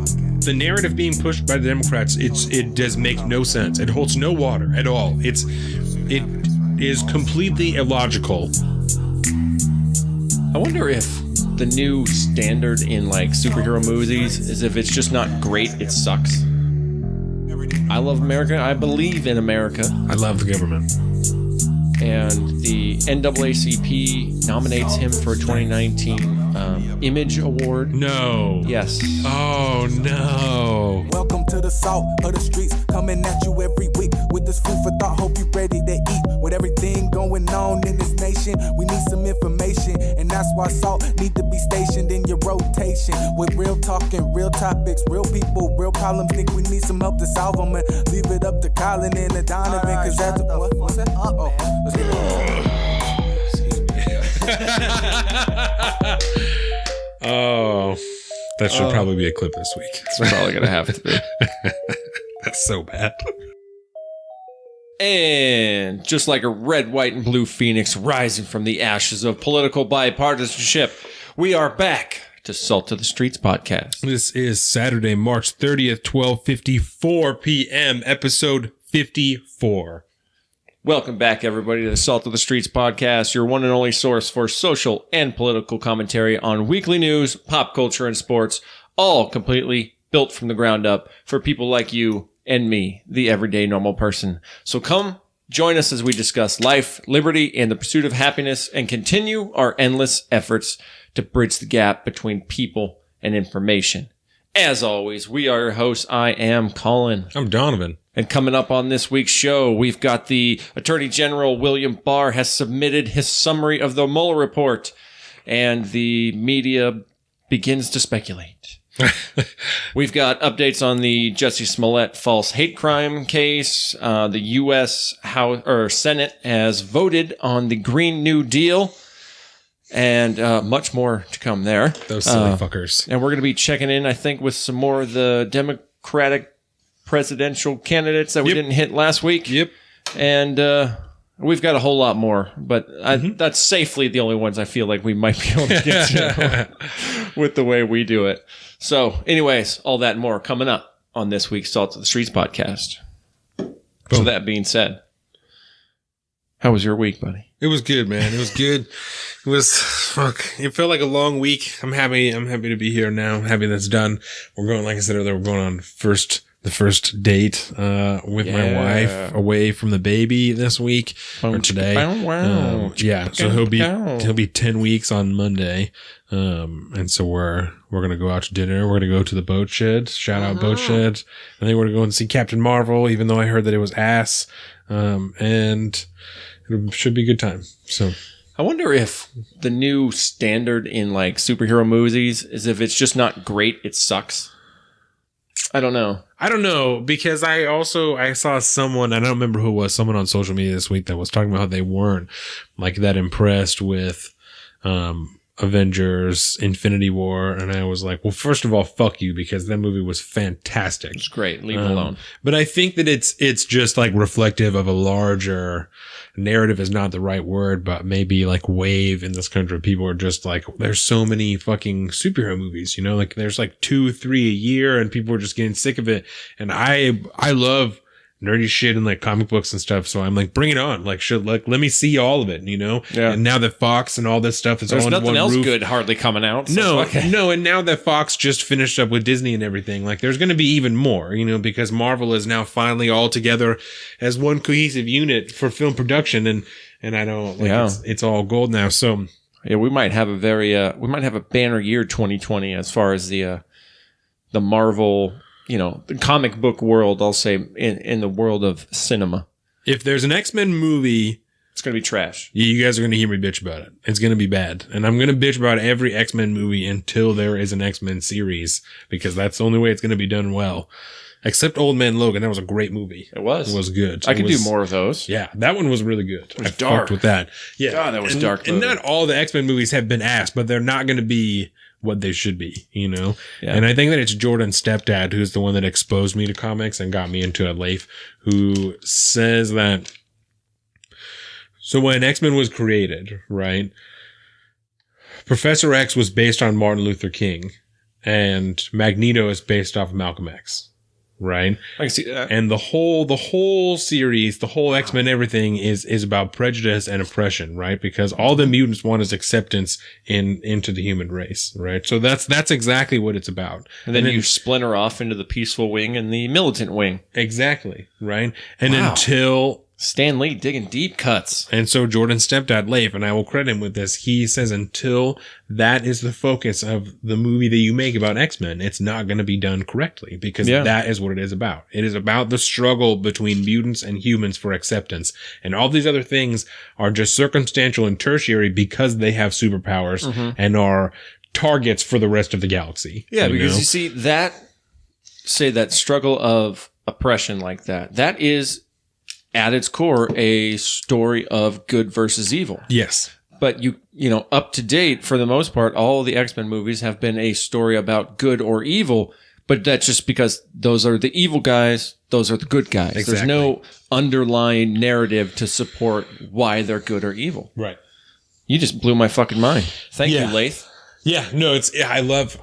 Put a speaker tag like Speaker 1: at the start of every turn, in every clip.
Speaker 1: The narrative being pushed by the Democrats, it does make no sense. It holds no water at all. It is completely illogical.
Speaker 2: I wonder if the new standard in like superhero movies is if it's just not great, it sucks. I love America. I believe in America.
Speaker 1: I love the government.
Speaker 2: And the NAACP nominates him for a 2019 Image Award.
Speaker 1: No.
Speaker 2: Yes.
Speaker 1: Oh, no.
Speaker 3: Welcome to the salt of the streets, coming at you every week with this food for thought. Hope you're ready to eat. With everything going on in this nation, we need some information, and that's why salt need to be stationed in your rotation. With real talking, real topics, real people, real problems. Think we need some help to solve them, and leave it up to Colin and the Donovan, cause that's what's that? Let's get
Speaker 1: Oh, that should probably be a clip this week.
Speaker 2: It's probably going to have to be.
Speaker 1: That's so bad.
Speaker 2: And just like a red, white, and blue phoenix rising from the ashes of political bipartisanship, we are back to Salt to the Streets podcast.
Speaker 1: This is Saturday, March 30th, 12:54 p.m., episode 54.
Speaker 2: Welcome back, everybody, to the Salt of the Streets podcast, your one and only source for social and political commentary on weekly news, pop culture, and sports, all completely built from the ground up for people like you and me, the everyday normal person. So come join us as we discuss life, liberty, and the pursuit of happiness, and continue our endless efforts to bridge the gap between people and information. As always, we are your hosts. I am Colin.
Speaker 1: I'm Donovan.
Speaker 2: And coming up on this week's show, we've got the Attorney General William Barr has submitted his summary of the Mueller report, and the media begins to speculate. We've got updates on the Jussie Smollet false hate crime case. The U.S. House or Senate has voted on the Green New Deal, and much more to come there.
Speaker 1: Those silly fuckers.
Speaker 2: And we're going to be checking in, I think, with some more of the Democratic presidential candidates that we didn't hit last week.
Speaker 1: Yep.
Speaker 2: And we've got a whole lot more, but that's safely the only ones I feel like we might be able to get to with the way we do it. So anyways, all that and more coming up on this week's Salt of the Streets podcast. Boom. So that being said, how was your week, buddy?
Speaker 1: It was good, man. It was good. It was, it felt like a long week. I'm happy to be here now. I'm happy that's done. We're going, like I said earlier, we're going on the first date with my wife away from the baby this week or today. So he'll be 10 weeks on Monday. And so we're going to go out to dinner. We're going to go to the boat shed. Shout out boat shed. And then we're going to go and see Captain Marvel, even though I heard that it was ass. And it should be a good time. So
Speaker 2: I wonder if the new standard in like superhero movies is if it's just not great, it sucks. I don't know, because I saw someone, I don't remember who it was, someone on social media this week that was talking about how they weren't like that impressed with Avengers Infinity War, and I was like, well, first of all, fuck you, because that movie was fantastic. It's great. Leave it alone.
Speaker 1: But I think that it's just like reflective of a larger narrative is not the right word, but maybe like wave in this country. People are just like, there's so many fucking superhero movies, you know, like there's like 2-3 a year, and people are just getting sick of it. And I love nerdy shit and like comic books and stuff. So I'm like, bring it on. Like, let me see all of it, you know?
Speaker 2: Yeah.
Speaker 1: And now that Fox and all this stuff is
Speaker 2: There's
Speaker 1: all under one
Speaker 2: nothing else
Speaker 1: roof,
Speaker 2: good hardly coming out. So
Speaker 1: No. And now that Fox just finished up with Disney and everything, like there's going to be even more, you know, because Marvel is now finally all together as one cohesive unit for film production. And I don't like it's all gold now. So
Speaker 2: yeah, we might have a banner year 2020 as far as the Marvel, you know, the comic book world, I'll say, in the world of cinema.
Speaker 1: If there's an X-Men movie,
Speaker 2: it's going to be trash.
Speaker 1: You guys are going to hear me bitch about it. It's going to be bad. And I'm going to bitch about every X-Men movie until there is an X-Men series, because that's the only way it's going to be done well. Except Old Man Logan. That was a great movie.
Speaker 2: It was.
Speaker 1: It was good.
Speaker 2: I could do more of those.
Speaker 1: Yeah, that one was really good.
Speaker 2: It was dark.
Speaker 1: Fucked with that. Yeah.
Speaker 2: God, that was dark.
Speaker 1: And not all the X-Men movies have been ass, but they're not going to be what they should be, you know? Yeah. And I think that it's Jordan's stepdad who's the one that exposed me to comics and got me into it, Leif, who says that, so when X-Men was created, right, Professor X was based on Martin Luther King, and Magneto is based off of Malcolm X. Right.
Speaker 2: I can see that.
Speaker 1: And the whole series, the whole X-Men, everything is about prejudice and oppression, right? Because all the mutants want is acceptance into the human race, right? So that's exactly what it's about.
Speaker 2: And then you splinter off into the peaceful wing and the militant wing.
Speaker 1: Exactly. Right. And
Speaker 2: Wow.
Speaker 1: until
Speaker 2: Stan Lee digging deep cuts.
Speaker 1: And so Jordan's stepdad, Leif, and I will credit him with this, he says until that is the focus of the movie that you make about X-Men, it's not going to be done correctly, because that is what it is about. It is about the struggle between mutants and humans for acceptance. And all these other things are just circumstantial and tertiary because they have superpowers and are targets for the rest of the galaxy.
Speaker 2: Yeah, because you see that struggle of oppression like that is at its core a story of good versus evil.
Speaker 1: Yes.
Speaker 2: But you know, up to date, for the most part, all the X-Men movies have been a story about good or evil, but that's just because those are the evil guys, those are the good guys.
Speaker 1: Exactly.
Speaker 2: There's no underlying narrative to support why they're good or evil.
Speaker 1: Right.
Speaker 2: You just blew my fucking mind. Thank you, Leith.
Speaker 1: Yeah, no, I love,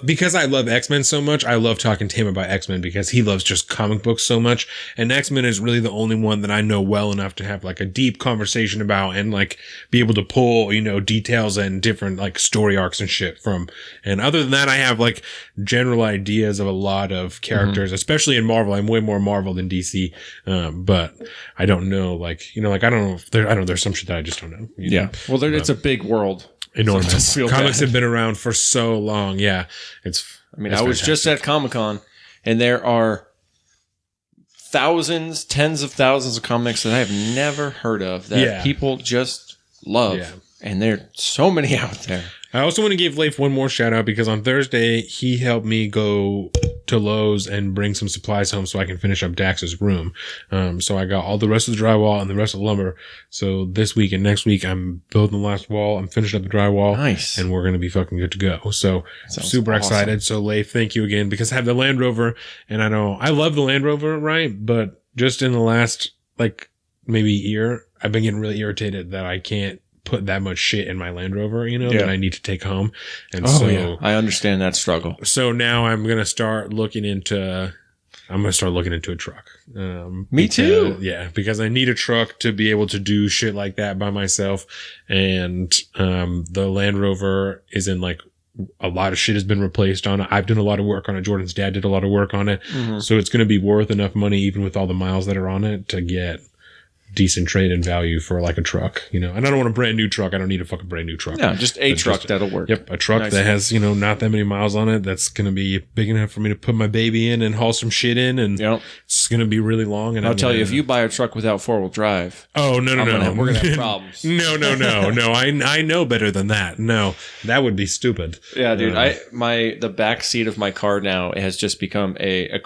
Speaker 1: because I love X-Men so much, I love talking to him about X-Men because he loves just comic books so much. And X-Men is really the only one that I know well enough to have like a deep conversation about and like be able to pull, you know, details and different like story arcs and shit from. And other than that, I have like general ideas of a lot of characters, especially in Marvel. I'm way more Marvel than DC. But I don't know, like, you know, like, I don't know, there's some shit that I just don't know.
Speaker 2: Yeah. Well, it's a big world.
Speaker 1: Enormous. Comics have been around for so long. Yeah.
Speaker 2: I was just at Comic-Con, and there are thousands, tens of thousands of comics that I have never heard of that people just love. Yeah. And there are so many out there.
Speaker 1: I also want to give Leif one more shout out because on Thursday, he helped me go to Lowe's and bring some supplies home so I can finish up Dax's room. So I got all the rest of the drywall and the rest of the lumber. So this week and next week, I'm building the last wall. I'm finishing up the drywall.
Speaker 2: Nice.
Speaker 1: And we're going to be fucking good to go. So super excited. So Leif, thank you again because I have the Land Rover and I know I love the Land Rover, right? But just in the last like maybe year, I've been getting really irritated that I can't put that much shit in my Land Rover, you know, that I need to take home. And
Speaker 2: I understand that struggle.
Speaker 1: So now I'm going to start looking into a truck.
Speaker 2: Me too.
Speaker 1: Yeah. Because I need a truck to be able to do shit like that by myself. And, the Land Rover is in like, a lot of shit has been replaced on it. I've done a lot of work on it. Jordan's dad did a lot of work on it. So it's going to be worth enough money, even with all the miles that are on it, to get decent trade-in value for like a truck, you know. And I don't want a brand new truck. I don't need a fucking brand new truck.
Speaker 2: No, just a truck that'll work.
Speaker 1: Yep, a truck that has, you know, not that many miles on it. That's going to be big enough for me to put my baby in and haul some shit in, and it's going to be really long. And
Speaker 2: I'll tell you, if you buy a truck without four-wheel drive,
Speaker 1: no, we're going to have
Speaker 2: problems.
Speaker 1: No. I know better than that. No, that would be stupid.
Speaker 2: Yeah, dude. The back seat of my car now has just become a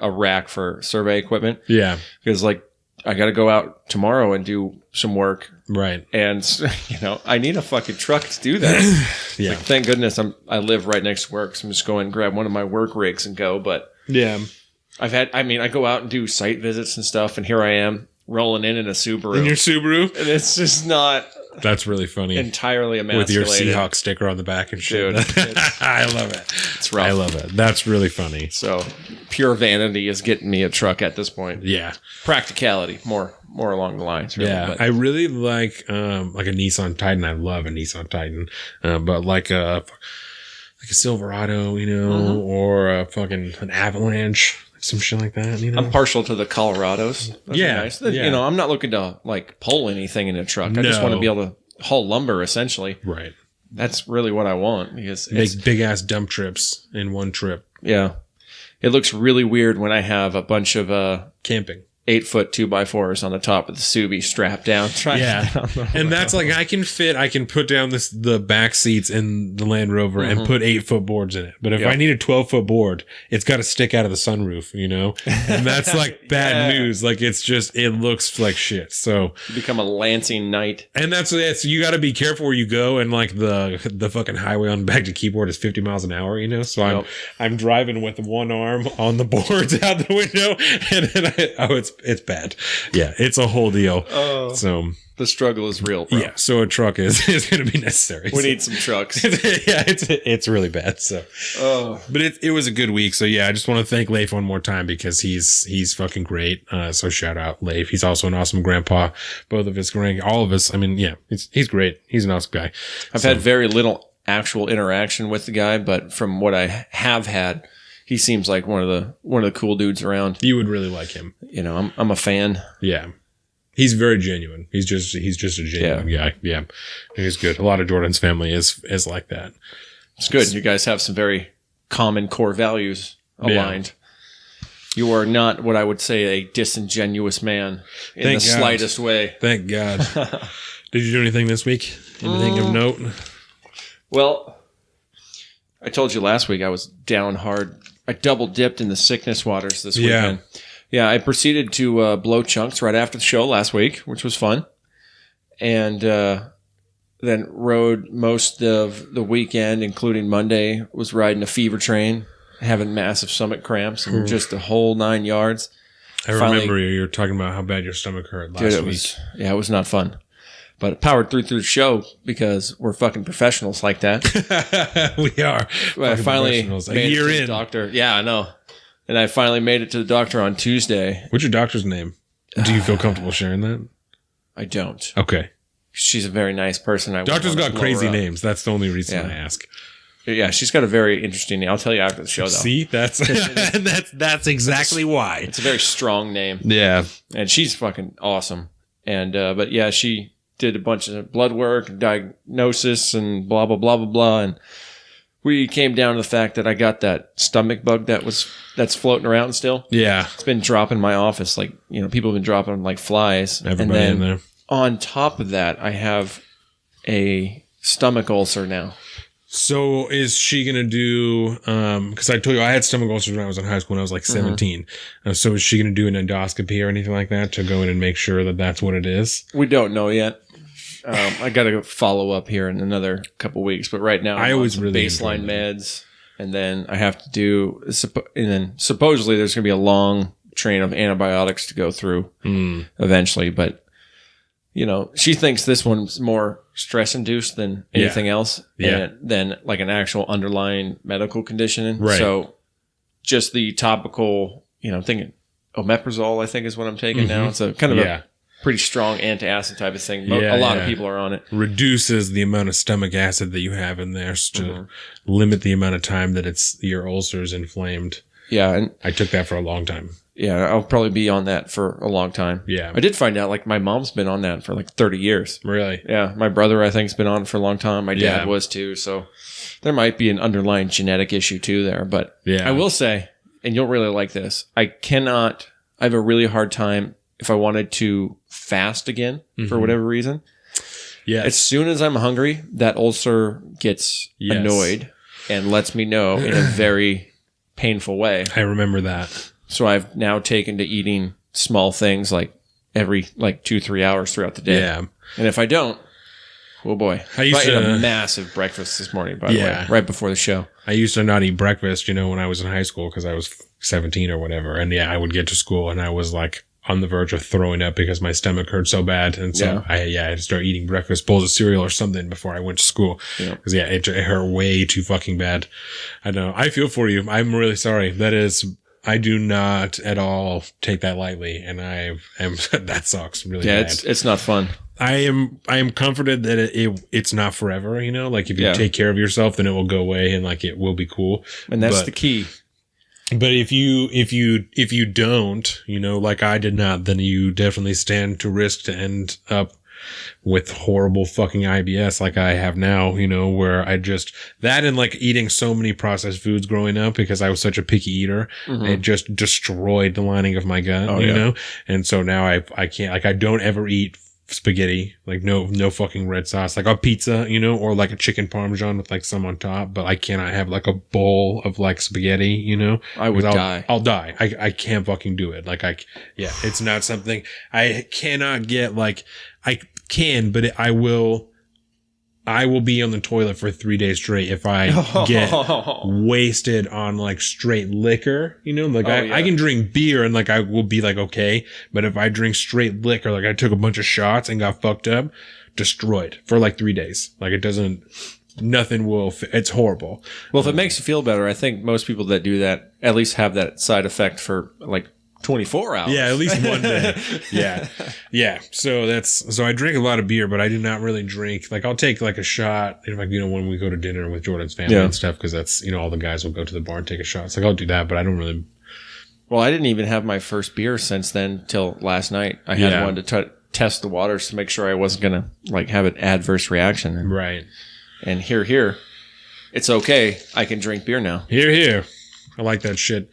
Speaker 2: rack for survey equipment. Yeah, because like, I got to go out tomorrow and do some work. Right. And, you know, I need a fucking truck to do that. Like, thank goodness I live right next to work. So I'm just going and grab one of my work rigs and go. But I go out and do site visits and stuff. And here I am rolling in a Subaru.
Speaker 1: In your Subaru?
Speaker 2: And it's just not.
Speaker 1: That's really funny.
Speaker 2: Entirely emasculated.
Speaker 1: With your Seahawks sticker on the back and shit. Dude, I love it.
Speaker 2: It's rough.
Speaker 1: I love it. That's really funny.
Speaker 2: So pure vanity is getting me a truck at this point. Yeah. Practicality, more along the lines. Really,
Speaker 1: yeah. I really like a Nissan Titan. I love a Nissan Titan. But like a Silverado, you know, or an Avalanche. Some shit like that, you know?
Speaker 2: I'm partial to the Colorados. Those are nice. You know, I'm not looking to like pull anything in a truck. I just want to be able to haul lumber, essentially. Right. That's really what I want, because
Speaker 1: make big ass dump trips in one trip.
Speaker 2: Yeah. It looks really weird when I have a bunch of
Speaker 1: camping
Speaker 2: 8-foot 2x4s on the top of the Subi strapped down.
Speaker 1: And that's like, I can put down the back seats in the Land Rover and put 8-foot boards in it. But if I need a 12-foot board, it's got to stick out of the sunroof, you know? And that's like bad news. Like, it looks like shit. So
Speaker 2: you become a Lansing Knight.
Speaker 1: And that's you got to be careful where you go. And like the fucking highway on the back to keyboard is 50 miles an hour, you know? So I'm driving with one arm on the boards out the window. And then it's it's bad. Yeah, it's a whole deal.
Speaker 2: Oh,
Speaker 1: so
Speaker 2: the struggle is real, bro.
Speaker 1: Yeah, so a truck is going to be necessary.
Speaker 2: We need some trucks.
Speaker 1: Yeah, it's really bad. So, but it was a good week. So yeah, I just want to thank Leif one more time because he's fucking great. So shout out Leif. He's also an awesome grandpa. Both of us, all of us. I mean, yeah, he's great. He's an awesome guy.
Speaker 2: I've had very little actual interaction with the guy, but from what I have had, he seems like one of the cool dudes around.
Speaker 1: You would really like him.
Speaker 2: You know, I'm a fan.
Speaker 1: Yeah. He's very genuine. He's just a genuine guy. Yeah. He's good. A lot of Jordan's family is like that.
Speaker 2: It's good. You guys have some very common core values aligned. Yeah. You are not what I would say a disingenuous man in the slightest way.
Speaker 1: Thank God. Did you do anything this week? Anything of note?
Speaker 2: Well, I told you last week I was down hard. I double dipped in the sickness waters this weekend. Yeah, I proceeded to blow chunks right after the show last week, which was fun. And then rode most of the weekend, including Monday, was riding a fever train, having massive stomach cramps and just the whole 9 yards.
Speaker 1: I remember you were talking about how bad your stomach hurt last week.
Speaker 2: It was not fun. But powered through the show because we're fucking professionals like that.
Speaker 1: We are.
Speaker 2: I finally made it to the doctor. Yeah, I know. And I finally made it to the doctor on Tuesday.
Speaker 1: What's your doctor's name? Do you feel comfortable sharing that?
Speaker 2: I don't.
Speaker 1: Okay.
Speaker 2: She's a very nice person.
Speaker 1: Doctor's got crazy names. That's the only reason I ask.
Speaker 2: Yeah, she's got a very interesting name. I'll tell you after the show, though.
Speaker 1: See, that's exactly why.
Speaker 2: It's a very strong name.
Speaker 1: Yeah.
Speaker 2: And she's fucking awesome. And but yeah, she did a bunch of blood work and diagnosis and blah, blah, blah, blah, blah. And we came down to the fact that I got that stomach bug that's floating around still.
Speaker 1: Yeah.
Speaker 2: It's been dropping in my office. Like, you know, people have been dropping them like flies.
Speaker 1: Everybody in there.
Speaker 2: On top of that, I have a stomach ulcer now.
Speaker 1: So is she going to do, because I told you I had stomach ulcers when I was in high school when I was like 17. So is she going to do an endoscopy or anything like that to go in and make sure that that's what it is?
Speaker 2: We don't know yet. I got to follow up here in another couple weeks, but right now I'm on some baseline meds, and then I have to do, and then supposedly there's going to be a long train of antibiotics to go through eventually, but you know, she thinks this one's more stress induced than anything else, than like an actual underlying medical condition.
Speaker 1: Right.
Speaker 2: So just the topical, you know, I'm thinking omeprazole, I think is what I'm taking now. It's a kind of a pretty strong antacid type of thing. A lot of people are on it.
Speaker 1: Reduces the amount of stomach acid that you have in there to limit the amount of time that your ulcer's inflamed.
Speaker 2: Yeah. And
Speaker 1: I took that for a long time.
Speaker 2: Yeah, I'll probably be on that for a long time.
Speaker 1: Yeah.
Speaker 2: I did find out, like, my mom's been on that for, like, 30 years.
Speaker 1: Really?
Speaker 2: Yeah. My brother, I think, has been on it for a long time. My dad was, too. So there might be an underlying genetic issue, too, there. But I will say, and you'll really like this, I have a really hard time if I wanted to fast again for whatever reason.
Speaker 1: Yeah.
Speaker 2: As soon as I'm hungry, that ulcer gets annoyed and lets me know in a very painful way.
Speaker 1: I remember that.
Speaker 2: So I've now taken to eating small things like every 2-3 hours throughout the day. Yeah. And if I don't, oh boy. I ate a massive breakfast this morning, by the way, right before the show.
Speaker 1: I used to not eat breakfast, you know, when I was in high school because I was 17 or whatever. And I would get to school and I was like on the verge of throwing up because my stomach hurt so bad. And so I had to start eating breakfast bowls of cereal or something before I went to school. Because it hurt way too fucking bad. I know. I feel for you. I'm really sorry. I do not at all take that lightly, and that sucks really bad.
Speaker 2: It's not fun.
Speaker 1: I am comforted that it's not forever, you know, like if you take care of yourself, then it will go away and like it will be cool.
Speaker 2: And that's the key.
Speaker 1: But if you don't, you know, like I did not, then you definitely stand to risk to end up with horrible fucking IBS like I have now, you know, where that and like eating so many processed foods growing up because I was such a picky eater, it just destroyed the lining of my gut, you know? And so now I can't, like I don't ever eat spaghetti, like no fucking red sauce, like a pizza, you know, or like a chicken parmesan with like some on top, but I cannot have like a bowl of like spaghetti, you know?
Speaker 2: I would die.
Speaker 1: I'll die. I can't fucking do it. Like it's not something I cannot get like, I can, but I will I will be on the toilet for 3 days straight if I get wasted on like straight liquor, like I can drink beer and like I will be like, okay. But if I drink straight liquor, like I took a bunch of shots and got fucked up, destroyed for like 3 days. Like nothing will, it's horrible.
Speaker 2: Well, if it makes you feel better, I think most people that do that at least have that side effect for like 24 hours.
Speaker 1: Yeah, at least one day. Yeah. So I drink a lot of beer, but I do not really drink. Like I'll take like a shot if when we go to dinner with Jordan's family and stuff, because that's, all the guys will go to the bar and take a shot. It's like I'll do that, but I don't really.
Speaker 2: Well, I didn't even have my first beer since then till last night. I had one to test the waters to make sure I wasn't going to like have an adverse reaction.
Speaker 1: Right.
Speaker 2: And here, it's okay. I can drink beer now.
Speaker 1: Here. I like that shit.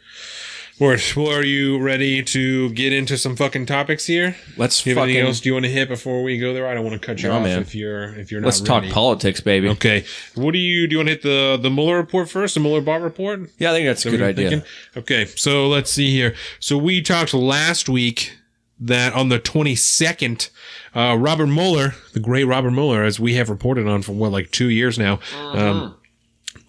Speaker 1: Well, are you ready to get into some fucking topics here?
Speaker 2: Let's
Speaker 1: do you have anything else do you want to hit before we go there? I don't want to cut you off
Speaker 2: man.
Speaker 1: if you're not
Speaker 2: Let's
Speaker 1: ready.
Speaker 2: talk politics, baby.
Speaker 1: Okay. What do you want to hit the Mueller report first? The Mueller-Barr report?
Speaker 2: Yeah, I think that's a good idea.
Speaker 1: Thinking? Okay. So let's see here. So we talked last week that on the 22nd, Robert Mueller, the great Robert Mueller, as we have reported on for 2 years now,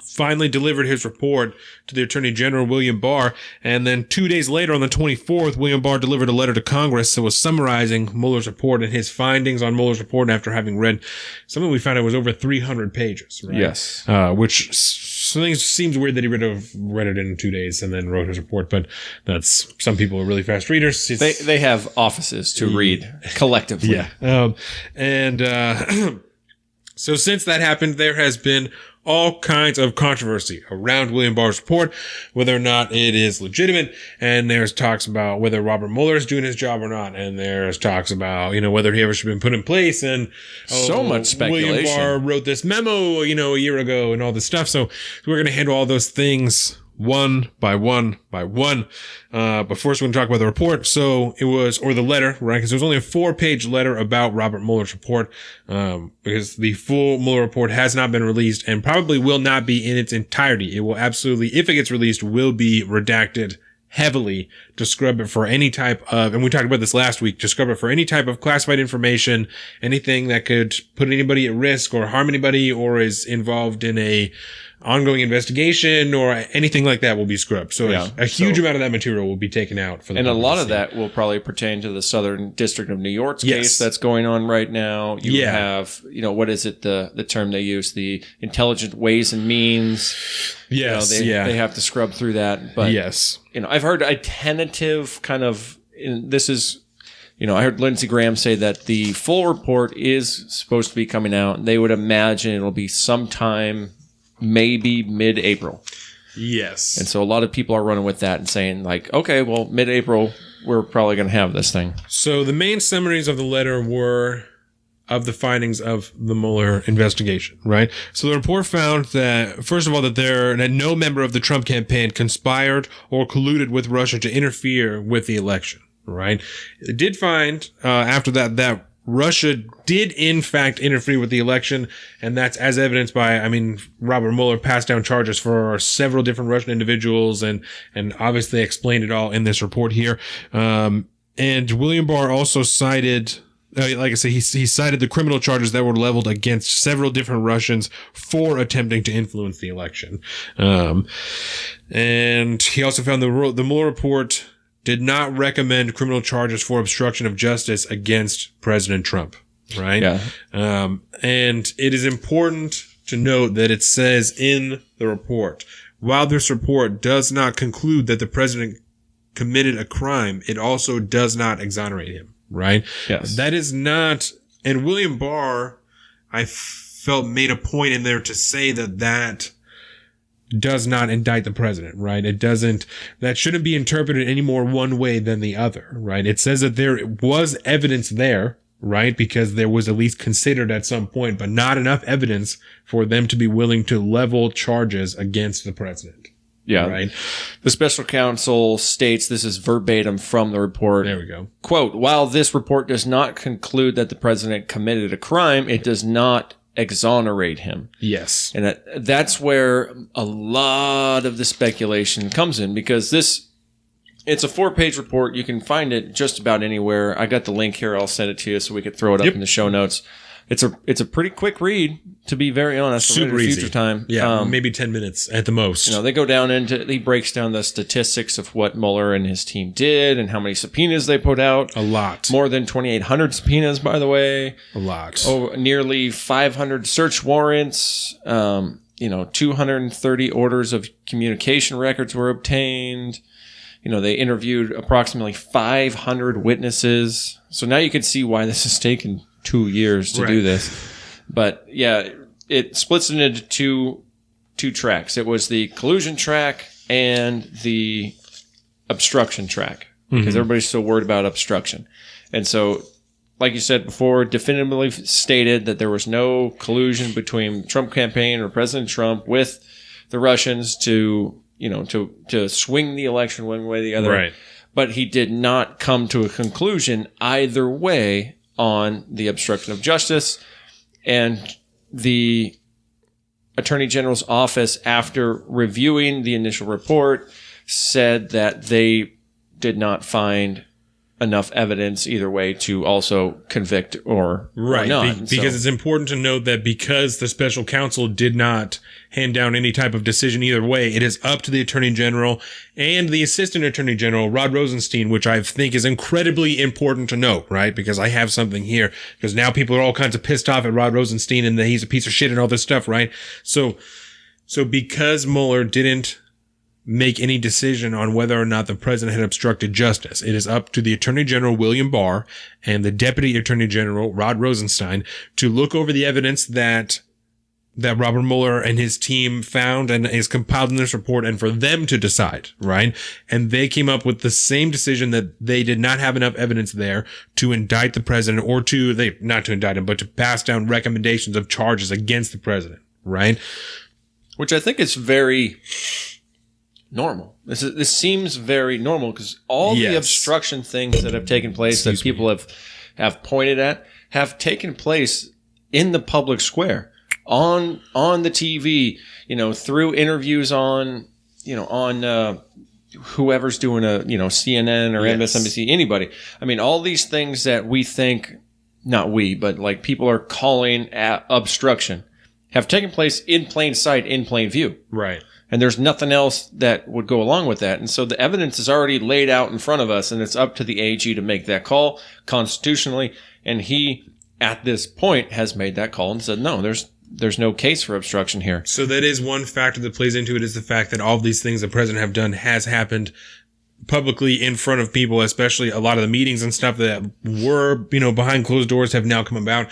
Speaker 1: finally delivered his report to the Attorney General, William Barr. And then 2 days later, on the 24th, William Barr delivered a letter to Congress that was summarizing Mueller's report and his findings on Mueller's report after having read something we found out was over 300 pages, right?
Speaker 2: Yes.
Speaker 1: Which seems weird that he read it in 2 days and then wrote his report, but that's, some people are really fast readers.
Speaker 2: They have offices to read collectively.
Speaker 1: Yeah. So since that happened, there has been all kinds of controversy around William Barr's report, whether or not it is legitimate. And there's talks about whether Robert Mueller is doing his job or not. And there's talks about, whether he ever should have been put in place. And
Speaker 2: so much speculation.
Speaker 1: William Barr wrote this memo, a year ago and all this stuff. So we're going to handle all those things one by one by one. But first we're going to talk about the report. So it was, or the letter, right? Because there was only a 4-page letter about Robert Mueller's report, because the full Mueller report has not been released and probably will not be in its entirety. It will absolutely, if it gets released, will be redacted heavily to scrub it for any type of, and we talked about this last week, to scrub it for any type of classified information, anything that could put anybody at risk or harm anybody or is involved in a ongoing investigation or anything like that will be scrubbed. So a huge amount of that material will be taken out for the
Speaker 2: public. And a lot of that will probably pertain to the Southern District of New York's case that's going on right now. You have, what is it, the term they use, the intelligent ways and means.
Speaker 1: Yes.
Speaker 2: They have to scrub through that. But, I've heard a tentative kind of, this is, I heard Lindsey Graham say that the full report is supposed to be coming out. They would imagine it'll be sometime maybe mid-April.
Speaker 1: Yes.
Speaker 2: And so a lot of people are running with that and saying like, okay, well, mid-April, we're probably going to have this thing.
Speaker 1: So the main summaries of the letter were of the findings of the Mueller investigation, right? So the report found that, first of all, that no member of the Trump campaign conspired or colluded with Russia to interfere with the election, right? It did find, after that Russia did in fact interfere with the election, and that's as evidenced by, Robert Mueller passed down charges for several different Russian individuals and obviously explained it all in this report here. And William Barr also cited, like I say, he cited the criminal charges that were leveled against several different Russians for attempting to influence the election. And he also found the Mueller report did not recommend criminal charges for obstruction of justice against President Trump, right?
Speaker 2: Yeah.
Speaker 1: And it is important to note that it says in the report, while this report does not conclude that the president committed a crime, it also does not exonerate him, right?
Speaker 2: Yes.
Speaker 1: That is not, and William Barr, I felt made a point in there to say that does not indict the president, right? That shouldn't be interpreted any more one way than the other, right? It says that there was evidence there, right? Because there was at least considered at some point, but not enough evidence for them to be willing to level charges against the president.
Speaker 2: Yeah.
Speaker 1: Right.
Speaker 2: The special counsel states, this is verbatim from the report.
Speaker 1: There we go.
Speaker 2: Quote, while this report does not conclude that the president committed a crime, it does not exonerate him.
Speaker 1: Yes.
Speaker 2: And that's where a lot of the speculation comes in, because it's a 4-page report. You can find it just about anywhere. I got the link here. I'll send it to you so we could throw it up in the show notes. It's a pretty quick read, to be very honest.
Speaker 1: Super easy.
Speaker 2: Future time.
Speaker 1: Yeah, maybe 10 minutes at the most.
Speaker 2: They go down he breaks down the statistics of what Mueller and his team did and how many subpoenas they put out.
Speaker 1: A lot.
Speaker 2: More than 2,800 subpoenas, by the way.
Speaker 1: A lot.
Speaker 2: Nearly 500 search warrants. 230 orders of communication records were obtained. They interviewed approximately 500 witnesses. So now you can see why this has taken 2 years to do this. But yeah, it splits it into two tracks. It was the collusion track and the obstruction track, because everybody's so worried about obstruction. And so, like you said before, definitively stated that there was no collusion between the Trump campaign or President Trump with the Russians to swing the election one way or the other.
Speaker 1: Right.
Speaker 2: But he did not come to a conclusion either way on the obstruction of justice. And the Attorney General's office, after reviewing the initial report, said that they did not find enough evidence either way to also convict or not.
Speaker 1: Because it's important to note that because the special counsel did not hand down any type of decision either way, it is up to the Attorney General and the Assistant Attorney General, Rod Rosenstein, which I think is incredibly important to note, right? Because I have something here, because now people are all kinds of pissed off at Rod Rosenstein and that he's a piece of shit and all this stuff, right? So because Mueller didn't make any decision on whether or not the president had obstructed justice, it is up to the Attorney General, William Barr, and the Deputy Attorney General, Rod Rosenstein, to look over the evidence that Robert Mueller and his team found and is compiled in this report, and for them to decide, right? And they came up with the same decision that they did not have enough evidence there to indict the president, or not to indict him, but to pass down recommendations of charges against the president, right?
Speaker 2: Which I think is very normal. This seems very normal, because all the obstruction things that have taken place that people have pointed at have taken place in the public square, on the TV, through interviews on whoever's doing CNN or MSNBC, anybody. I mean, all these things that we think, not we, but like people are calling obstruction, have taken place in plain sight, in plain view.
Speaker 1: Right.
Speaker 2: And there's nothing else that would go along with that. And so the evidence is already laid out in front of us, and it's up to the AG to make that call constitutionally. And he, at this point, has made that call and said, no, there's no case for obstruction here.
Speaker 1: So that is one factor that plays into it, is the fact that all of these things the president have done has happened publicly in front of people, especially a lot of the meetings and stuff that were, behind closed doors have now come about.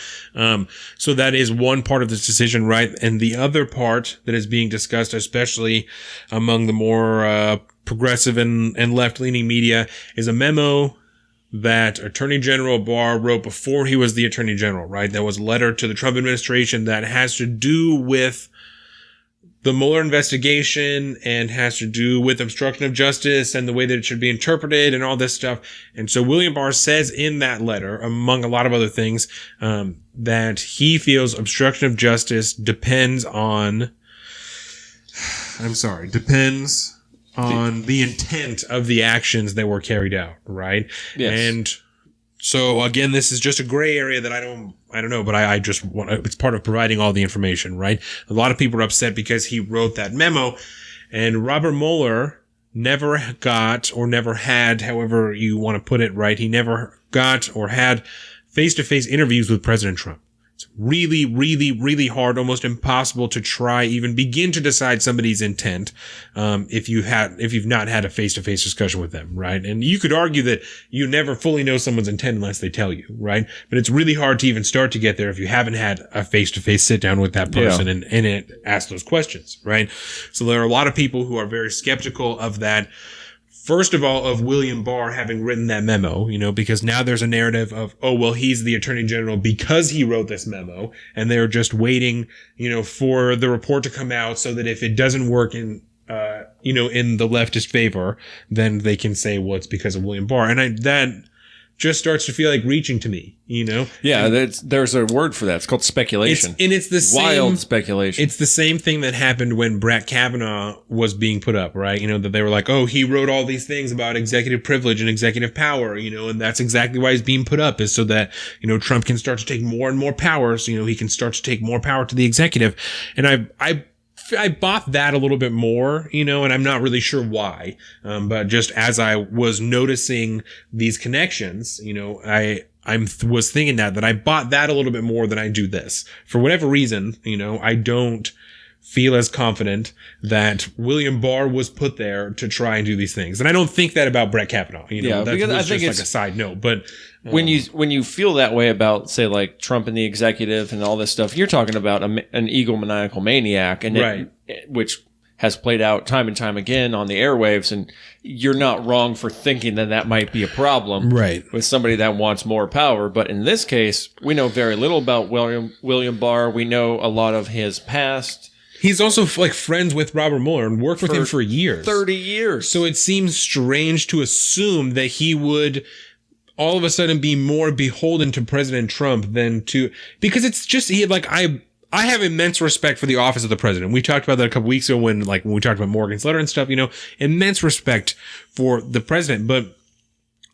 Speaker 1: So that is one part of this decision, right? And the other part that is being discussed, especially among the more progressive and left-leaning media, is a memo that Attorney General Barr wrote before he was the Attorney General, right? That was a letter to the Trump administration that has to do with the Mueller investigation and has to do with obstruction of justice and the way that it should be interpreted and all this stuff. And so William Barr says in that letter, among a lot of other things, that he feels obstruction of justice depends on the intent of the actions that were carried out, right?
Speaker 2: Yes.
Speaker 1: And so again, this is just a gray area that I don't know, but I just want, it's part of providing all the information, right? A lot of people are upset because he wrote that memo, and Robert Mueller never got, or never had, however you want to put it, right? He never got or had face-to-face interviews with President Trump. It's really, really, really hard, almost impossible to try even begin to decide somebody's intent, if you've not had a face-to-face discussion with them, right? And you could argue that you never fully know someone's intent unless they tell you, right? But it's really hard to even start to get there if you haven't had a face-to-face sit down with that person and ask those questions, right? So there are a lot of people who are very skeptical of that. First of all, of William Barr having written that memo, because now there's a narrative of, oh, well, he's the Attorney General because he wrote this memo, and they're just waiting, for the report to come out so that if it doesn't work in the leftist favor, then they can say, well, it's because of William Barr. And just starts to feel like reaching to me, you know?
Speaker 2: Yeah, there's a word for that. It's called speculation.
Speaker 1: It's the same,
Speaker 2: wild speculation.
Speaker 1: It's the same thing that happened when Brett Kavanaugh was being put up, right? You know, that they were like, oh, he wrote all these things about executive privilege and executive power, you know, and that's exactly why he's being put up, is so that, you know, Trump can start to take more and more power. So, you know, he can start to take more power to the executive. And I bought that a little bit more, you know, and I'm not really sure why. But just as I was noticing these connections, you know, I was thinking that I bought that a little bit more than I do this. For whatever reason, you know, I don't feel as confident that William Barr was put there to try and do these things. And I don't think that about Brett Kavanaugh, you know, that's
Speaker 2: because I think
Speaker 1: just like a side note, but
Speaker 2: when you feel that way about, say, like Trump and the executive and all this stuff, you're talking about an egomaniacal maniac, and
Speaker 1: right.
Speaker 2: Which has played out time and time again on the airwaves, and you're not wrong for thinking that might be a problem,
Speaker 1: right,
Speaker 2: with somebody that wants more power. But in this case, we know very little about William Barr. We know a lot of his past.
Speaker 1: He's also like friends with Robert Mueller and worked with him for years,
Speaker 2: 30 years.
Speaker 1: So it seems strange to assume that he would all of a sudden be more beholden to President Trump than to, because it's just, I have immense respect for the office of the president. We talked about that a couple weeks ago when we talked about Morgan's letter and stuff, you know, immense respect for the president, but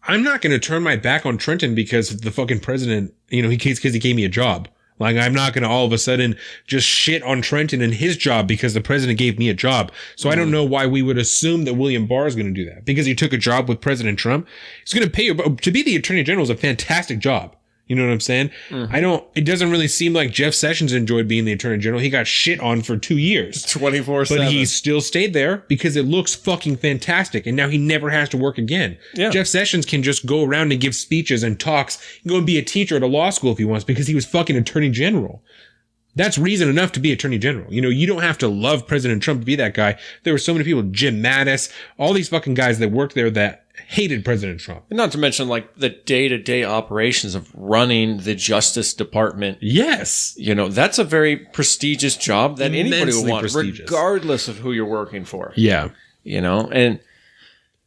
Speaker 1: I'm not going to turn my back on Trenton because the fucking president, you know, because he gave me a job. Like, I'm not going to all of a sudden just shit on Trenton and his job because the president gave me a job. So I don't know why we would assume that William Barr is going to do that. Because he took a job with President Trump, he's going to pay you. To be the attorney general is a fantastic job. You know what I'm saying? It doesn't really seem like Jeff Sessions enjoyed being the attorney general. He got shit on for 2 years.
Speaker 2: 24/7.
Speaker 1: But he still stayed there because it looks fucking fantastic. And now he never has to work again.
Speaker 2: Yeah.
Speaker 1: Jeff Sessions can just go around and give speeches and talks. He can go and be a teacher at a law school if he wants because he was fucking attorney general. That's reason enough to be attorney general. You know, you don't have to love President Trump to be that guy. There were so many people, Jim Mattis, all these fucking guys that worked there that hated President Trump.
Speaker 2: And not to mention, like, the day-to-day operations of running the Justice Department.
Speaker 1: Yes.
Speaker 2: You know, that's a very prestigious job that anybody would want, regardless of who you're working for.
Speaker 1: Yeah.
Speaker 2: You know, and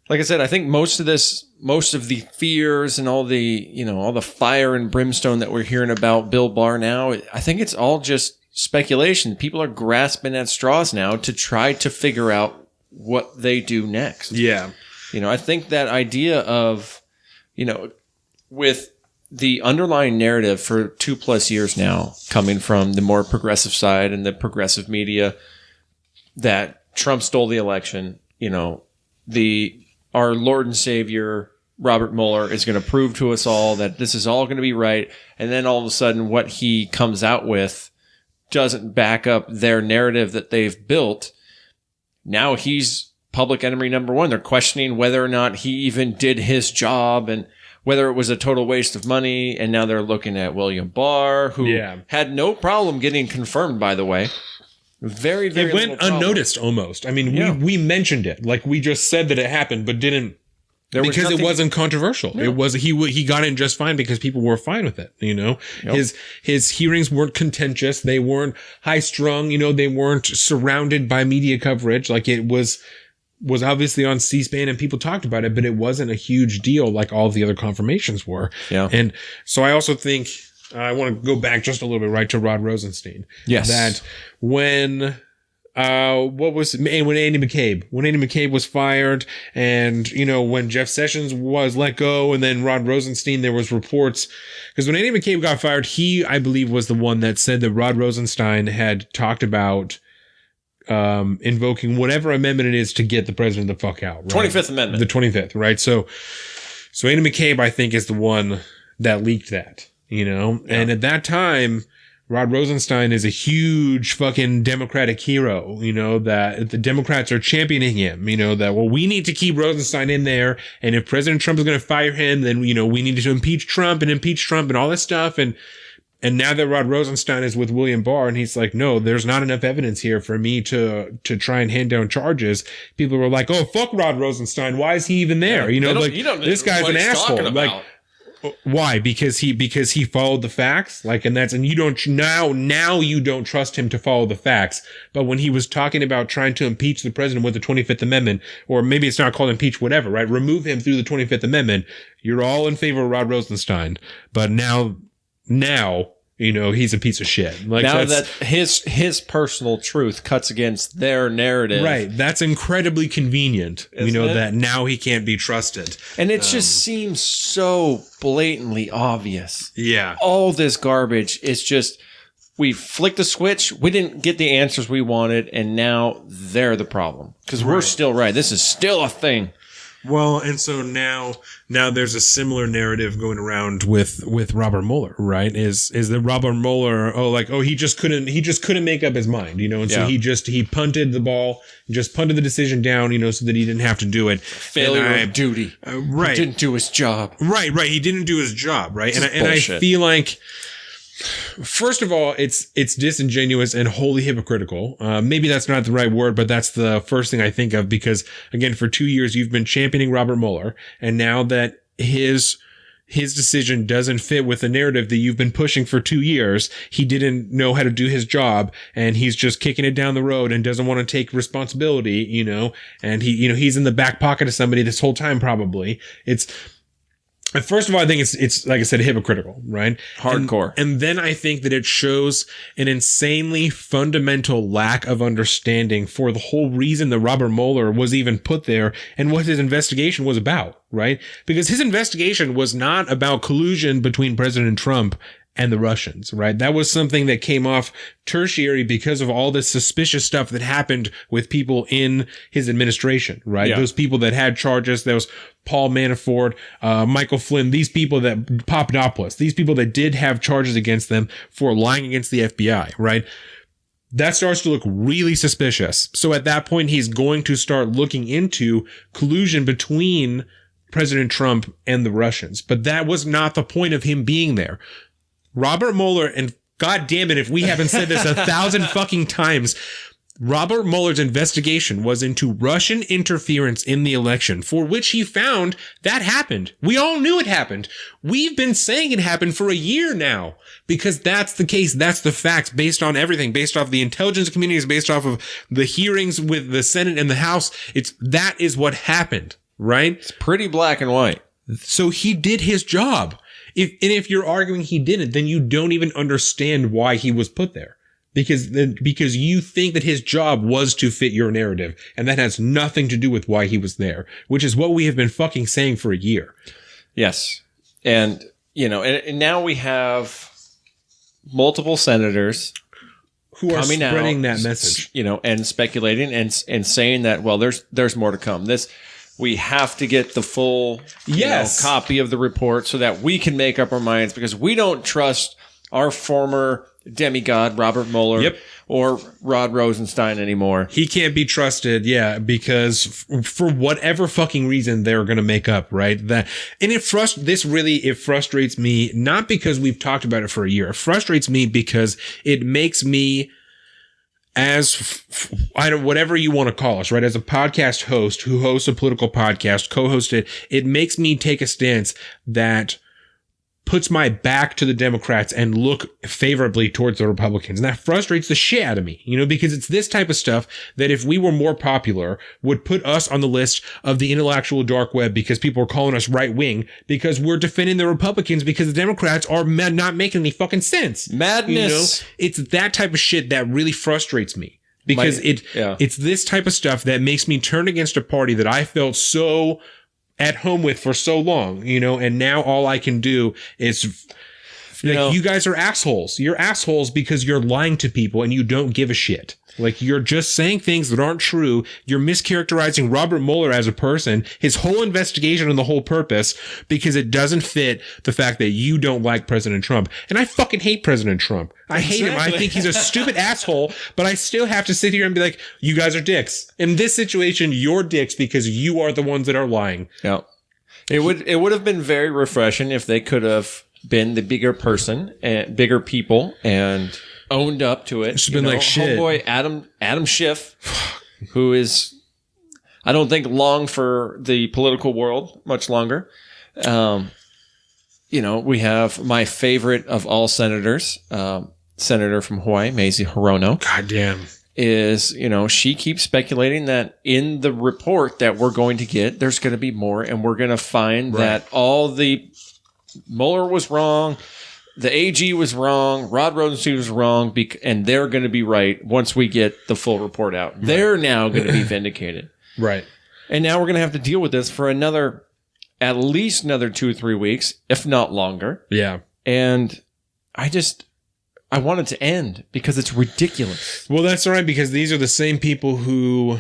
Speaker 2: like I said, I think most of the fears and all the fire and brimstone that we're hearing about Bill Barr now, I think it's all just speculation. People are grasping at straws now to try to figure out what they do next.
Speaker 1: Yeah.
Speaker 2: You know, I think that idea of, you know, with the underlying narrative for 2+ years now coming from the more progressive side and the progressive media that Trump stole the election, you know, our Lord and Savior, Robert Mueller, is going to prove to us all that this is all going to be right. And then all of a sudden what he comes out with doesn't back up their narrative that they've built. Now he's public enemy number one. They're questioning whether or not he even did his job and whether it was a total waste of money. And now they're looking at William Barr, who had no problem getting confirmed, by the way. Very, very
Speaker 1: it went unnoticed almost. I mean, we mentioned it. Like, we just said that it happened, but didn't, because it wasn't controversial. No. It was, he got in just fine because people were fine with it. You know, his hearings weren't contentious. They weren't high strung. You know, they weren't surrounded by media coverage. Like, it was obviously on C-SPAN and people talked about it, but it wasn't a huge deal like all of the other confirmations were. Yeah. And so I also think, I want to go back just a little bit right to Rod Rosenstein.
Speaker 2: Yes.
Speaker 1: That when Andy McCabe was fired, and, you know, when Jeff Sessions was let go, and then Rod Rosenstein, there was reports, because when Andy McCabe got fired, he, I believe, was the one that said that Rod Rosenstein had talked about invoking whatever amendment it is to get the president the fuck out. Right?
Speaker 2: 25th Amendment.
Speaker 1: The 25th, right? So Andy McCabe, I think, is the one that leaked that, you know? Yeah. And at that time, Rod Rosenstein is a huge fucking Democratic hero, you know, that the Democrats are championing him, you know, that, well, we need to keep Rosenstein in there. And if President Trump is going to fire him, then, you know, we need to impeach Trump and all this stuff. And now that Rod Rosenstein is with William Barr, and he's like, no, there's not enough evidence here for me to try and hand down charges. People were like, oh, fuck Rod Rosenstein. Why is he even there? You know, like, this guy's an asshole. Like, Why? Because he followed the facts, like, and you don't now you don't trust him to follow the facts. But when he was talking about trying to impeach the president with the 25th Amendment, or maybe it's not called impeach, whatever, right? Remove him through the 25th Amendment. You're all in favor of Rod Rosenstein, but now. He's a piece of shit. Like,
Speaker 2: now that his personal truth cuts against their narrative.
Speaker 1: Right. That's incredibly convenient. That now he can't be trusted.
Speaker 2: And it just seems so blatantly obvious.
Speaker 1: Yeah.
Speaker 2: All this garbage is just, we flicked the switch, we didn't get the answers we wanted, and now they're the problem. Because we're still right. This is still a thing.
Speaker 1: Well, and so now there's a similar narrative going around with Robert Mueller, right? Is that Robert Mueller, he just couldn't make up his mind, and so he punted the ball, just punted the decision down, so that he didn't have to do it.
Speaker 2: Failure of duty.
Speaker 1: Right.
Speaker 2: He didn't do his job.
Speaker 1: Right. He didn't do his job, right? And I feel like, first of all, it's disingenuous and wholly hypocritical. Maybe that's not the right word, but that's the first thing I think of, because again, for 2 years you've been championing Robert Mueller, and now that his decision doesn't fit with the narrative that you've been pushing for 2 years, he didn't know how to do his job, and he's just kicking it down the road and doesn't want to take responsibility, and he's in the back pocket of somebody this whole time probably. First of all, I think it's like I said, hypocritical, right?
Speaker 2: Hardcore.
Speaker 1: And then I think that it shows an insanely fundamental lack of understanding for the whole reason that Robert Mueller was even put there and what his investigation was about, right? Because his investigation was not about collusion between President Trump and the Russians, right? That was something that came off tertiary because of all this suspicious stuff that happened with people in his administration, right?
Speaker 2: Yeah.
Speaker 1: Those people that had charges, there was Paul Manafort, Michael Flynn, these people that, Papadopoulos, these people that did have charges against them for lying against the FBI, right? That starts to look really suspicious. So at that point, he's going to start looking into collusion between President Trump and the Russians. But that was not the point of him being there. Robert Mueller, and God damn it, if we haven't said this 1,000 fucking times, Robert Mueller's investigation was into Russian interference in the election, for which he found that happened. We all knew it happened. We've been saying it happened for a year now, because that's the case. That's the facts, based on everything, based off the intelligence communities, based off of the hearings with the Senate and the House. That is what happened, right?
Speaker 2: It's pretty black and white.
Speaker 1: So he did his job. If you're arguing he didn't, then you don't even understand why he was put there. Because you think that his job was to fit your narrative, and that has nothing to do with why he was there, which is what we have been fucking saying for a year.
Speaker 2: Yes. And, and now we have multiple senators
Speaker 1: who are
Speaker 2: coming
Speaker 1: spreading
Speaker 2: out,
Speaker 1: that message,
Speaker 2: and speculating and saying that, well, there's more to come. We have to get the full copy of the report so that we can make up our minds, because we don't trust our former demigod, Robert Mueller, or Rod Rosenstein anymore.
Speaker 1: He can't be trusted, because for whatever fucking reason they're going to make up, right? It frustrates me, not because we've talked about it for a year. It frustrates me because it makes me, whatever you want to call us, right? As a podcast host who hosts a political podcast, co-host it, it makes me take a stance that puts my back to the Democrats and look favorably towards the Republicans. And that frustrates the shit out of me, because it's this type of stuff that, if we were more popular, would put us on the list of the intellectual dark web, because people are calling us right wing because we're defending the Republicans, because the Democrats are not making any fucking sense.
Speaker 2: Madness.
Speaker 1: It's that type of shit that really frustrates me, because it's this type of stuff that makes me turn against a party that I felt so at home with for so long, and now all I can do is, you guys are assholes. You're assholes because you're lying to people and you don't give a shit. Like, you're just saying things that aren't true. You're mischaracterizing Robert Mueller as a person, his whole investigation and the whole purpose, because it doesn't fit the fact that you don't like President Trump. And I fucking hate President Trump. I hate him. I think he's a stupid asshole, but I still have to sit here and be like, you guys are dicks. In this situation, you're dicks because you are the ones that are lying.
Speaker 2: Yeah. It would have been very refreshing if they could have been the bigger person and bigger people and owned up to it.
Speaker 1: It's been like shit.
Speaker 2: Homeboy Adam Schiff, who is, I don't think, long for the political world much longer. we have my favorite of all senators, Senator from Hawaii, Mazie Hirono.
Speaker 1: Goddamn.
Speaker 2: Is, she keeps speculating that in the report that we're going to get, there's going to be more, and we're going to find that all the Mueller was wrong, the AG was wrong, Rod Rosenstein was wrong, and they're going to be right once we get the full report out. Right. They're now going to be vindicated.
Speaker 1: Right.
Speaker 2: And now we're going to have to deal with this for at least another 2 or 3 weeks, if not longer.
Speaker 1: Yeah.
Speaker 2: And I want it to end because it's ridiculous.
Speaker 1: Well, that's all right, because these are the same people who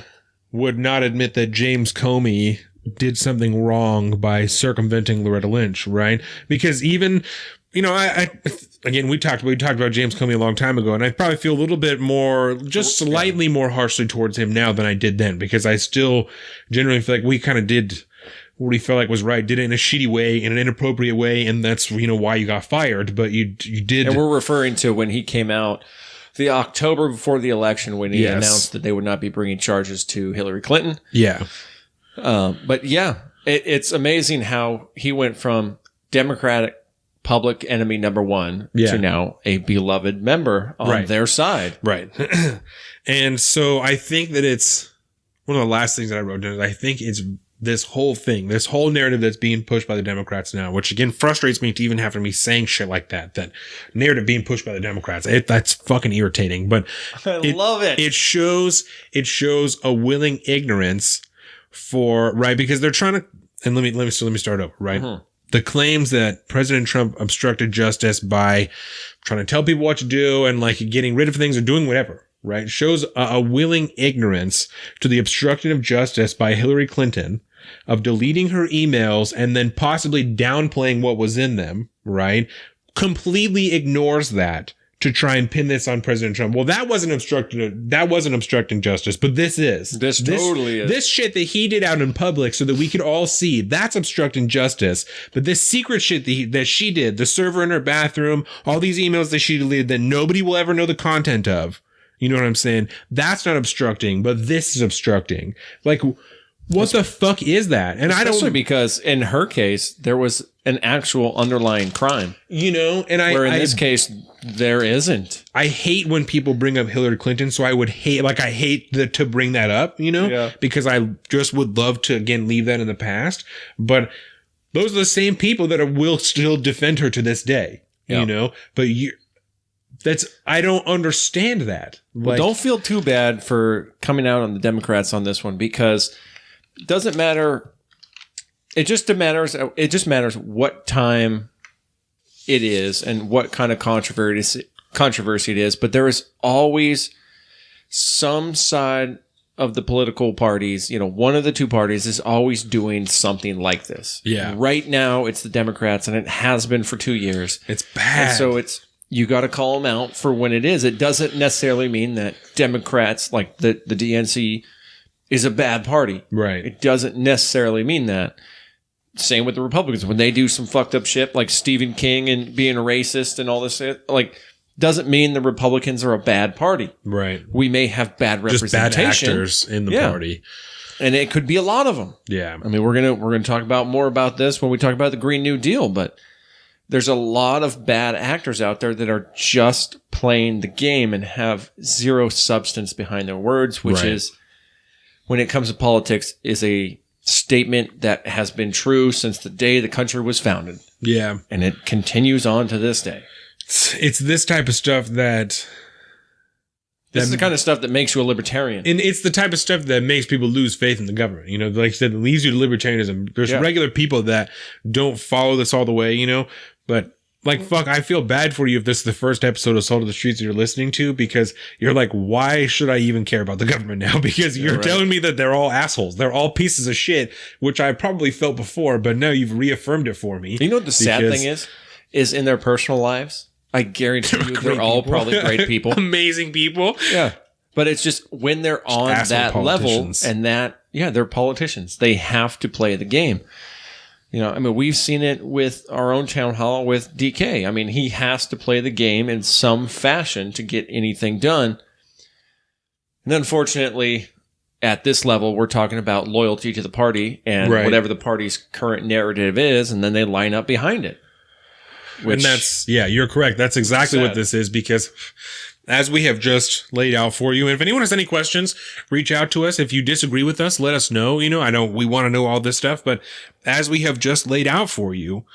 Speaker 1: would not admit that James Comey did something wrong by circumventing Loretta Lynch, right? Because even, again, we talked about James Comey a long time ago, and I probably feel a little bit more, just slightly more harshly towards him now than I did then, because I still generally feel like we kind of did what he felt like was right, did it in a shitty way, in an inappropriate way, and that's, why you got fired, but you did.
Speaker 2: And we're referring to when he came out the October before the election, when he announced that they would not be bringing charges to Hillary Clinton.
Speaker 1: Yeah.
Speaker 2: But yeah, it's amazing how he went from Democratic public enemy number one to now a beloved member on their side.
Speaker 1: Right. And so I think that it's one of the last things that I wrote down. I think it's this whole thing, this whole narrative that's being pushed by the Democrats now, which again frustrates me to even have to be saying shit like that narrative being pushed by the Democrats. That's fucking irritating, but
Speaker 2: I love it.
Speaker 1: It shows a willing ignorance because they're trying to, and let me start over, right? Mm-hmm. The claims that President Trump obstructed justice by trying to tell people what to do and getting rid of things or doing whatever, right? Shows a willing ignorance to the obstruction of justice by Hillary Clinton, of deleting her emails and then possibly downplaying what was in them, right? Completely ignores that to try and pin this on President Trump. Well, that wasn't obstructing justice, but this is.
Speaker 2: This totally is.
Speaker 1: This shit that he did out in public so that we could all see, that's obstructing justice. But this secret shit that she did, the server in her bathroom, all these emails that she deleted that nobody will ever know the content of, you know what I'm saying? That's not obstructing, but this is obstructing. What the fuck is that? And
Speaker 2: especially because in her case, there was an actual underlying crime.
Speaker 1: Where
Speaker 2: in this case, there isn't.
Speaker 1: I hate when people bring up Hillary Clinton, so I would hate, I hate to bring that up, because I just would love to, again, leave that in the past. But those are the same people that will still defend her to this day, But I don't understand that.
Speaker 2: Well, don't feel too bad for coming out on the Democrats on this one, because it doesn't matter. It just matters what time it is and what kind of controversy it is. But there is always some side of the political parties, one of the two parties is always doing something like this.
Speaker 1: Yeah.
Speaker 2: Right now, it's the Democrats, and it has been for 2 years.
Speaker 1: It's bad.
Speaker 2: And so you got to call them out for when it is. It doesn't necessarily mean that Democrats, like the DNC, is a bad party.
Speaker 1: Right.
Speaker 2: It doesn't necessarily mean that. Same with the Republicans. When they do some fucked up shit like Stephen King and being a racist and all this shit, doesn't mean the Republicans are a bad party.
Speaker 1: Right.
Speaker 2: We may have bad representation.
Speaker 1: Just bad actors in the party.
Speaker 2: And it could be a lot of them.
Speaker 1: Yeah.
Speaker 2: I mean, we're gonna talk about more about this when we talk about the Green New Deal, but there's a lot of bad actors out there that are just playing the game and have zero substance behind their words, which is, when it comes to politics, is a statement that has been true since the day the country was founded.
Speaker 1: Yeah.
Speaker 2: And it continues on to this day.
Speaker 1: It's this type of stuff that...
Speaker 2: This is the kind of stuff that makes you a libertarian.
Speaker 1: And it's the type of stuff that makes people lose faith in the government. Like I said, it leads you to libertarianism. There's regular people that don't follow this all the way, but... fuck, I feel bad for you if this is the first episode of Salt of the Streets that you're listening to, because you're like, why should I even care about the government now? Because you're telling me that they're all assholes. They're all pieces of shit, which I probably felt before, but now you've reaffirmed it for me.
Speaker 2: You know what the sad thing is in their personal lives, I guarantee you they're all probably great people.
Speaker 1: Amazing people.
Speaker 2: Yeah. But it's just when they're on that level and they're politicians. They have to play the game. We've seen it with our own town hall with DK. I mean, he has to play the game in some fashion to get anything done. And unfortunately, at this level, we're talking about loyalty to the party and whatever the party's current narrative is, and then they line up behind it.
Speaker 1: And you're correct. That's exactly what this is, because as we have just laid out for you, and if anyone has any questions, reach out to us. If you disagree with us, let us know. I know we want to know all this stuff, but as we have just laid out for you,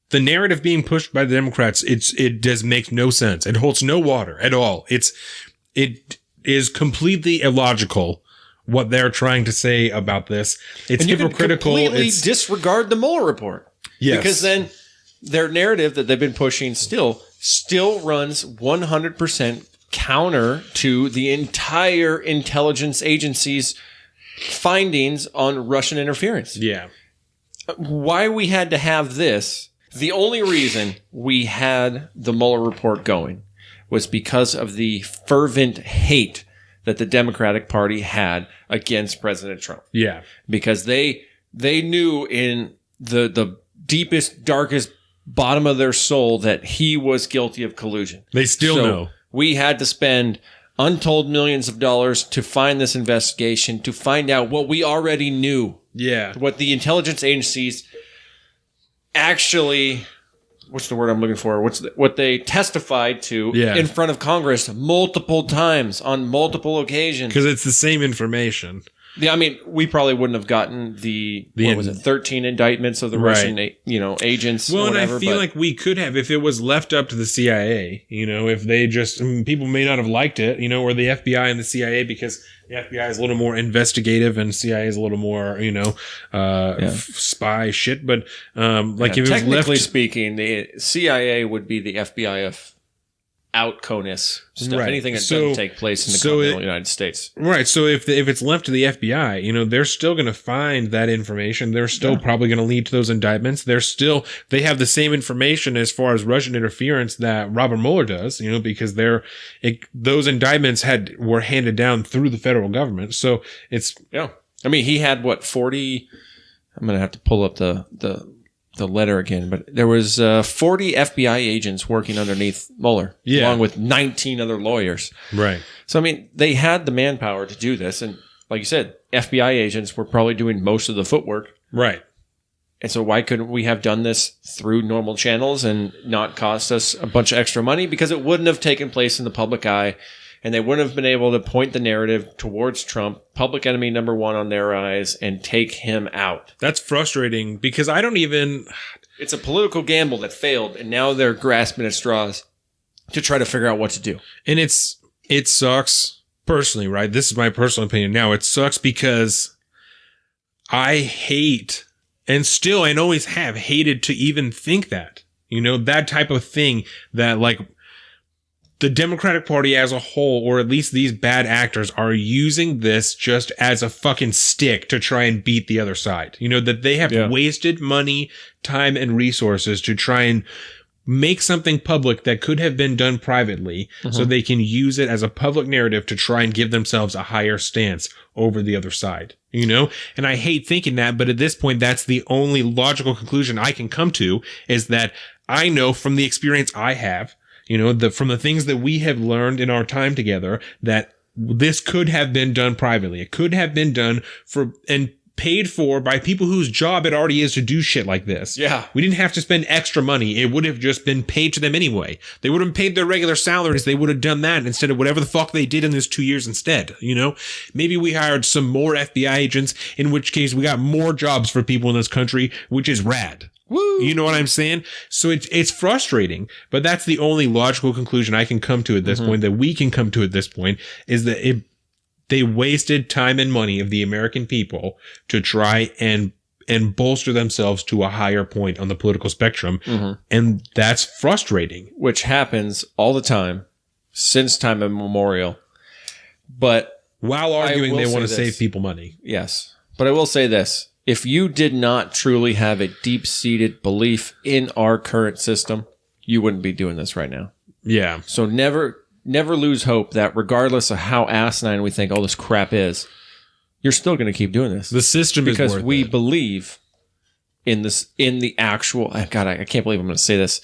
Speaker 1: the narrative being pushed by the Democrats, it does make no sense. It holds no water at all. It is completely illogical what they're trying to say about this. It's hypocritical.
Speaker 2: Completely disregard the Mueller report.
Speaker 1: Yes.
Speaker 2: Because then their narrative that they've been pushing still runs 100% counter to the entire intelligence agency's findings on Russian interference.
Speaker 1: Yeah.
Speaker 2: Why we had to have this, the only reason we had the Mueller report going was because of the fervent hate that the Democratic Party had against President Trump.
Speaker 1: Yeah.
Speaker 2: Because they knew in the deepest, darkest bottom of their soul that he was guilty of collusion.
Speaker 1: They still know.
Speaker 2: We had to spend untold millions of dollars to find this investigation, to find out what we already knew.
Speaker 1: Yeah.
Speaker 2: What the intelligence agencies actually, what's the word I'm looking for? What they testified to in front of Congress multiple times on multiple occasions.
Speaker 1: Because it's the same information.
Speaker 2: Yeah, I mean, we probably wouldn't have gotten the 13 indictments of the Russian, agents.
Speaker 1: Well,
Speaker 2: or whatever,
Speaker 1: and I feel like we could have, if it was left up to the CIA, if they just, people may not have liked it, or the FBI and the CIA, because the FBI is a little more investigative and CIA is a little more, spy shit. But, if it was
Speaker 2: technically speaking, the CIA would be the FBI of out-CONUS stuff.
Speaker 1: Right.
Speaker 2: Anything that doesn't take place in the continental United States.
Speaker 1: Right. So if it's left to the FBI, they're still going to find that information. They're still probably going to lead to those indictments. They have the same information as far as Russian interference that Robert Mueller does, because those indictments were handed down through the federal government. So it's,
Speaker 2: I mean, he had 40, I'm going to have to pull up the letter again, but there was 40 FBI agents working underneath Mueller, along with 19 other lawyers.
Speaker 1: Right.
Speaker 2: So, I mean, they had the manpower to do this. And like you said, FBI agents were probably doing most of the footwork.
Speaker 1: Right.
Speaker 2: And so why couldn't we have done this through normal channels and not cost us a bunch of extra money? Because it wouldn't have taken place in the public eye, and they wouldn't have been able to point the narrative towards Trump, public enemy number one on their eyes, and take him out.
Speaker 1: That's frustrating because I don't even...
Speaker 2: It's a political gamble that failed, and now they're grasping at straws to try to figure out what to do.
Speaker 1: And it sucks personally, right? This is my personal opinion now. It sucks because I hate, and always have hated to even think that, that type of thing that the Democratic Party as a whole, or at least these bad actors, are using this just as a fucking stick to try and beat the other side. That they have wasted money, time, and resources to try and make something public that could have been done privately, so they can use it as a public narrative to try and give themselves a higher stance over the other side. And I hate thinking that, but at this point, that's the only logical conclusion I can come to, is that I know from the experience I have, from the things that we have learned in our time together, that this could have been done privately. It could have been done and paid for by people whose job it already is to do shit like this.
Speaker 2: Yeah.
Speaker 1: We didn't have to spend extra money. It would have just been paid to them anyway. They would have paid their regular salaries. They would have done that instead of whatever the fuck they did in this 2 years instead. Maybe we hired some more FBI agents, in which case we got more jobs for people in this country, which is rad.
Speaker 2: Woo.
Speaker 1: You know what I'm saying? So it's frustrating, but that's the only logical conclusion I can come to at this point, that we can come to at this point, is that they wasted time and money of the American people to try and bolster themselves to a higher point on the political spectrum. And that's frustrating.
Speaker 2: Which happens all the time, since time immemorial. But
Speaker 1: while arguing they want to save people money.
Speaker 2: Yes. But I will say this. If you did not truly have a deep-seated belief in our current system, you wouldn't be doing this right now.
Speaker 1: Yeah.
Speaker 2: So never lose hope that regardless of how asinine we think all this crap is, you're still going to keep doing this.
Speaker 1: The system is worth it.
Speaker 2: Because we believe in the actual, God, I can't believe I'm going to say this.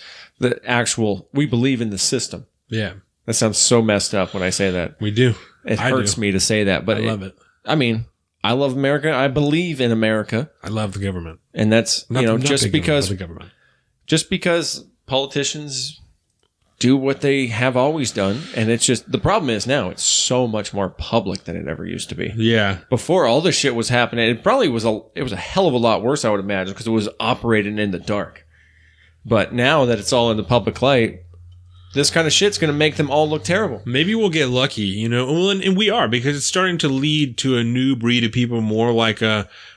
Speaker 2: We believe in the system.
Speaker 1: Yeah.
Speaker 2: That sounds so messed up when I say that.
Speaker 1: We do.
Speaker 2: It hurts me to say that, but
Speaker 1: I love it.
Speaker 2: I mean, I love America. I believe in America.
Speaker 1: I love the government.
Speaker 2: And that's, just because just because politicians do what they have always done. And it's just, the problem is now it's so much more public than it ever used to be.
Speaker 1: Yeah.
Speaker 2: Before all this shit was happening, it probably was a hell of a lot worse, I would imagine, because it was operating in the dark. But now that it's all in the public light, this kind of shit's going to make them all look terrible.
Speaker 1: Maybe we'll get lucky, Well, and we are, because it's starting to lead to a new breed of people, more like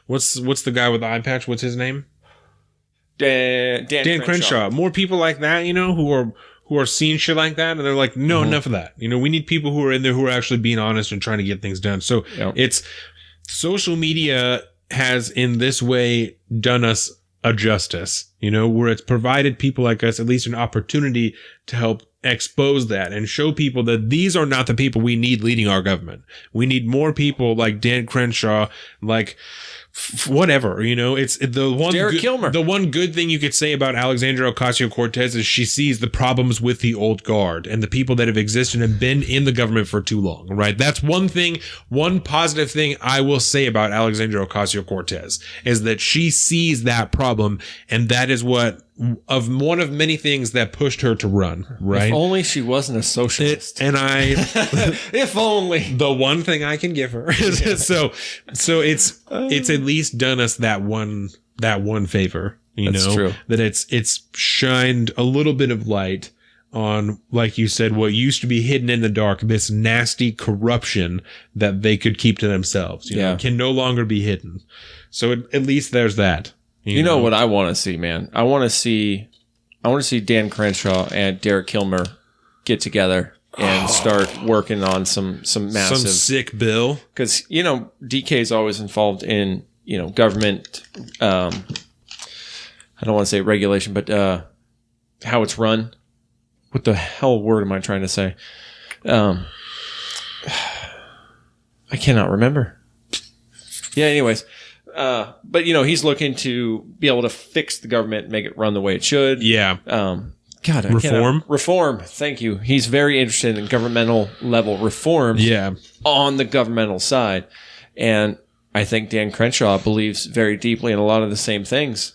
Speaker 1: what's the guy with the eye patch? What's his name?
Speaker 2: Dan
Speaker 1: Crenshaw. More people like that, who are seeing shit like that, and they're like, no, enough of that. We need people who are in there who are actually being honest and trying to get things done. So it's social media has in this way done us a justice, where it's provided people like us at least an opportunity to help expose that and show people that these are not the people we need leading our government. We need more people like Dan Crenshaw, like whatever, it's the one
Speaker 2: Derek Kilmer.
Speaker 1: The one good thing you could say about Alexandria Ocasio-Cortez is she sees the problems with the old guard and the people that have existed and been in the government for too long, right? That's one positive thing I will say about Alexandria Ocasio-Cortez is that she sees that problem, and that is one of many things that pushed her to run, right?
Speaker 2: If only she wasn't a socialist. If only.
Speaker 1: The one thing I can give her. So it's at least done us that one favor,
Speaker 2: That's true.
Speaker 1: That it's shined a little bit of light on, like you said, what used to be hidden in the dark, this nasty corruption that they could keep to themselves, can no longer be hidden. So at least there's that.
Speaker 2: You know what I want to see, man? I want to see Dan Crenshaw and Derek Kilmer get together and start working on some massive,
Speaker 1: some sick bill.
Speaker 2: Because DK is always involved in government. I don't want to say regulation, but how it's run. What the hell word am I trying to say? I cannot remember. Yeah. Anyways. But he's looking to be able to fix the government, make it run the way it should.
Speaker 1: Yeah.
Speaker 2: Reform. Thank you. He's very interested in governmental level reforms.
Speaker 1: Yeah.
Speaker 2: On the governmental side. And I think Dan Crenshaw believes very deeply in a lot of the same things.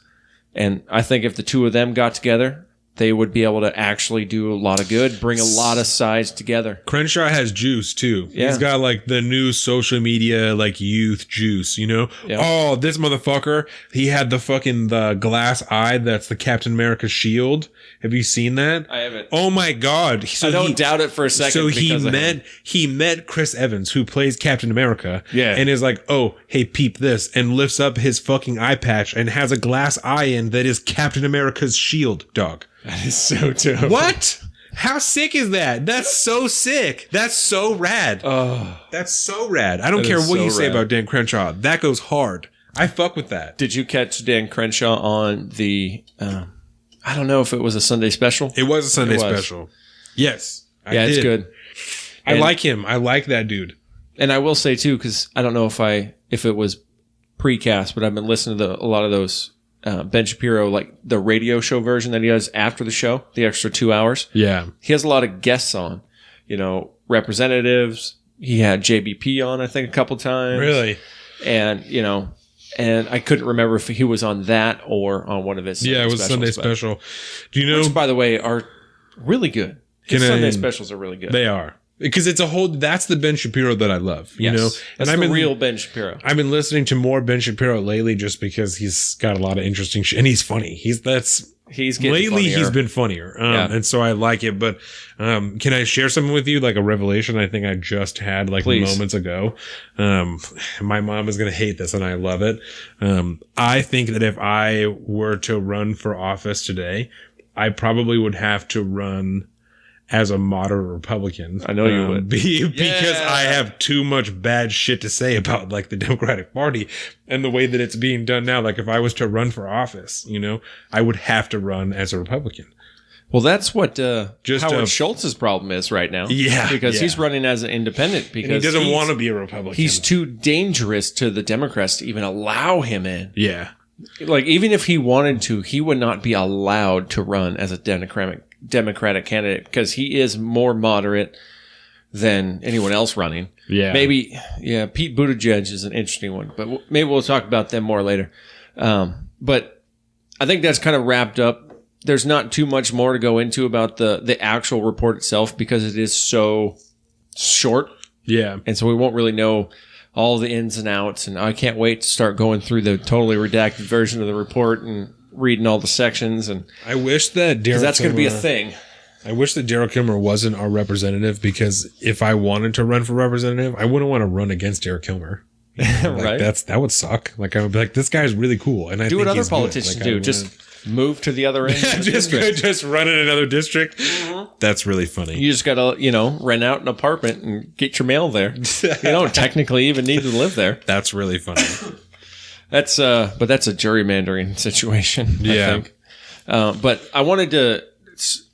Speaker 2: And I think if the two of them got together, they would be able to actually do a lot of good, bring a lot of sides together.
Speaker 1: Crenshaw has juice too.
Speaker 2: Yeah.
Speaker 1: He's got like the new social media, like youth juice, Yep. Oh, this motherfucker, he had the glass eye that's the Captain America shield. Have you seen that?
Speaker 2: I haven't.
Speaker 1: Oh my God.
Speaker 2: So I don't doubt it for a second.
Speaker 1: So he met Chris Evans, who plays Captain America.
Speaker 2: Yeah.
Speaker 1: And is like, oh, hey, peep this, and lifts up his fucking eye patch and has a glass eye in that is Captain America's shield, dog.
Speaker 2: That is so dope.
Speaker 1: What? How sick is that? That's so sick. That's so rad.
Speaker 2: Oh,
Speaker 1: that's so rad. I don't care what you say about Dan Crenshaw. That goes hard. I fuck with that.
Speaker 2: Did you catch Dan Crenshaw on the, I don't know if it was a Sunday special?
Speaker 1: It was a Sunday special. Yes.
Speaker 2: It's good.
Speaker 1: I like him. I like that dude.
Speaker 2: And I will say too, because I don't know if it was precast, but I've been listening to a lot of those Ben Shapiro, like the radio show version that he does after the show, the extra 2 hours.
Speaker 1: Yeah.
Speaker 2: He has a lot of guests on, representatives. He had JBP on, I think, a couple times.
Speaker 1: Really?
Speaker 2: And, and I couldn't remember if he was on that or on one of his
Speaker 1: Sunday it was Sunday special. Do you know?
Speaker 2: Which, by the way, are really good. His Sunday specials are really good.
Speaker 1: They are. Because that's the Ben Shapiro that I love,
Speaker 2: That's
Speaker 1: and
Speaker 2: the real Ben Shapiro.
Speaker 1: I've been listening to more Ben Shapiro lately just because he's got a lot of interesting shit, and he's funny. He's getting lately funnier. He's been funnier. And so I like it. But can I share something with you, like a revelation I think I just had moments ago? My mom is going to hate this, and I love it. I think that if I were to run for office today, I probably would have to run as a moderate Republican.
Speaker 2: I know you would.
Speaker 1: Because I have too much bad shit to say about like the Democratic Party and the way that it's being done now. Like if I was to run for office, I would have to run as a Republican.
Speaker 2: Well, that's what Howard Schultz's problem is right now.
Speaker 1: Yeah.
Speaker 2: Because he's running as an independent because
Speaker 1: and he doesn't want to be a Republican.
Speaker 2: He's too dangerous to the Democrats to even allow him in.
Speaker 1: Yeah.
Speaker 2: Like even if he wanted to, he would not be allowed to run as a Democratic candidate because he is more moderate than anyone else running.
Speaker 1: Yeah.
Speaker 2: Maybe, Pete Buttigieg is an interesting one, but maybe we'll talk about them more later. But I think that's kind of wrapped up there's not too much more to go into about the actual report itself because it is so short.
Speaker 1: Yeah.
Speaker 2: And so we won't really know all the ins and outs. And I can't wait to start going through the totally redacted version of the report and reading all the sections. And
Speaker 1: I wish that
Speaker 2: that's going to be a thing.
Speaker 1: I wish that Daryl Kilmer wasn't our representative, because if I wanted to run for representative, I wouldn't want to run against Daryl Kilmer.
Speaker 2: Right?
Speaker 1: That would suck. Like, I would be like, this guy's really cool, and I
Speaker 2: do
Speaker 1: think
Speaker 2: what other
Speaker 1: he's
Speaker 2: politicians
Speaker 1: good. Like,
Speaker 2: do. Just move to the other end. Of the district.
Speaker 1: just run in another district. Mm-hmm. That's really funny.
Speaker 2: You just gotta, rent out an apartment and get your mail there. You don't technically even need to live there.
Speaker 1: That's really funny.
Speaker 2: But that's a gerrymandering situation.
Speaker 1: Yeah.
Speaker 2: I think. But I wanted to.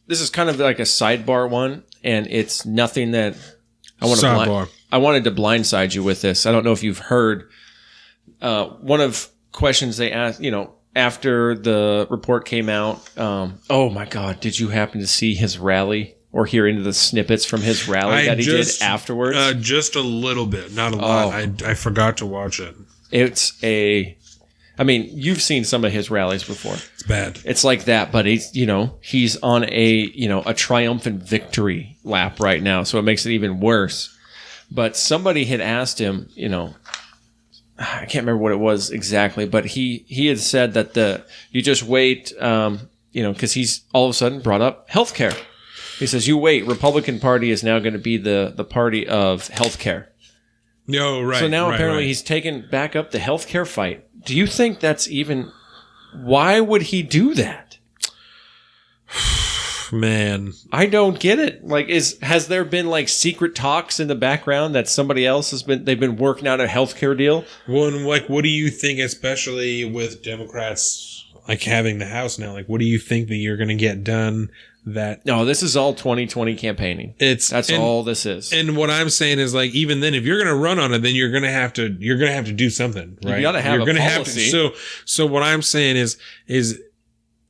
Speaker 2: This is kind of like a sidebar one, and it's nothing that I want to. I wanted to blindside you with this. I don't know if you've heard. One of questions they asked, after the report came out. Oh my God! Did you happen to see his rally or hear any of the snippets from his rally that he did afterwards?
Speaker 1: Just a little bit, not a lot. I forgot to watch it.
Speaker 2: You've seen some of his rallies before.
Speaker 1: It's bad.
Speaker 2: It's like that, but he's on a triumphant victory lap right now, so it makes it even worse. But somebody had asked him, I can't remember what it was exactly, but he had said that you just wait, because he's all of a sudden brought up healthcare. He says, you wait, Republican Party is now going to be the party of healthcare.
Speaker 1: No, right.
Speaker 2: So now apparently he's taken back up the healthcare fight. Do you think that's even... Why would he do that?
Speaker 1: Man.
Speaker 2: I don't get it. Like, has there been like secret talks in the background that somebody else they've been working out a healthcare deal?
Speaker 1: Well, and like, what do you think, especially with Democrats like having the House now? Like, what do you think that you're going to get done? No,
Speaker 2: this is all 2020 campaigning. That's all this is.
Speaker 1: And what I'm saying is, like, even then, if you're going to run on it, then you're going to have to do something, right?
Speaker 2: You got to have a policy.
Speaker 1: So what I'm saying is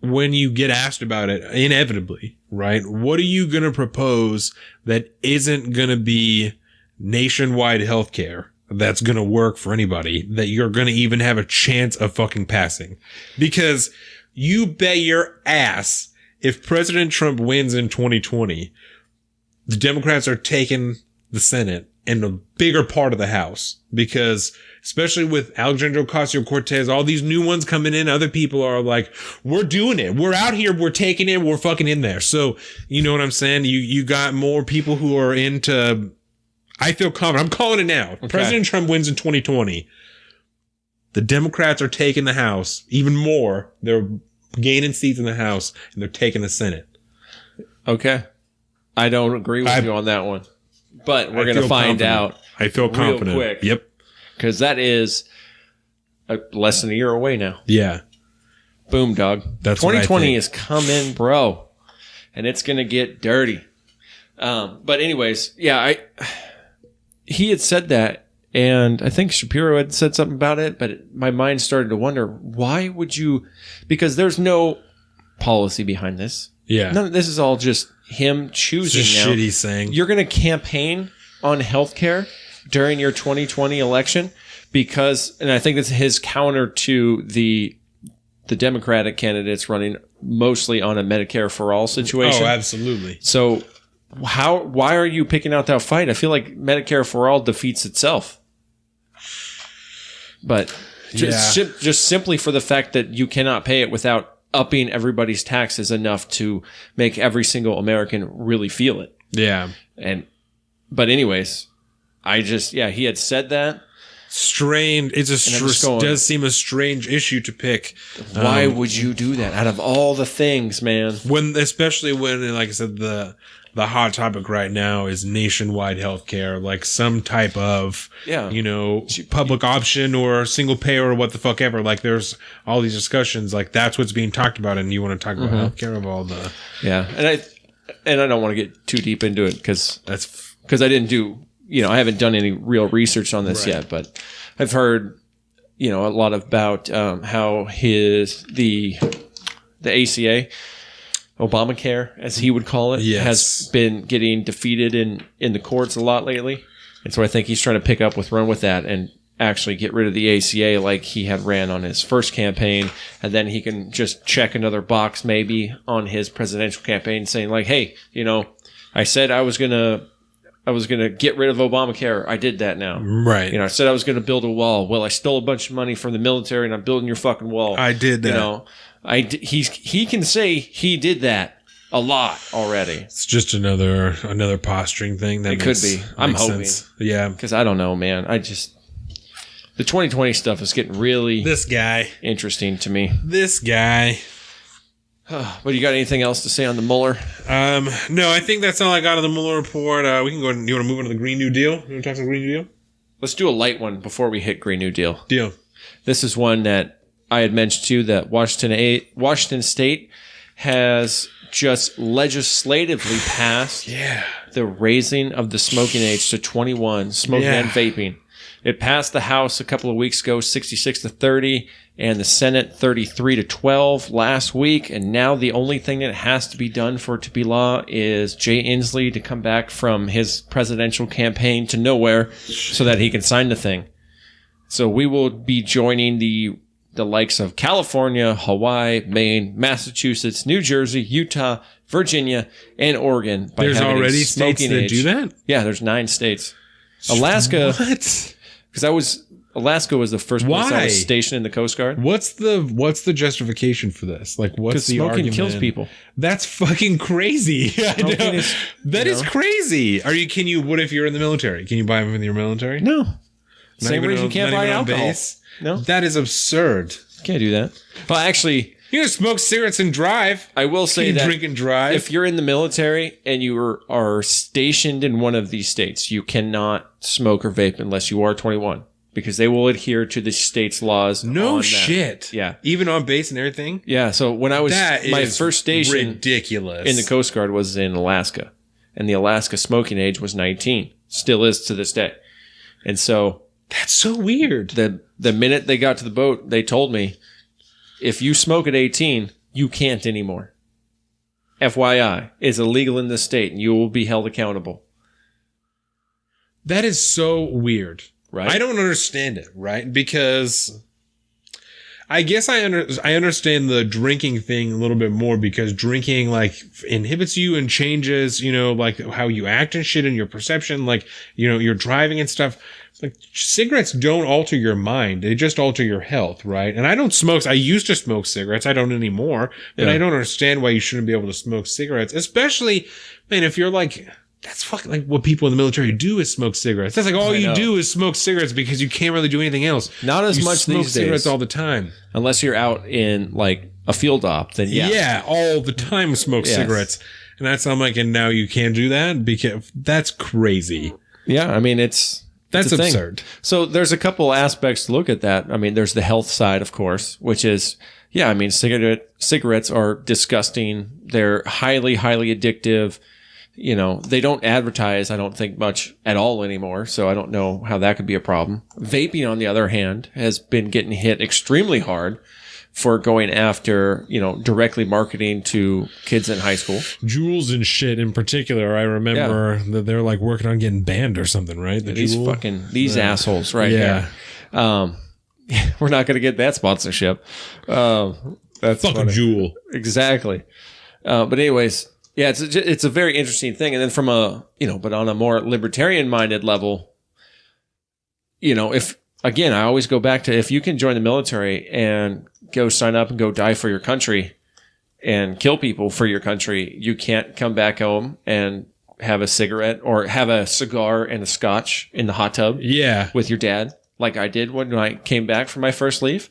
Speaker 1: when you get asked about it, inevitably, right? What are you going to propose that isn't going to be nationwide healthcare that's going to work for anybody, that you're going to even have a chance of fucking passing? Because you bet your ass, if President Trump wins in 2020, the Democrats are taking the Senate and a bigger part of the House, because especially with Alexandria Ocasio-Cortez, all these new ones coming in, other people are like, we're doing it. We're out here. We're taking it. We're fucking in there. So, you know what I'm saying? You got more people who are into, I feel confident. I'm calling it now. Okay. President Trump wins in 2020. The Democrats are taking the House even more. They're gaining seats in the House, and they're taking the Senate.
Speaker 2: Okay. I don't agree with you on that one. But we're going to find out.
Speaker 1: I feel confident.
Speaker 2: Real quick.
Speaker 1: Yep.
Speaker 2: Because that is less than a year away now.
Speaker 1: Yeah.
Speaker 2: Boom, dog.
Speaker 1: That's
Speaker 2: 2020 is coming, bro. And it's going to get dirty. But anyways, yeah, he had said that. And I think Shapiro had said something about it, but my mind started to wonder, why would you... Because there's no policy behind this.
Speaker 1: Yeah.
Speaker 2: This is all just him choosing
Speaker 1: it's just
Speaker 2: now.
Speaker 1: Shit he's saying.
Speaker 2: You're going to campaign on healthcare during your 2020 election because... And I think that's his counter to the Democratic candidates running mostly on a Medicare for all situation.
Speaker 1: Oh, absolutely.
Speaker 2: So why are you picking out that fight? I feel like Medicare for all defeats itself. But just simply for the fact that you cannot pay it without upping everybody's taxes enough to make every single American really feel it.
Speaker 1: Yeah.
Speaker 2: But anyways, he had said that.
Speaker 1: Strange. Does seem a strange issue to pick.
Speaker 2: Why would you do that out of all the things, man?
Speaker 1: Especially when, like I said, the hot topic right now is nationwide healthcare, like some type of, public option or single payer or what the fuck ever. Like there's all these discussions, like that's what's being talked about, and you want to talk about healthcare of all the.
Speaker 2: Yeah, and I don't want to get too deep into it because I didn't do, I haven't done any real research on this yet, but I've heard, a lot about how the ACA. Obamacare, as he would call it, has been getting defeated in the courts a lot lately. And so I think he's trying to run with that and actually get rid of the ACA like he had ran on his first campaign, and then he can just check another box maybe on his presidential campaign saying like, hey, I said I was gonna get rid of Obamacare. I did that now.
Speaker 1: Right.
Speaker 2: I said I was gonna build a wall. Well, I stole a bunch of money from the military and I'm building your fucking wall.
Speaker 1: I did that.
Speaker 2: He can say he did that a lot already.
Speaker 1: It's just another posturing thing. That
Speaker 2: it could be. I'm hoping.
Speaker 1: Sense. Yeah.
Speaker 2: Because I don't know, man. The 2020 stuff is getting really interesting to me.
Speaker 1: This guy.
Speaker 2: But you got anything else to say on the Mueller?
Speaker 1: No, I think that's all I got on the Mueller report. We can go. You want to move on to the Green New Deal? You want to talk about the Green New Deal?
Speaker 2: Let's do a light one before we hit Green New Deal.
Speaker 1: Deal.
Speaker 2: This is one that I had mentioned to you that Washington State has just legislatively passed the raising of the smoking age to 21, smoking and vaping. It passed the House a couple of weeks ago, 66-30, and the Senate 33-12 last week. And now the only thing that has to be done for it to be law is Jay Inslee to come back from his presidential campaign to nowhere so that he can sign the thing. So we will be joining the likes of California, Hawaii, Maine, Massachusetts, New Jersey, Utah, Virginia, and Oregon.
Speaker 1: There's already states that do that?
Speaker 2: Yeah, there's 9 states. Alaska.
Speaker 1: What?
Speaker 2: Because Alaska was the first place I was stationed in the Coast Guard.
Speaker 1: What's the justification for this? Like, what's the argument?
Speaker 2: Because smoking kills people.
Speaker 1: That's fucking crazy. That is crazy. What if you're in the military? Can you buy them in your military?
Speaker 2: No. Same reason you can't buy alcohol.
Speaker 1: Base?
Speaker 2: No.
Speaker 1: That is absurd.
Speaker 2: Can't do that. Well, actually,
Speaker 1: you can smoke cigarettes and drive.
Speaker 2: I will say that
Speaker 1: drink and drive.
Speaker 2: If you're in the military and you are stationed in one of these states, you cannot smoke or vape unless you are 21 because they will adhere to the state's laws.
Speaker 1: No shit.
Speaker 2: Yeah.
Speaker 1: Even on base and everything?
Speaker 2: Yeah. So when I was my first station
Speaker 1: ridiculous.
Speaker 2: In the Coast Guard was in Alaska, and the Alaska smoking age was 19. Still is to this day. And so
Speaker 1: that's so weird.
Speaker 2: The minute they got to the boat, they told me, if you smoke at 18, you can't anymore. FYI, it's illegal in this state, and you will be held accountable.
Speaker 1: That is so weird.
Speaker 2: Right?
Speaker 1: I don't understand it, right? Because I guess I understand the drinking thing a little bit more because drinking like inhibits you and changes, like how you act and shit and your perception, like, you're driving and stuff. Like cigarettes don't alter your mind. They just alter your health, right? And I don't smoke. I used to smoke cigarettes. I don't anymore, but I don't understand why you shouldn't be able to smoke cigarettes, especially, man, if you're like, that's fucking like what people in the military do is smoke cigarettes. That's like all you do is smoke cigarettes because you can't really do anything else.
Speaker 2: Not as much
Speaker 1: smoke
Speaker 2: these
Speaker 1: cigarettes
Speaker 2: days.
Speaker 1: all the time.
Speaker 2: Unless you're out in like a field op, then
Speaker 1: yeah, all the time smoke cigarettes. And I'm like, and now you can't do that because that's crazy.
Speaker 2: Yeah, I mean that's
Speaker 1: absurd.
Speaker 2: So there's a couple aspects to look at that. I mean, there's the health side, of course, which is, cigarettes are disgusting. They're highly, highly addictive. They don't advertise, I don't think, much at all anymore. So I don't know how that could be a problem. Vaping, on the other hand, has been getting hit extremely hard for going after, directly marketing to kids in high school.
Speaker 1: Juuls and shit in particular. I remember that they're like working on getting banned or something, right?
Speaker 2: These assholes right here. We're not going to get that sponsorship. That's
Speaker 1: fucking Juul.
Speaker 2: Exactly. But anyways, it's a very interesting thing. And then from but on a more libertarian minded level, if, again, I always go back to if you can join the military and go sign up and go die for your country and kill people for your country, you can't come back home and have a cigarette or have a cigar and a scotch in the hot tub with your dad like I did when I came back from my first leave.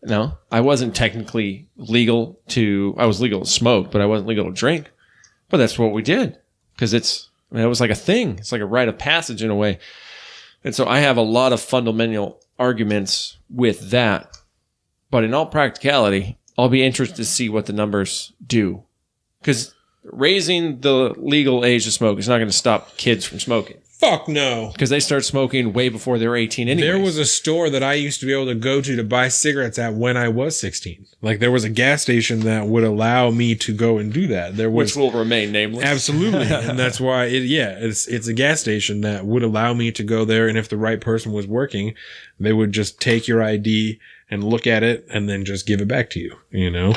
Speaker 2: No, I wasn't technically legal I was legal to smoke, but I wasn't legal to drink. But that's what we did because it was like a thing. It's like a rite of passage in a way. And so I have a lot of fundamental arguments with that. But in all practicality, I'll be interested to see what the numbers do. Because raising the legal age to smoke is not going to stop kids from smoking.
Speaker 1: Fuck no.
Speaker 2: Because they start smoking way before they're 18 anyway.
Speaker 1: There was a store that I used to be able to go to buy cigarettes at when I was 16. Like, there was a gas station that would allow me to go and do that.
Speaker 2: Which will remain nameless.
Speaker 1: Absolutely. And that's why it's a gas station that would allow me to go there. And if the right person was working, they would just take your ID and look at it and then just give it back to you, you know?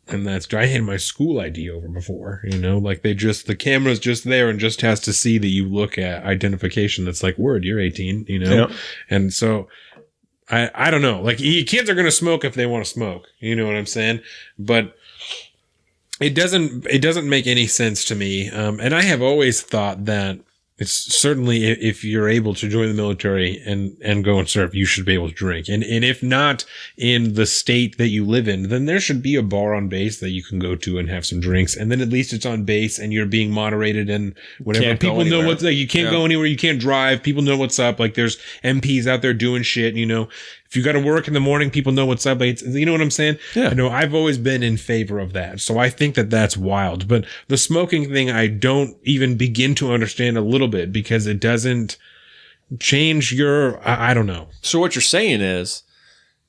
Speaker 1: And I had my school ID over before, you know, like the camera's just there and just has to see that you look at identification. That's like, word, you're 18, you know? Yeah. And so I don't know, like kids are going to smoke if they want to smoke, you know what I'm saying? But it doesn't make any sense to me. And I have always thought that it's certainly if you're able to join the military and go and serve, you should be able to drink. And if not in the state that you live in, then there should be a bar on base that you can go to and have some drinks. And then at least it's on base and you're being moderated and whatever. People know what's like. You can't go anywhere. You can't drive. People know what's up. Like there's MPs out there doing shit, you know. If you got to work in the morning, people know what's up. You know what I'm saying? Yeah. I know I've always been in favor of that. So I think that that's wild. But the smoking thing, I don't even begin to understand a little bit because it doesn't change I don't know.
Speaker 2: So what you're saying is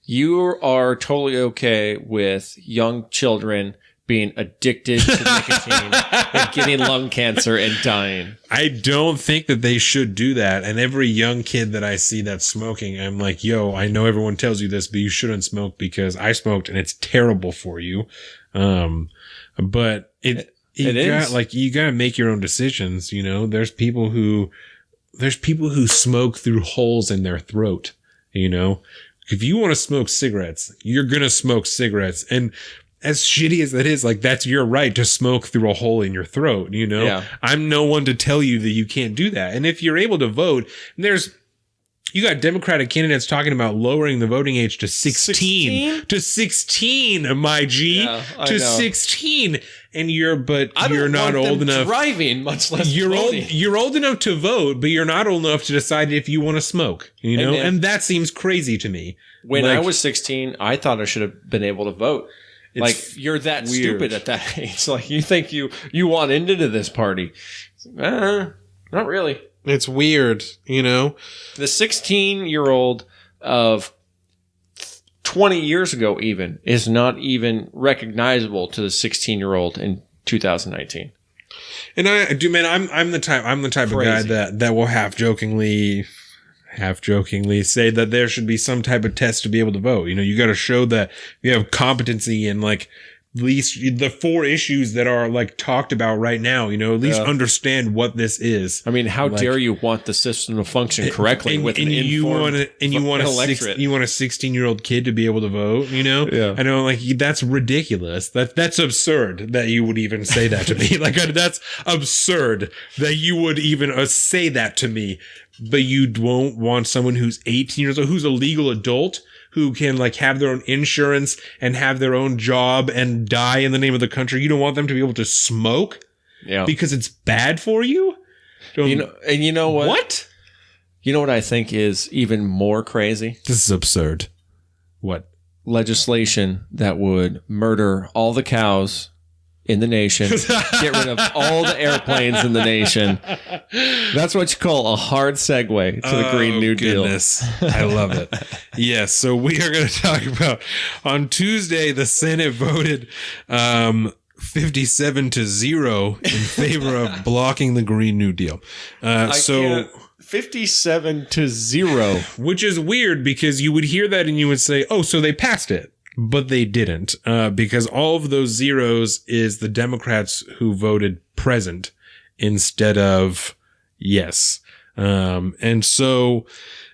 Speaker 2: you are totally okay with young children being addicted to nicotine and getting lung cancer and dying.
Speaker 1: I don't think that they should do that. And every young kid that I see that's smoking, I'm like, yo, I know everyone tells you this, but you shouldn't smoke because I smoked and it's terrible for you. But you gotta make your own decisions. You know, there's people who smoke through holes in their throat. You know, if you want to smoke cigarettes, you're going to smoke cigarettes. And as shitty as that is, like, that's your right to smoke through a hole in your throat, you know? Yeah. I'm no one to tell you that you can't do that. And if you're able to vote, you got Democratic candidates talking about lowering the voting age to 16? To 16, my G. Yeah, to 16. And you're not old enough.
Speaker 2: Driving, much less
Speaker 1: voting. You're old enough to vote, but you're not old enough to decide if you want to smoke, you know? And that seems crazy to me.
Speaker 2: When I was 16, I thought I should have been able to vote. Like, you're that weird. Stupid at that age. Like, you think you want into this party. Not really.
Speaker 1: It's weird, you know?
Speaker 2: The 16-year-old of 20 years ago even is not even recognizable to the 16-year-old in 2019.
Speaker 1: And I'm the type of guy that will half jokingly say that there should be some type of test to be able to vote. You know, you got to show that you have competency in like at least the 4 issues that are like talked about right now, you know, at least understand what this is.
Speaker 2: I mean, how dare you want the system to function correctly with an informed electorate?
Speaker 1: You want a 16-year-old kid to be able to vote, you know? Yeah. I know, like, that's ridiculous. That's absurd that you would even say that to me. Like, that's absurd that you would even say that to me. But you won't want someone who's 18 years old, who's a legal adult, who can like have their own insurance and have their own job and die in the name of the country. You don't want them to be able to smoke because it's bad for you.
Speaker 2: You know what?
Speaker 1: What?
Speaker 2: You know what I think is even more crazy?
Speaker 1: This is absurd. What?
Speaker 2: Legislation that would murder all the cows in the nation, get rid of all the airplanes in the nation. That's what you call a hard segue to the Green New Deal.
Speaker 1: I love it. Yes, so we are going to talk about, on Tuesday, the Senate voted 57-0 in favor of blocking the Green New Deal.
Speaker 2: 57-0.
Speaker 1: Which is weird because you would hear that and you would say, oh, so they passed it. But they didn't, because all of those zeros is the Democrats who voted present instead of yes. And so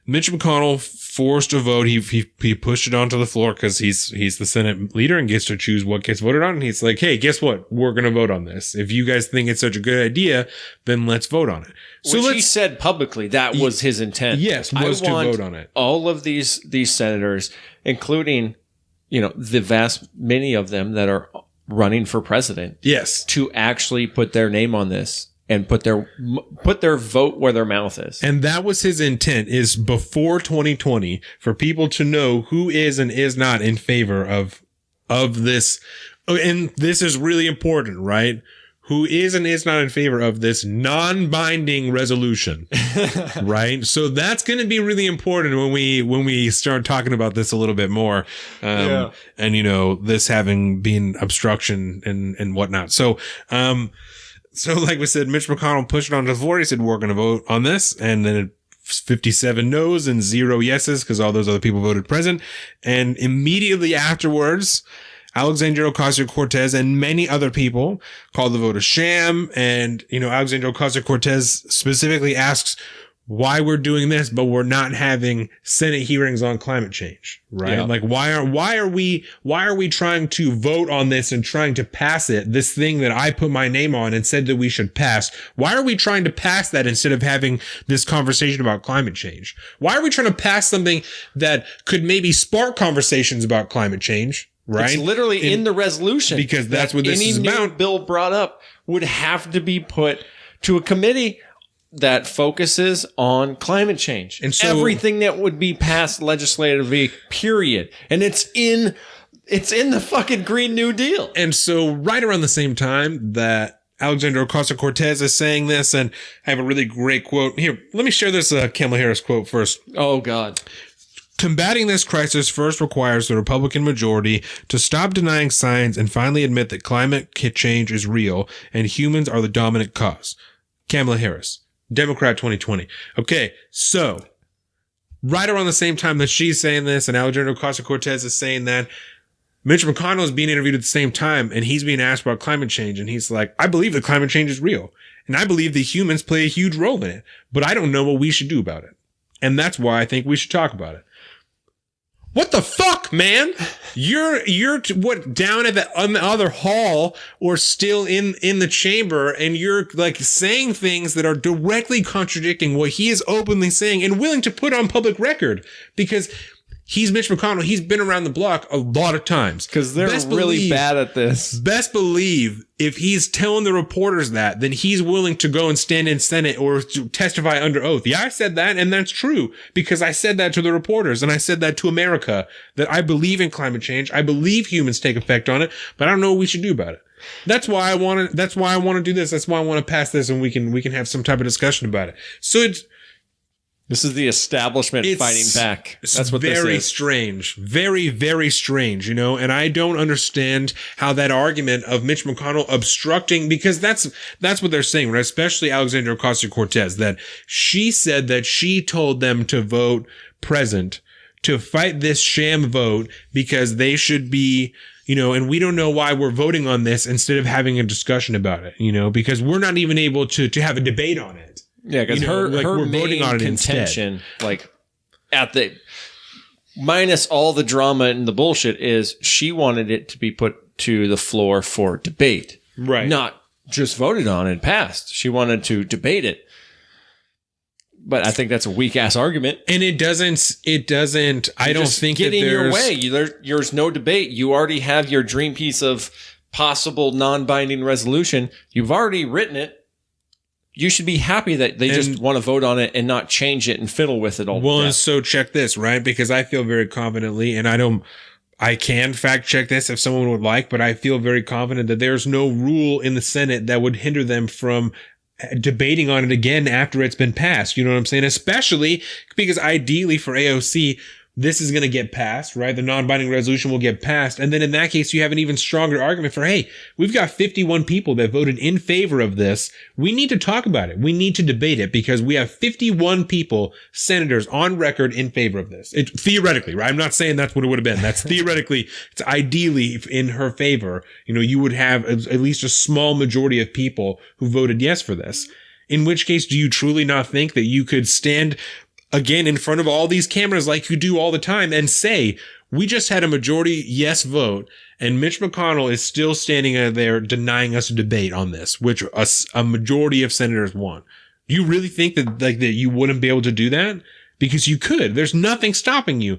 Speaker 1: Mitch McConnell forced a vote. He pushed it onto the floor because he's the Senate leader and gets to choose what gets voted on. And he's like, hey, guess what? We're going to vote on this. If you guys think it's such a good idea, then let's vote on it.
Speaker 2: So he said publicly that was his intent.
Speaker 1: Yes, was to vote on it.
Speaker 2: All of these senators, including, you know, the many of them that are running for president.
Speaker 1: Yes.
Speaker 2: To actually put their name on this and put their vote where their mouth is.
Speaker 1: And that was his intent, is before 2020 for people to know who is and is not in favor of this. And this is really important, right? who is and is not in favor of this non-binding resolution, right? So that's going to be really important when we start talking about this a little bit more, and this having been obstruction and whatnot. So like we said, Mitch McConnell pushed it on the floor. He said we're going to vote on this, and then 57 no's and 0 yeses because all those other people voted present. And immediately afterwards, Alexandria Ocasio-Cortez and many other people called the vote a sham. And, Alexandria Ocasio-Cortez specifically asks why we're doing this, but we're not having Senate hearings on climate change, right?
Speaker 2: Yeah.
Speaker 1: Like, why are we trying to vote on this and trying to pass it? This thing that I put my name on and said that we should pass. Why are we trying to pass that instead of having this conversation about climate change? Why are we trying to pass something that could maybe spark conversations about climate change? Right.
Speaker 2: It's literally in the resolution,
Speaker 1: because that's what this is about.
Speaker 2: Any new bill brought up would have to be put to a committee that focuses on climate change. And so everything that would be passed legislatively, period. And it's in the fucking Green New Deal.
Speaker 1: And so right around the same time that Alexandria Ocasio-Cortez is saying this, and I have a really great quote here. Let me share this Kamala Harris quote first.
Speaker 2: Oh God.
Speaker 1: Combating this crisis first requires the Republican majority to stop denying science and finally admit that climate change is real and humans are the dominant cause. Kamala Harris, Democrat 2020. Okay, so right around the same time that she's saying this and Alexandria Ocasio-Cortez is saying that, Mitch McConnell is being interviewed at the same time and he's being asked about climate change and he's like, I believe that climate change is real and I believe that humans play a huge role in it, but I don't know what we should do about it. And that's why I think we should talk about it. What the fuck, man? You're down at on the other hall or still in the chamber and you're like saying things that are directly contradicting what he is openly saying and willing to put on public record because he's Mitch McConnell. He's been around the block a lot of times.
Speaker 2: Because they're really bad at this.
Speaker 1: Best believe if he's telling the reporters that, then he's willing to go and stand in Senate or to testify under oath. Yeah, I said that, and that's true. Because I said that to the reporters, and I said that to America, that I believe in climate change. I believe humans take effect on it, but I don't know what we should do about it. That's why I want to do this. That's why I want to pass this, and we can have some type of discussion about it. So
Speaker 2: this is the establishment fighting back. That's what this is.
Speaker 1: Very strange. Very, very strange, and I don't understand how that argument of Mitch McConnell obstructing, because that's what they're saying, right? Especially Alexandria Ocasio-Cortez, that she said that she told them to vote present to fight this sham vote because they should be, and we don't know why we're voting on this instead of having a discussion about it, because we're not even able to have a debate on it.
Speaker 2: Yeah, because her
Speaker 1: we're
Speaker 2: main
Speaker 1: voting on it
Speaker 2: contention,
Speaker 1: instead.
Speaker 2: at the minus all the drama and the bullshit, is she wanted it to be put to the floor for debate,
Speaker 1: right? Not
Speaker 2: just voted on and passed. She wanted to debate it, but I think that's a weak ass argument.
Speaker 1: And it doesn't. I don't think
Speaker 2: get
Speaker 1: that
Speaker 2: in your
Speaker 1: there's
Speaker 2: way. There's no debate. You already have your dream piece of possible non-binding resolution. You've already written it. You should be happy that they just want to vote on it and not change it and fiddle with it all.
Speaker 1: Well, so check this, right? Because I feel very confidently, and I can fact check this if someone would like, but I feel very confident that there's no rule in the Senate that would hinder them from debating on it again after it's been passed. You know what I'm saying? Especially because ideally for AOC, this is going to get passed, right? The non-binding resolution will get passed. And then in that case, you have an even stronger argument for, hey, we've got 51 people that voted in favor of this. We need to talk about it. We need to debate it because we have 51 people, senators on record in favor of this. Theoretically, right? I'm not saying that's what it would have been. That's theoretically, it's ideally in her favor. You would have at least a small majority of people who voted yes for this. In which case, do you truly not think that you could stand again in front of all these cameras like you do all the time and say, we just had a majority yes vote and Mitch McConnell is still standing there denying us a debate on this, which a majority of senators want. Do you really think that you wouldn't be able to do that? Because you could. There's nothing stopping you.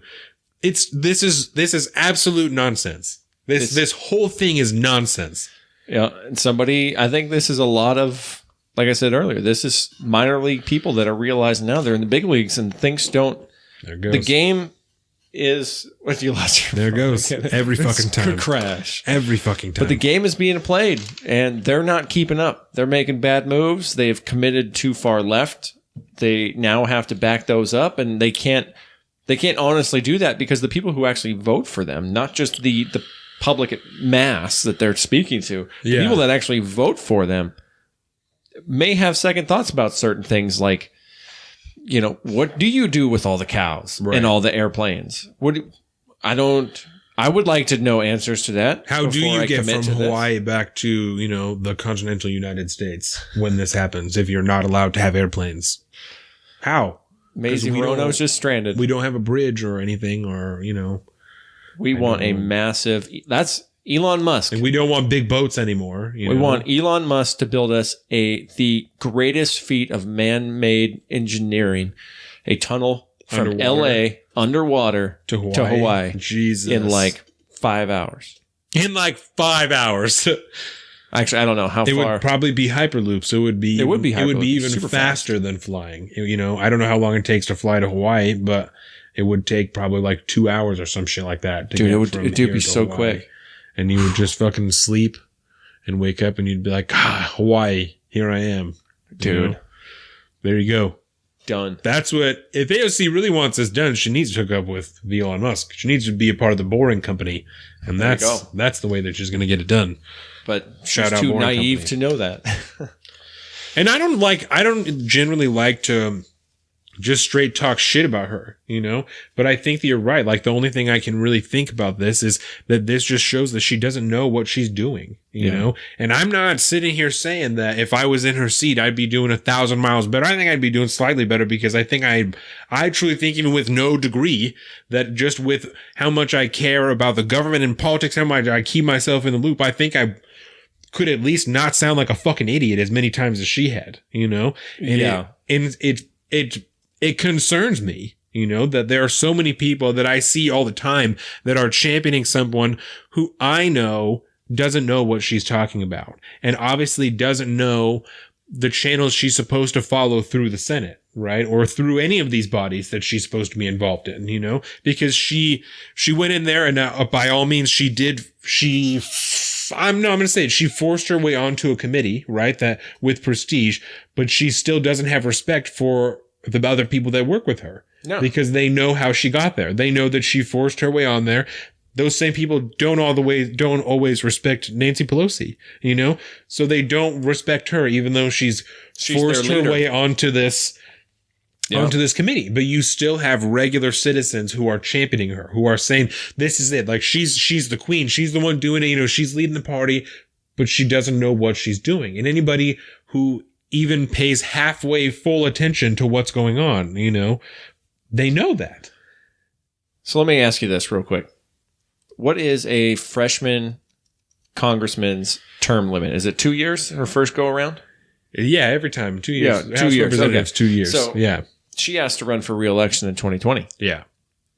Speaker 1: This is absolute nonsense. This whole thing is nonsense.
Speaker 2: Yeah. And I think this is a lot of, like I said earlier, this is minor league people that are realizing now they're in the big leagues and things don't.
Speaker 1: There it goes.
Speaker 2: The game is what you lost your
Speaker 1: There
Speaker 2: phone
Speaker 1: goes.
Speaker 2: again.
Speaker 1: Every
Speaker 2: This
Speaker 1: fucking time.
Speaker 2: could crash.
Speaker 1: Every fucking time.
Speaker 2: But the game is being played, and they're not keeping up. They're making bad moves. They've committed too far left. They now have to back those up, and they can't honestly do that because the people who actually vote for them, not just the public mass that they're speaking to, the people that actually vote for them may have second thoughts about certain things like, you know, what do you do with all the cows and all the airplanes? I would like to know answers to that.
Speaker 1: How do you get from Hawaii back to, you know, the continental United States when this happens if you're not allowed to have airplanes? How?
Speaker 2: Maisie Rono's just stranded.
Speaker 1: We don't have a bridge or anything, or, you know.
Speaker 2: We want a massive... That's Elon Musk.
Speaker 1: And we don't want big boats anymore.
Speaker 2: We want Elon Musk to build us the greatest feat of man-made engineering, a tunnel from L.A. underwater to Hawaii.
Speaker 1: Jesus.
Speaker 2: In like 5 hours.
Speaker 1: In like 5 hours.
Speaker 2: Actually, I don't know how far.
Speaker 1: It would probably be Hyperloop, so it would be even
Speaker 2: super
Speaker 1: faster than flying. You know, I don't know how long it takes to fly to Hawaii, but it would take probably like 2 hours or some shit like that.
Speaker 2: Dude, it would be so quick.
Speaker 1: And you would just fucking sleep and wake up and you'd be like, Hawaii, here I am.
Speaker 2: Dude.
Speaker 1: You know? There you go.
Speaker 2: Done.
Speaker 1: That's what, if AOC really wants this done, she needs to hook up with Elon Musk. She needs to be a part of the Boring Company. And that's the way that she's going to get it done.
Speaker 2: But she's too naive to know that.
Speaker 1: And I don't generally like to just straight talk shit about her, you know, but I think that you're right. Like the only thing I can really think about this is that this just shows that she doesn't know what she's doing, you know, and I'm not sitting here saying that if I was in her seat, I'd be doing 1,000 miles better. I think I'd be doing slightly better because I think I truly think even with no degree that just with how much I care about the government and politics, how much I keep myself in the loop, I think I could at least not sound like a fucking idiot as many times as she had, you know? And it concerns me, you know, that there are so many people that I see all the time that are championing someone who I know doesn't know what she's talking about and obviously doesn't know the channels she's supposed to follow through the Senate, right? Or through any of these bodies that she's supposed to be involved in, you know, because she went in there and by all means I'm going to say it. She forced her way onto a committee, right? That with prestige, but she still doesn't have respect for the other people that work with her. No. Because they know how she got there. They know that she forced her way on there. Those same people don't always respect Nancy Pelosi, you know? So they don't respect her, even though she's forced her way onto this committee. But you still have regular citizens who are championing her, who are saying, this is it. Like she's the queen. She's the one doing it. You know, she's leading the party, but she doesn't know what she's doing. And anybody who even pays halfway full attention to what's going on, you know, they know that.
Speaker 2: So let me ask you this real quick. What is a freshman congressman's term limit? Is it 2 years, her first go around?
Speaker 1: Yeah, every time. 2 years.
Speaker 2: Yeah, 2 years.
Speaker 1: Okay. 2 years.
Speaker 2: So
Speaker 1: yeah.
Speaker 2: She has to run for re-election in 2020.
Speaker 1: Yeah.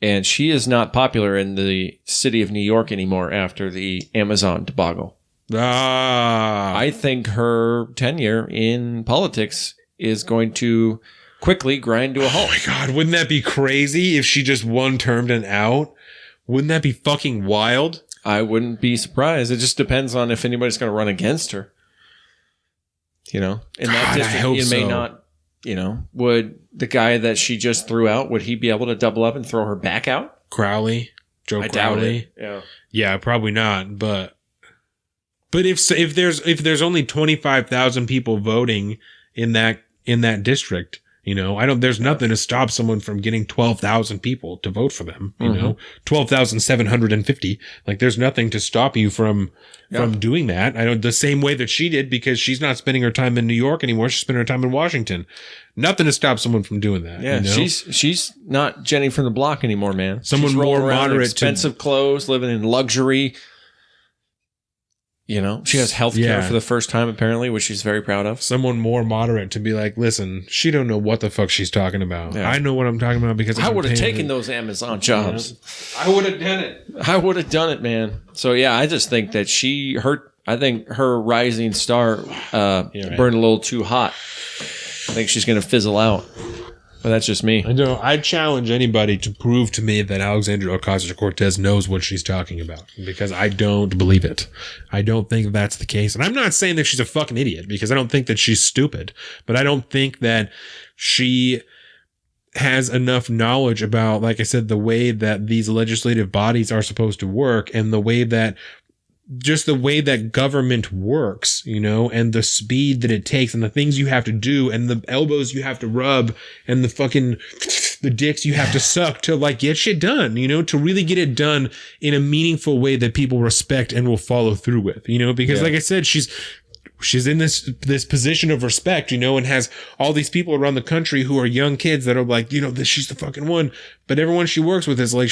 Speaker 2: And she is not popular in the city of New York anymore after the Amazon debacle. I think her tenure in politics is going to quickly grind to a halt.
Speaker 1: Oh my God, wouldn't that be crazy if she just one-termed and out? Wouldn't that be fucking wild?
Speaker 2: I wouldn't be surprised. It just depends on if anybody's going to run against her. You know, in that district, it may not, you know, would the guy that she just threw out, would he be able to double up and throw her back out?
Speaker 1: Crowley? Joe Crowley?
Speaker 2: Doubt it. Yeah.
Speaker 1: Yeah, probably not, but if there's only 25,000 people voting in that district, you know, there's nothing to stop someone from getting 12,000 people to vote for them, you know, 12,750. Like there's nothing to stop you from doing that. I know the same way that she did because she's not spending her time in New York anymore. She's spending her time in Washington. Nothing to stop someone from doing that.
Speaker 2: Yeah. You know? She's not Jenny from the block anymore, man.
Speaker 1: Someone
Speaker 2: she's
Speaker 1: more moderate,
Speaker 2: expensive clothes, living in luxury. You know, she has health care for the first time, apparently, which she's very proud of.
Speaker 1: Someone more moderate to be like, listen, she don't know what the fuck she's talking about. Yeah. I know what I'm talking about because
Speaker 2: I would have taken those Amazon jobs.
Speaker 1: I would have done it.
Speaker 2: I would have done it, man. So, yeah, I just think that I think her rising star burned a little too hot. I think she's going to fizzle out. But that's just me.
Speaker 1: I challenge anybody to prove to me that Alexandria Ocasio-Cortez knows what she's talking about, because I don't believe it. I don't think that's the case. And I'm not saying that she's a fucking idiot, because I don't think that she's stupid, but I don't think that she has enough knowledge about, like I said, the way that these legislative bodies are supposed to work, and the way that government works, and the speed that it takes, and the things you have to do, and the elbows you have to rub, and the dicks you have to suck to get shit done, to really get it done in a meaningful way that people respect and will follow through with, because like I said, she's in this position of respect, and has all these people around the country who are young kids that are like, she's the fucking one. But everyone she works with is like,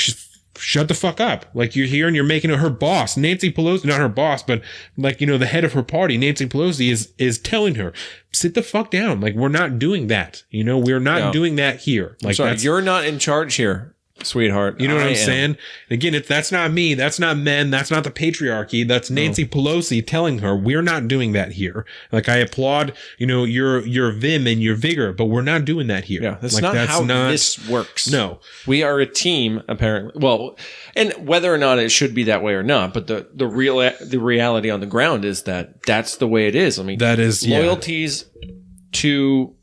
Speaker 1: shut the fuck up. Like, you're here and you're making her boss. Nancy Pelosi, not her boss, but the head of her party, Nancy Pelosi is telling her, sit the fuck down. Like, we're not doing that. We're not doing that here. Like,
Speaker 2: sorry, you're not in charge here, sweetheart.
Speaker 1: You know what I'm saying? Again, that's not me. That's not men. That's not the patriarchy. That's Nancy Pelosi telling her, we're not doing that here. Like, I applaud, your vim and your vigor, but we're not doing that here.
Speaker 2: Yeah, that's not how this works.
Speaker 1: No.
Speaker 2: We are a team, apparently. Well, and whether or not it should be that way or not, but the reality on the ground is that that's the way it is. I mean,
Speaker 1: that is
Speaker 2: loyalties to,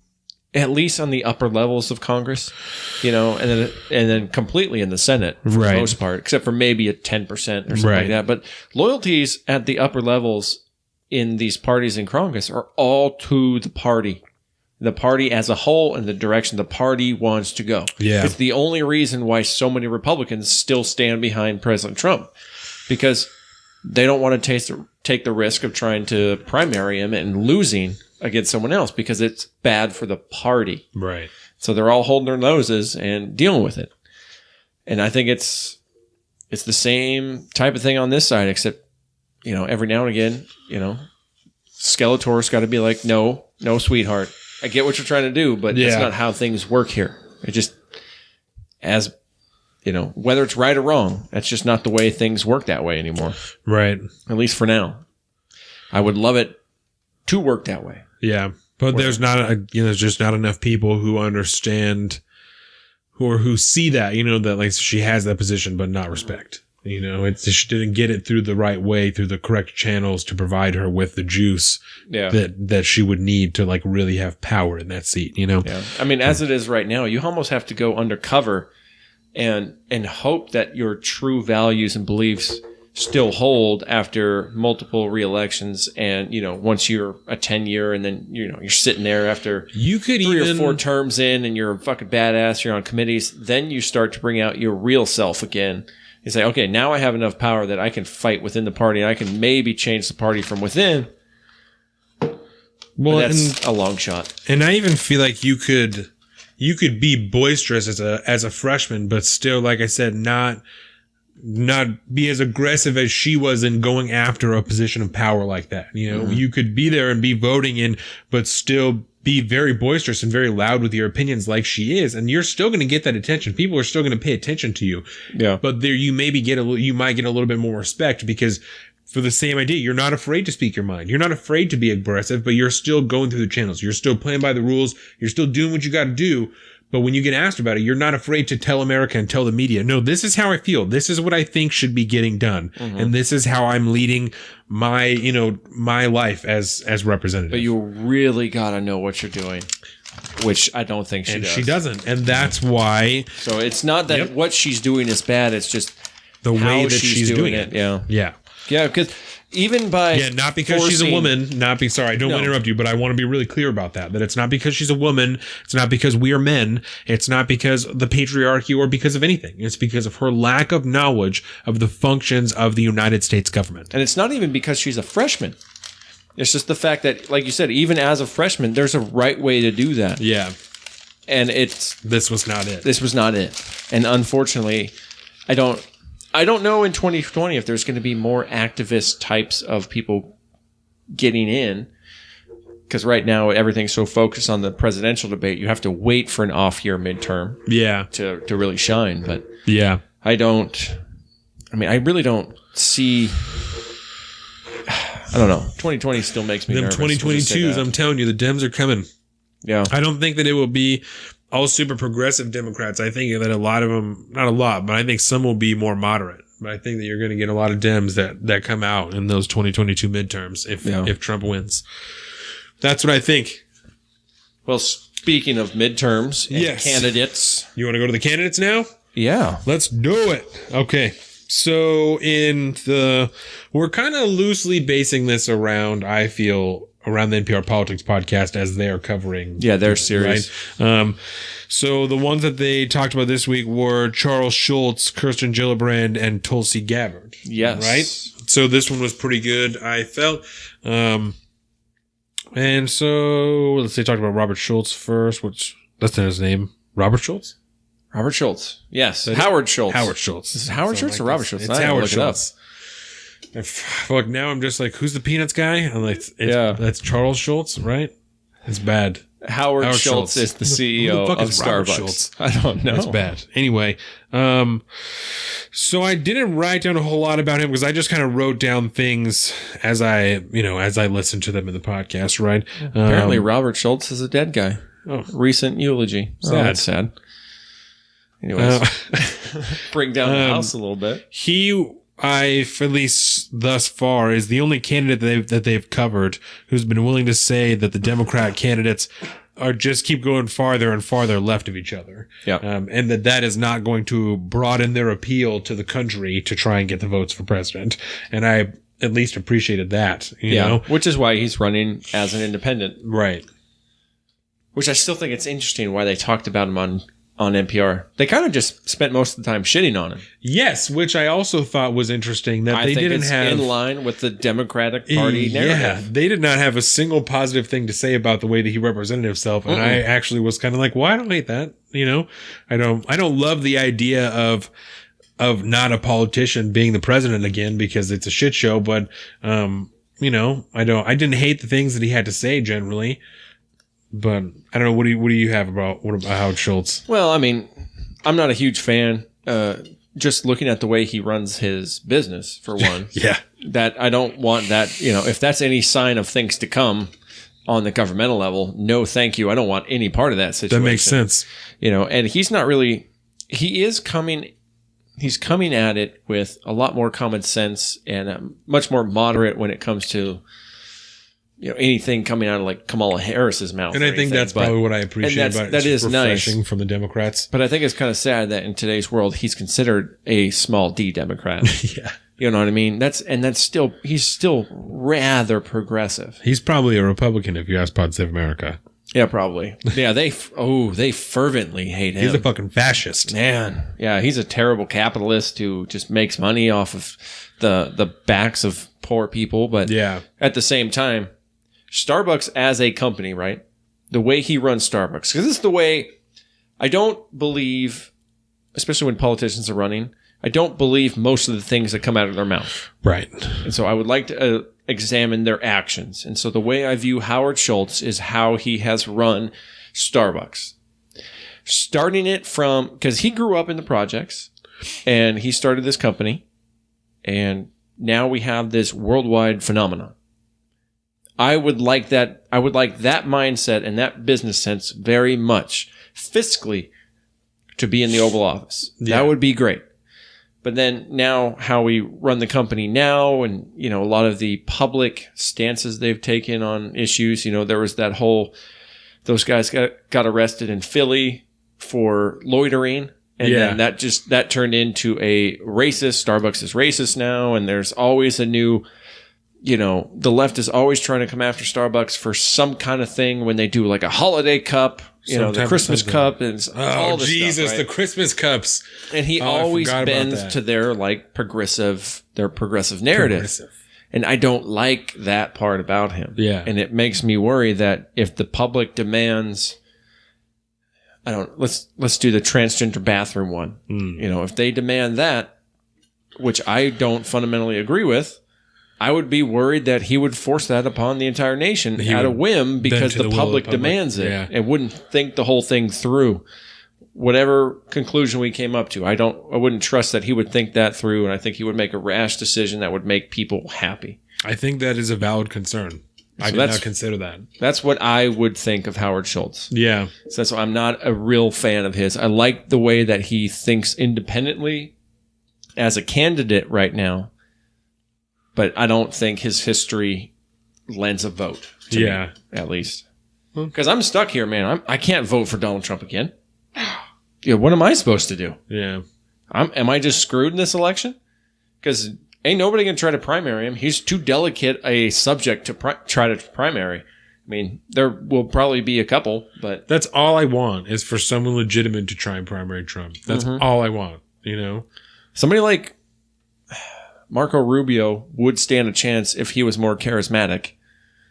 Speaker 2: at least on the upper levels of Congress, and then completely in the Senate for the most part, except for maybe a 10% or something like that. But loyalties at the upper levels in these parties in Congress are all to the party as a whole, and the direction the party wants to go.
Speaker 1: Yeah.
Speaker 2: It's the only reason why so many Republicans still stand behind President Trump, because they don't want to take the risk of trying to primary him and losing against someone else, because it's bad for the party.
Speaker 1: Right.
Speaker 2: So they're all holding their noses and dealing with it. And I think it's the same type of thing on this side, except, every now and again, Skeletor's got to be like, no, sweetheart. I get what you're trying to do, but that's not how things work here. It just, whether it's right or wrong, that's just not the way things work that way anymore.
Speaker 1: Right.
Speaker 2: At least for now. I would love it to work that way.
Speaker 1: Yeah, but there's just not enough people who understand, who see that, that she has that position, but not respect. She didn't get it through the right way, through the correct channels to provide her with the juice that she would need to really have power in that seat.
Speaker 2: Yeah. I mean, as it is right now, you almost have to go undercover and hope that your true values and beliefs still hold after multiple re-elections, and once you're a 10-year, and then you're sitting there after three or four terms in, and you're a fucking badass, you're on committees, then you start to bring out your real self again. You say, okay, now I have enough power that I can fight within the party, and I can maybe change the party from within. Well, that's a long shot.
Speaker 1: And I even feel like you could be boisterous as a freshman, but still, like I said, not be as aggressive as she was in going after a position of power like that. You could be there and be voting in, but still be very boisterous and very loud with your opinions like she is. And you're still going to get that attention. People are still going to pay attention to you. Yeah. But there, you might get a little bit more respect, because for the same idea, you're not afraid to speak your mind. You're not afraid to be aggressive, but you're still going through the channels. You're still playing by the rules. You're still doing what you got to do. But when you get asked about it, you're not afraid to tell America and tell the media, no, this is how I feel. This is what I think should be getting done. Mm-hmm. And this is how I'm leading my life as representative.
Speaker 2: But you really got to know what you're doing, which I don't think she does.
Speaker 1: And she doesn't. And that's why.
Speaker 2: So it's not that what she's doing is bad. It's just
Speaker 1: the way that she's doing it.
Speaker 2: Yeah.
Speaker 1: Yeah.
Speaker 2: Yeah, because even by
Speaker 1: not because she's a woman, sorry, I don't want to interrupt you, but I want to be really clear about that it's not because she's a woman, it's not because we are men, it's not because of the patriarchy or because of anything. It's because of her lack of knowledge of the functions of the United States government.
Speaker 2: And it's not even because she's a freshman. It's just the fact that, like you said, even as a freshman, there's a right way to do that.
Speaker 1: Yeah.
Speaker 2: And
Speaker 1: this was not it.
Speaker 2: This was not it. And unfortunately, I don't know in 2020 if there's going to be more activist types of people getting in, because right now everything's so focused on the presidential debate. You have to wait for an off-year midterm to really shine. But I really don't see. I don't know. 2020 still makes me nervous.
Speaker 1: Them 2022s, I'm telling you, the Dems are coming.
Speaker 2: Yeah.
Speaker 1: I don't think that it will be all super progressive Democrats, I think that a lot of them, not a lot, but I think some will be more moderate. But I think that you're going to get a lot of Dems that come out in those 2022 midterms if Trump wins. That's what I think.
Speaker 2: Well, speaking of midterms and candidates.
Speaker 1: You want to go to the candidates now?
Speaker 2: Yeah.
Speaker 1: Let's do it. Okay. So we're kind of loosely basing this around, I feel, around the NPR Politics podcast as they are covering.
Speaker 2: Yeah, their series.
Speaker 1: Right? So the ones that they talked about this week were Charles Schultz, Kirsten Gillibrand, and Tulsi Gabbard.
Speaker 2: Yes.
Speaker 1: Right? So this one was pretty good, I felt. And so let's say talk about Robert Schultz first, which that's not his name. Robert Schultz?
Speaker 2: Robert Schultz. Yes. Howard Schultz.
Speaker 1: Howard Schultz.
Speaker 2: Is it Howard Schultz or Robert Schultz?
Speaker 1: It's Howard Schultz. Look, now I'm just like, who's the Peanuts guy? I'm like, that's Charles Schultz, right? It's bad.
Speaker 2: Howard Schultz is the CEO of Starbucks. I don't know.
Speaker 1: That's bad. Anyway, so I didn't write down a whole lot about him because I just kind of wrote down things as I listened to them in the podcast, right?
Speaker 2: Apparently Robert Schultz is a dead guy.
Speaker 1: Oh.
Speaker 2: Recent eulogy.
Speaker 1: Sad.
Speaker 2: Oh, that's sad. Anyways, bring down the house a little bit.
Speaker 1: At least thus far, is the only candidate that they've covered who's been willing to say that the Democrat candidates are just keep going farther and farther left of each other.
Speaker 2: Yeah.
Speaker 1: And that is not going to broaden their appeal to the country to try and get the votes for president. And I at least appreciated that, you know?
Speaker 2: Which is why he's running as an independent.
Speaker 1: Right.
Speaker 2: Which I still think it's interesting why they talked about him on NPR. They kind of just spent most of the time shitting on him.
Speaker 1: Yes, which I also thought was interesting that they didn't have
Speaker 2: in line with the Democratic Party narrative. Yeah,
Speaker 1: they did not have a single positive thing to say about the way that he represented himself, and I actually was kind of like, "Well, I don't hate that." You know, I don't love the idea of not a politician being the president again because it's a shit show. But you know, I didn't hate the things that he had to say generally. But I don't know. What do you have about Howard Schultz?
Speaker 2: Well, I mean, I'm not a huge fan. Just looking at the way he runs his business, for one.
Speaker 1: Yeah.
Speaker 2: That I don't want that. You know, if that's any sign of things to come on the governmental level, no, thank you. I don't want any part of that situation.
Speaker 1: That makes sense.
Speaker 2: You know, and he's not really. He's coming at it with a lot more common sense and much more moderate when it comes to, you know, anything coming out of like Kamala Harris's mouth.
Speaker 1: And I think that's probably what I appreciate about it.
Speaker 2: That is refreshing
Speaker 1: nice from the Democrats.
Speaker 2: But I think it's kind of sad that in today's world, he's considered a small D Democrat.
Speaker 1: Yeah.
Speaker 2: You know what I mean? He's still rather progressive.
Speaker 1: He's probably a Republican if you ask Pod Save America.
Speaker 2: Yeah, probably. Yeah, they fervently hate him.
Speaker 1: He's a fucking fascist.
Speaker 2: Man. Yeah, he's a terrible capitalist who just makes money off of the backs of poor people. But at the same time, Starbucks as a company, right? The way he runs Starbucks. Because this is the way I don't believe, especially when politicians are running, I don't believe most of the things that come out of their mouth.
Speaker 1: Right.
Speaker 2: And so I would like to examine their actions. And so the way I view Howard Schultz is how he has run Starbucks. Starting it from, because he grew up in the projects and he started this company. And now we have this worldwide phenomenon. I would like that mindset and that business sense very much fiscally to be in the Oval Office. Yeah. That would be great. But then now how we run the company now and, you know, a lot of the public stances they've taken on issues, you know, there was that whole, those guys got arrested in Philly for loitering. And then that turned into a racist. Starbucks is racist now. And there's always a new, you know, the left is always trying to come after Starbucks for some kind of thing when they do like a holiday cup, you know, the Christmas cup and all this
Speaker 1: Jesus,
Speaker 2: stuff, right?
Speaker 1: The Christmas cups.
Speaker 2: And he always bends to their like progressive narrative. And I don't like that part about him.
Speaker 1: Yeah.
Speaker 2: And it makes me worry that if the public demands, let's do the transgender bathroom one. You know, if they demand that, which I don't fundamentally agree with, I would be worried that he would force that upon the entire nation at a whim because the public demands it and wouldn't think the whole thing through. Whatever conclusion we came up to, I wouldn't trust that he would think that through, and I think he would make a rash decision that would make people happy.
Speaker 1: I think that is a valid concern. I did not consider that.
Speaker 2: That's what I would think of Howard Schultz.
Speaker 1: Yeah.
Speaker 2: So that's why I'm not a real fan of his. I like the way that he thinks independently as a candidate right now, but I don't think his history lends a vote to me, at least. Because I'm stuck here, man. I can't vote for Donald Trump again. Yeah, what am I supposed to do?
Speaker 1: Yeah.
Speaker 2: Am I just screwed in this election? Because ain't nobody going to try to primary him. He's too delicate a subject to try to primary. I mean, there will probably be a couple, but...
Speaker 1: That's all I want, is for someone legitimate to try and primary Trump. That's all I want, you know?
Speaker 2: Somebody like Marco Rubio would stand a chance if he was more charismatic.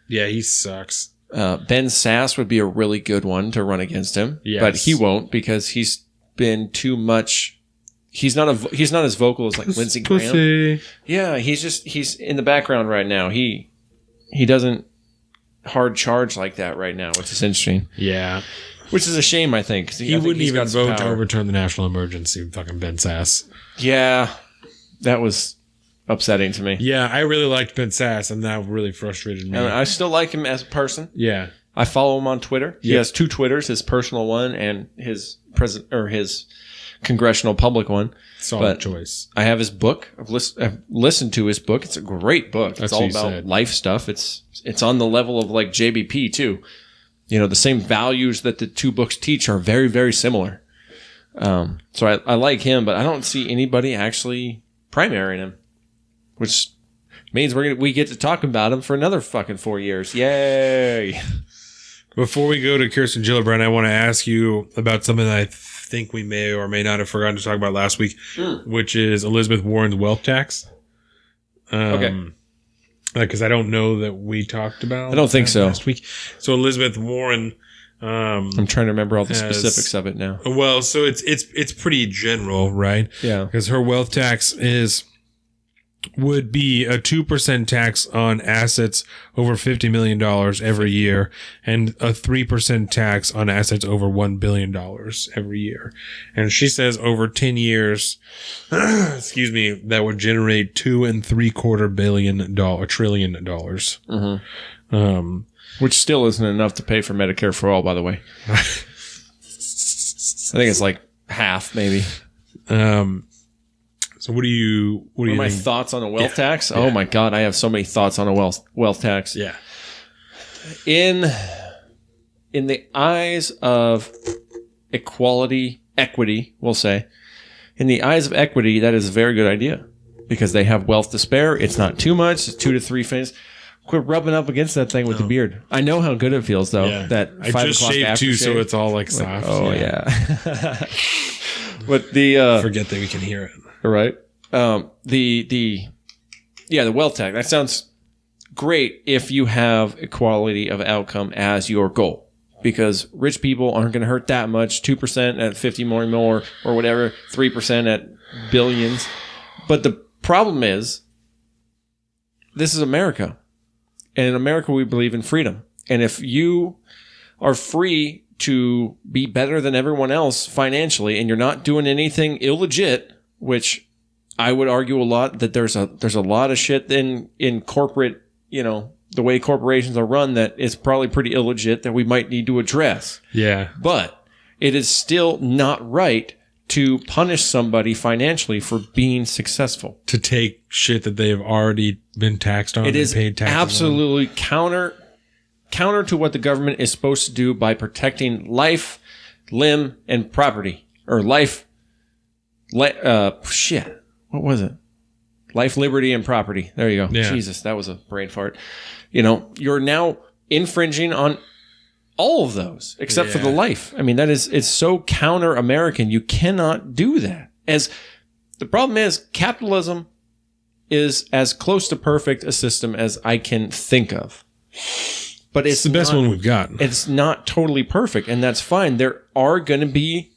Speaker 1: Yeah, he sucks.
Speaker 2: Ben Sass would be a really good one to run against him, but he won't because he's been too much... He's not as vocal as like Lindsey Graham. Yeah, he's in the background right now. He doesn't hard charge like that right now, which is interesting.
Speaker 1: Yeah,
Speaker 2: which is a shame. I think
Speaker 1: he wouldn't even vote to overturn the national emergency. Fucking Ben Sass.
Speaker 2: Yeah, that was upsetting to me.
Speaker 1: Yeah, I really liked Ben Sass, and that really frustrated me.
Speaker 2: And I still like him as a person.
Speaker 1: Yeah,
Speaker 2: I follow him on Twitter. He has 2 Twitters: his personal one and his his congressional public one.
Speaker 1: Solid choice.
Speaker 2: I have his book. I've listened to his book. It's a great book. It's all about life stuff. It's on the level of like JBP too. You know, the same values that the 2 books teach are very, very similar. So I like him, but I don't see anybody actually primarying him, which means we get to talk about him for another fucking 4 years. Yay!
Speaker 1: Before we go to Kirsten Gillibrand, I want to ask you about something that I think we may or may not have forgotten to talk about last week, which is Elizabeth Warren's wealth tax. Okay. Because I don't know that we talked about.
Speaker 2: I don't think so.
Speaker 1: Last week. So Elizabeth Warren.
Speaker 2: I'm trying to remember all the specifics of it now.
Speaker 1: Well, so it's pretty general, right?
Speaker 2: Yeah.
Speaker 1: Because her wealth tax would be a 2% tax on assets over $50 million every year and a 3% tax on assets over $1 billion every year. And she says over 10 years, that would generate $2.75 trillion.
Speaker 2: Which still isn't enough to pay for Medicare for all, by the way. I think it's like half, maybe.
Speaker 1: So what are
Speaker 2: my thoughts on a wealth tax? Oh my God, I have so many thoughts on a wealth tax.
Speaker 1: Yeah.
Speaker 2: In the eyes of equity, we'll say, in the eyes of equity, that is a very good idea because they have wealth to spare. It's not too much. It's 2 to 3 things. Quit rubbing up against that thing with the beard. I know how good it feels though. Yeah. That
Speaker 1: I just shaved too, so it's all like soft.
Speaker 2: Oh yeah. But
Speaker 1: forget that we can hear it.
Speaker 2: Right. The wealth tax. That sounds great if you have equality of outcome as your goal, because rich people aren't going to hurt that much. 2% at 50 more, or whatever, 3% at billions. But the problem is, this is America, and in America we believe in freedom. And if you are free to be better than everyone else financially, and you're not doing anything illegit, which I would argue a lot that there's a lot of shit in corporate, the way corporations are run that is probably pretty illegit that we might need to address.
Speaker 1: Yeah.
Speaker 2: But it is still not right to punish somebody financially for being successful.
Speaker 1: To take shit that they have already been taxed on.
Speaker 2: It is
Speaker 1: paid taxes
Speaker 2: absolutely counter to what the government is supposed to do by protecting life, limb, and property. Or life, shit. What was it? Life, liberty, and property. There you go.
Speaker 1: Yeah.
Speaker 2: Jesus, that was a brain fart. You're now infringing on all of those except for the life. I mean, it's so counter-American. You cannot do that. The problem is capitalism is as close to perfect a system as I can think of. But it's
Speaker 1: the best one we've got.
Speaker 2: It's not totally perfect, and that's fine. There are going to be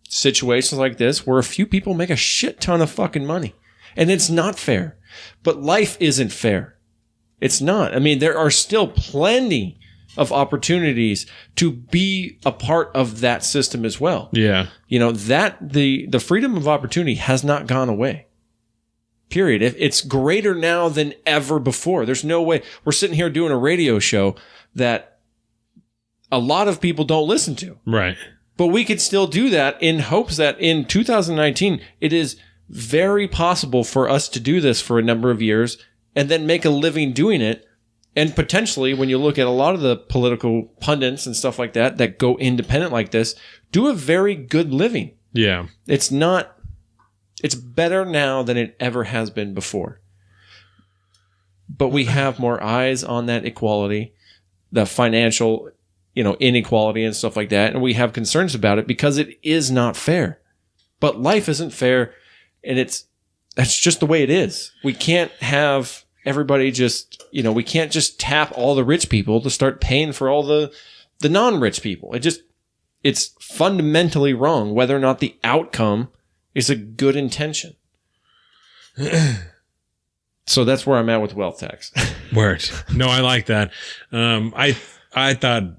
Speaker 2: situations like this where a few people make a shit ton of fucking money, and it's not fair. But life isn't fair. It's not. I mean, there are still plenty of opportunities to be a part of that system as well.
Speaker 1: Yeah.
Speaker 2: That the freedom of opportunity has not gone away. period. It's greater now than ever before. There's no way. We're sitting here doing a radio show that a lot of people don't listen to.
Speaker 1: Right.
Speaker 2: But we could still do that in hopes that in 2019, it is very possible for us to do this for a number of years and then make a living doing it. And potentially, when you look at a lot of the political pundits and stuff like that, that go independent like this, do a very good living.
Speaker 1: Yeah.
Speaker 2: It's better now than it ever has been before. But we have more eyes on that equality, the financial, inequality and stuff like that. And we have concerns about it because it is not fair. But life isn't fair. And that's just the way it is. We can't have everybody just, we can't just tap all the rich people to start paying for all the non-rich people. It's fundamentally wrong whether or not the outcome is a good intention. So that's where I'm at with wealth tax.
Speaker 1: Word. No, I like that. I thought,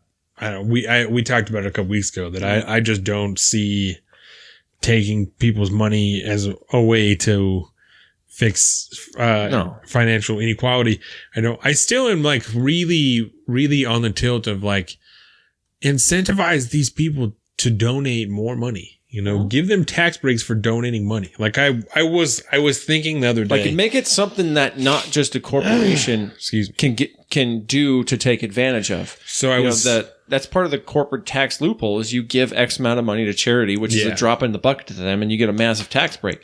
Speaker 1: we talked about it a couple weeks ago that I just don't see taking people's money as a way to fix financial inequality. I still am like really, really on the tilt of like incentivize these people to donate more money. Give them tax breaks for donating money. Like I was thinking the other day,
Speaker 2: like make it something that not just a corporation can do to take advantage of.
Speaker 1: So
Speaker 2: that's part of the corporate tax loophole is you give X amount of money to charity, which is a drop in the bucket to them, and you get a massive tax break.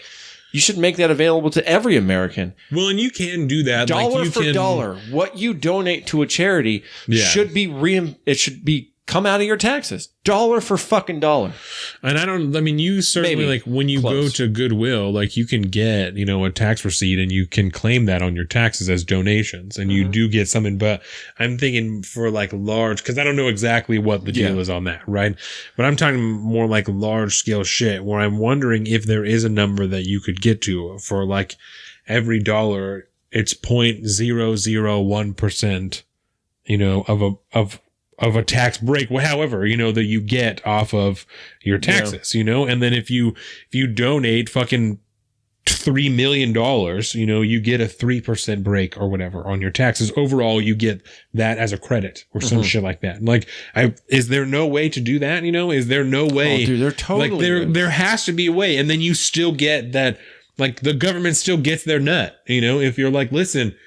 Speaker 2: You should make that available to every American.
Speaker 1: Well, and you can do that.
Speaker 2: Dollar for dollar. What you donate to a charity should be come out of your taxes. Dollar for fucking dollar.
Speaker 1: And you certainly
Speaker 2: Maybe.
Speaker 1: like when you go to Goodwill, like you can get, a tax receipt and you can claim that on your taxes as donations and you do get something. But I'm thinking for like large, cause I don't know exactly what the deal is on that. Right. But I'm talking more like large scale shit where I'm wondering if there is a number that you could get to for like every dollar, it's 0.001%, of a tax break, however, that you get off of your taxes, and then if you donate fucking $3 million, you get a 3% break or whatever on your taxes. Overall, you get that as a credit or some shit like that. Like, is there no way to do that? Is there no way?
Speaker 2: Oh, dude, they're totally
Speaker 1: there has to be a way. And then you still get that, like the government still gets their nut, if you're like, listen,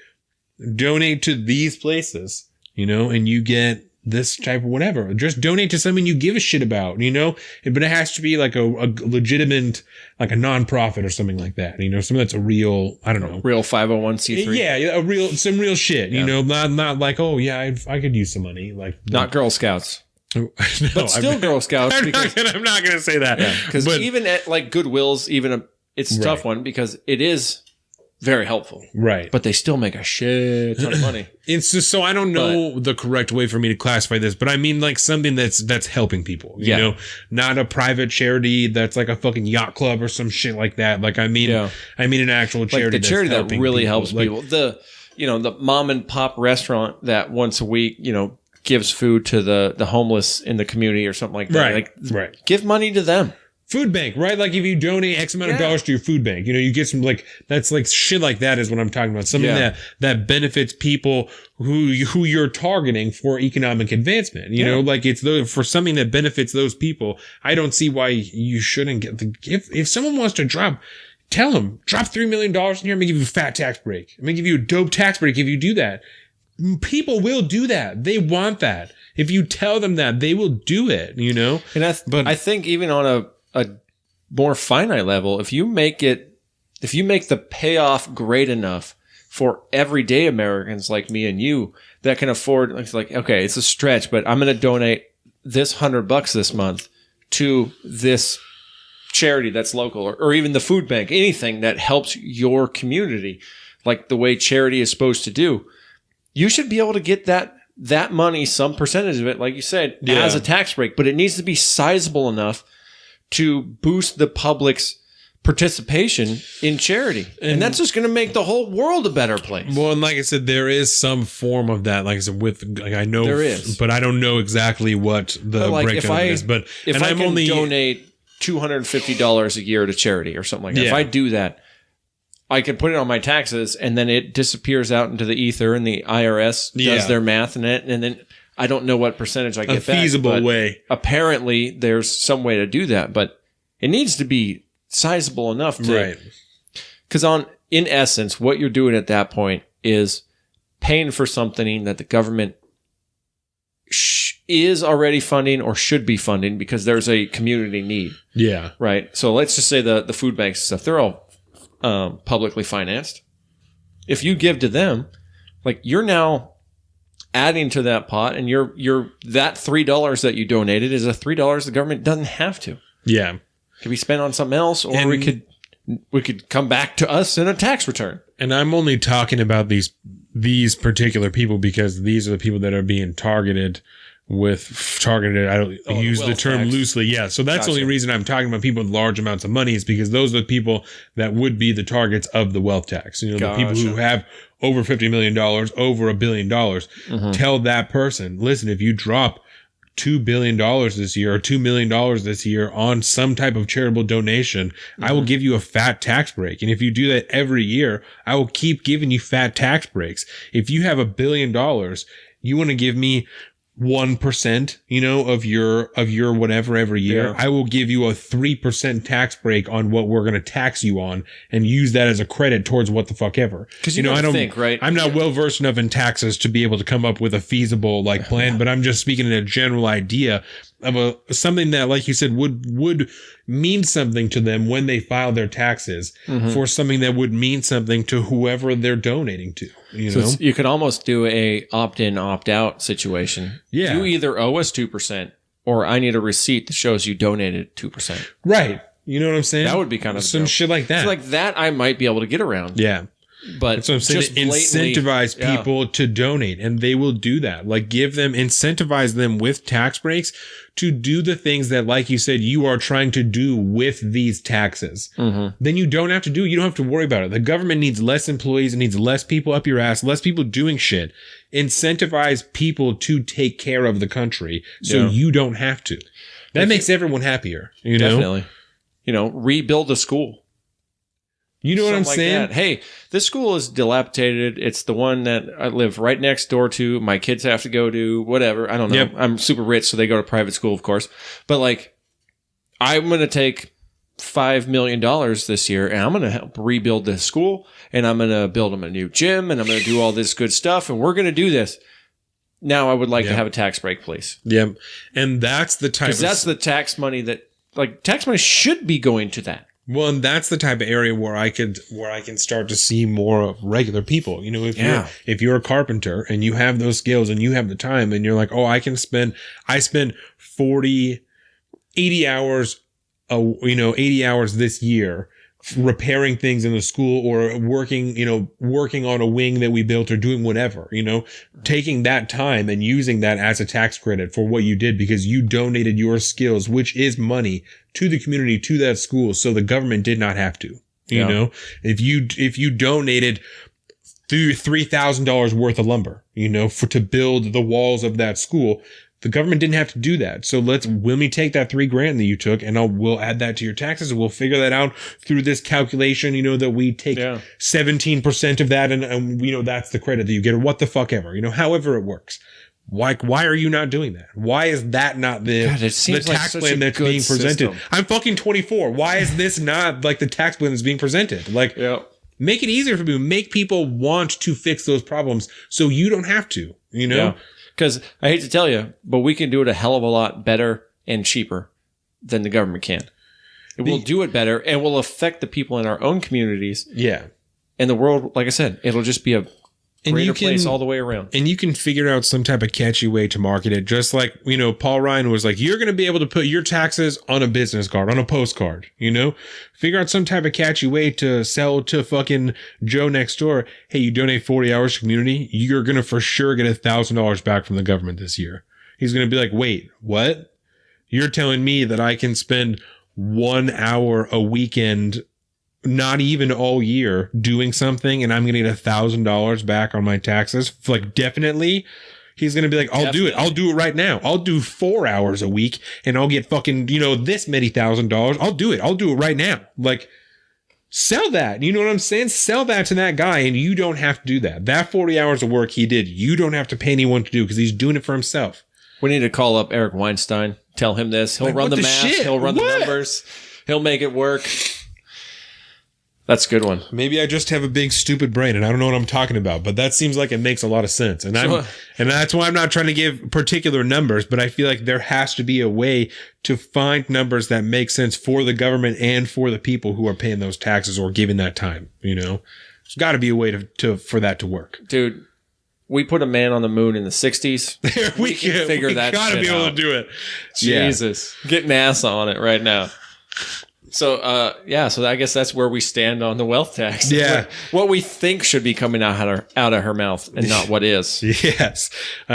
Speaker 1: donate to these places, and you get this type of whatever. Just donate to something you give a shit about, but it has to be like a legitimate, like a nonprofit or something like that, something that's a real, I don't know.
Speaker 2: Real 501c3.
Speaker 1: Yeah, some real shit, not like, oh yeah, I could use some money. Like
Speaker 2: not Girl Scouts.
Speaker 1: No,
Speaker 2: but still Girl Scouts.
Speaker 1: I'm not going to say that.
Speaker 2: Because even at like Goodwill's, it's a tough one because it is very helpful.
Speaker 1: Right.
Speaker 2: But they still make a shit ton of money.
Speaker 1: It's just so I don't know the correct way for me to classify this, but I mean like something that's helping people, not a private charity that's like a fucking yacht club or some shit like that. Like I mean an actual charity.
Speaker 2: Like the charity
Speaker 1: that's
Speaker 2: that really
Speaker 1: people.
Speaker 2: helps people. The mom and pop restaurant that once a week, gives food to the homeless in the community or something like that.
Speaker 1: Right.
Speaker 2: Give money to them.
Speaker 1: Food bank, right? Like if you donate X amount of dollars to your food bank, you get some like, that's like shit like that is what I'm talking about. Something that benefits people who you're targeting for economic advancement, like it's for something that benefits those people. I don't see why you shouldn't get if someone wants to tell them, drop $3 million in here. I'm gonna give you a fat tax break. I'm gonna give you a dope tax break if you do that. People will do that. They want that. If you tell them that, they will do it,
Speaker 2: And I think even on a more finite level, if you make the payoff great enough for everyday Americans like me and you that can afford, it's like, okay, it's a stretch, but I'm going to donate this $100 this month to this charity that's local or even the food bank, anything that helps your community, like the way charity is supposed to do. You should be able to get that money, some percentage of it, like you said, as a tax break, but it needs to be sizable enough to boost the public's participation in charity. And that's just going to make the whole world a better place.
Speaker 1: Well, and like I said, there is some form of that. Like I said, I know
Speaker 2: there is,
Speaker 1: but I don't know exactly what the breakdown is. But
Speaker 2: if I can donate $250 a year to charity or something like that, if I do that, I could put it on my taxes and then it disappears out into the ether and the IRS does their math in it. And then I don't know what percentage I get back. A
Speaker 1: feasible way.
Speaker 2: Apparently there's some way to do that, but it needs to be sizable enough to,
Speaker 1: right.
Speaker 2: Because in essence, what you're doing at that point is paying for something that the government is already funding or should be funding because there's a community need.
Speaker 1: Yeah.
Speaker 2: Right. So let's just say the food banks and stuff, they're all publicly financed. If you give to them, like you're now adding to that pot and you're that $3 that you donated is a $3 the government doesn't have to.
Speaker 1: Yeah.
Speaker 2: Could be spent on something else or we could come back to us in a tax return.
Speaker 1: And I'm only talking about these particular people because these are the people that are being targeted. I don't use the term loosely. Yeah. So that's the only reason I'm talking about people with large amounts of money is because those are the people that would be the targets of the wealth tax. You know, the people who have over $50 million, over $1 billion. Tell that person, listen, if you drop $2 billion this year or $2 million this year on some type of charitable donation, I will give you a fat tax break. And if you do that every year, I will keep giving you fat tax breaks. If you have $1 billion, you want to give me 1%, of your whatever every year, I will give you a 3% tax break on what we're going to tax you on and use that as a credit towards what the fuck ever.
Speaker 2: Because I don't think, right?
Speaker 1: I'm not well versed enough in taxes to be able to come up with a feasible plan, but I'm just speaking in a general idea of something that, like you said, would mean something to them when they file their taxes for something that would mean something to whoever they're donating to.
Speaker 2: So you could almost do a opt-in, opt-out situation.
Speaker 1: Yeah.
Speaker 2: You either owe us 2% or I need a receipt that shows you donated 2%.
Speaker 1: Right. You know what I'm saying?
Speaker 2: That would be kind of
Speaker 1: some shit like that.
Speaker 2: So like that I might be able to get around.
Speaker 1: Yeah.
Speaker 2: But
Speaker 1: that's what I'm saying.
Speaker 2: Just
Speaker 1: incentivize people to donate, and they will do that. Like incentivize them with tax breaks to do the things that, like you said, you are trying to do with these taxes. Then you don't have to you don't have to worry about it. The government needs less employees. It needs less people up your ass, less people doing shit. Incentivize people to take care of the country so you don't have to. That makes everyone happier.
Speaker 2: Definitely. Rebuild a school.
Speaker 1: You know what I'm saying?
Speaker 2: That. Hey, this school is dilapidated. It's the one that I live right next door to. My kids have to go to whatever. I don't know. Yep. I'm super rich, so they go to private school, of course. But I'm going to take $5 million this year and I'm going to help rebuild this school and I'm going to build them a new gym and I'm going to do all this good stuff and we're going to do this. Now I would like to have a tax break, please.
Speaker 1: Yep. And that's the type of...
Speaker 2: Because that's the tax money that... tax money should be going to that.
Speaker 1: Well, and that's the type of area where I can start to see more of regular people. If you're a carpenter and you have those skills and you have the time and you're like, oh, I spend 80 hours, 80 hours this year repairing things in the school or working on a wing that we built or doing whatever, taking that time and using that as a tax credit for what you did because you donated your skills, which is money, to the community, to that school. So the government did not have to, if you donated $3,000 worth of lumber, to build the walls of that school, the government didn't have to do that. So let me take that $3,000 that you took and we'll add that to your taxes and we'll figure that out through this calculation, that we take 17% of that and that's the credit that you get or what the fuck ever, however it works. Why are you not doing that? Why is that not the tax plan that's being presented? System. I'm fucking 24. Why is this not the tax plan that's being presented? Make it easier for people. Make people want to fix those problems so you don't have to,
Speaker 2: Yeah. Because I hate to tell you, but we can do it a hell of a lot better and cheaper than the government can. It will do it better and will affect the people in our own communities.
Speaker 1: Yeah.
Speaker 2: And the world, like I said, it'll just be a greater place all the way around.
Speaker 1: And you can figure out some type of catchy way to market it. Just like, Paul Ryan was like, you're going to be able to put your taxes on a business card, on a postcard, figure out some type of catchy way to sell to fucking Joe next door. Hey, you donate 40 hours to community. You're going to for sure get $1,000 back from the government this year. He's going to be like, wait, what? You're telling me that I can spend 1 hour a weekend, not even all year, doing something and I'm going to get $1,000 back on my taxes? Definitely. He's going to be like, I'll do it. I'll do it right now. I'll do 4 hours a week and I'll get fucking, this many $1,000. I'll do it. I'll do it right now. Sell that. You know what I'm saying? Sell that to that guy, and you don't have to do that. That 40 hours of work he did, you don't have to pay anyone to do because he's doing it for himself.
Speaker 2: We need to call up Eric Weinstein, tell him this. He'll run the math.
Speaker 1: Shit?
Speaker 2: He'll run the numbers. He'll make it work. That's a good one.
Speaker 1: Maybe I just have a big stupid brain and I don't know what I'm talking about, but that seems like it makes a lot of sense. And and that's why I'm not trying to give particular numbers, but I feel like there has to be a way to find numbers that make sense for the government and for the people who are paying those taxes or giving that time. You know, there's got to be a way for that to work.
Speaker 2: Dude, we put a man on the moon in the 60s. we can figure that shit out. We got to be able to
Speaker 1: do it.
Speaker 2: Jesus. Yeah. Get NASA on it right now. So, so I guess that's where we stand on the wealth tax.
Speaker 1: Yeah.
Speaker 2: What we think should be coming out of her mouth and not what is.
Speaker 1: Yes.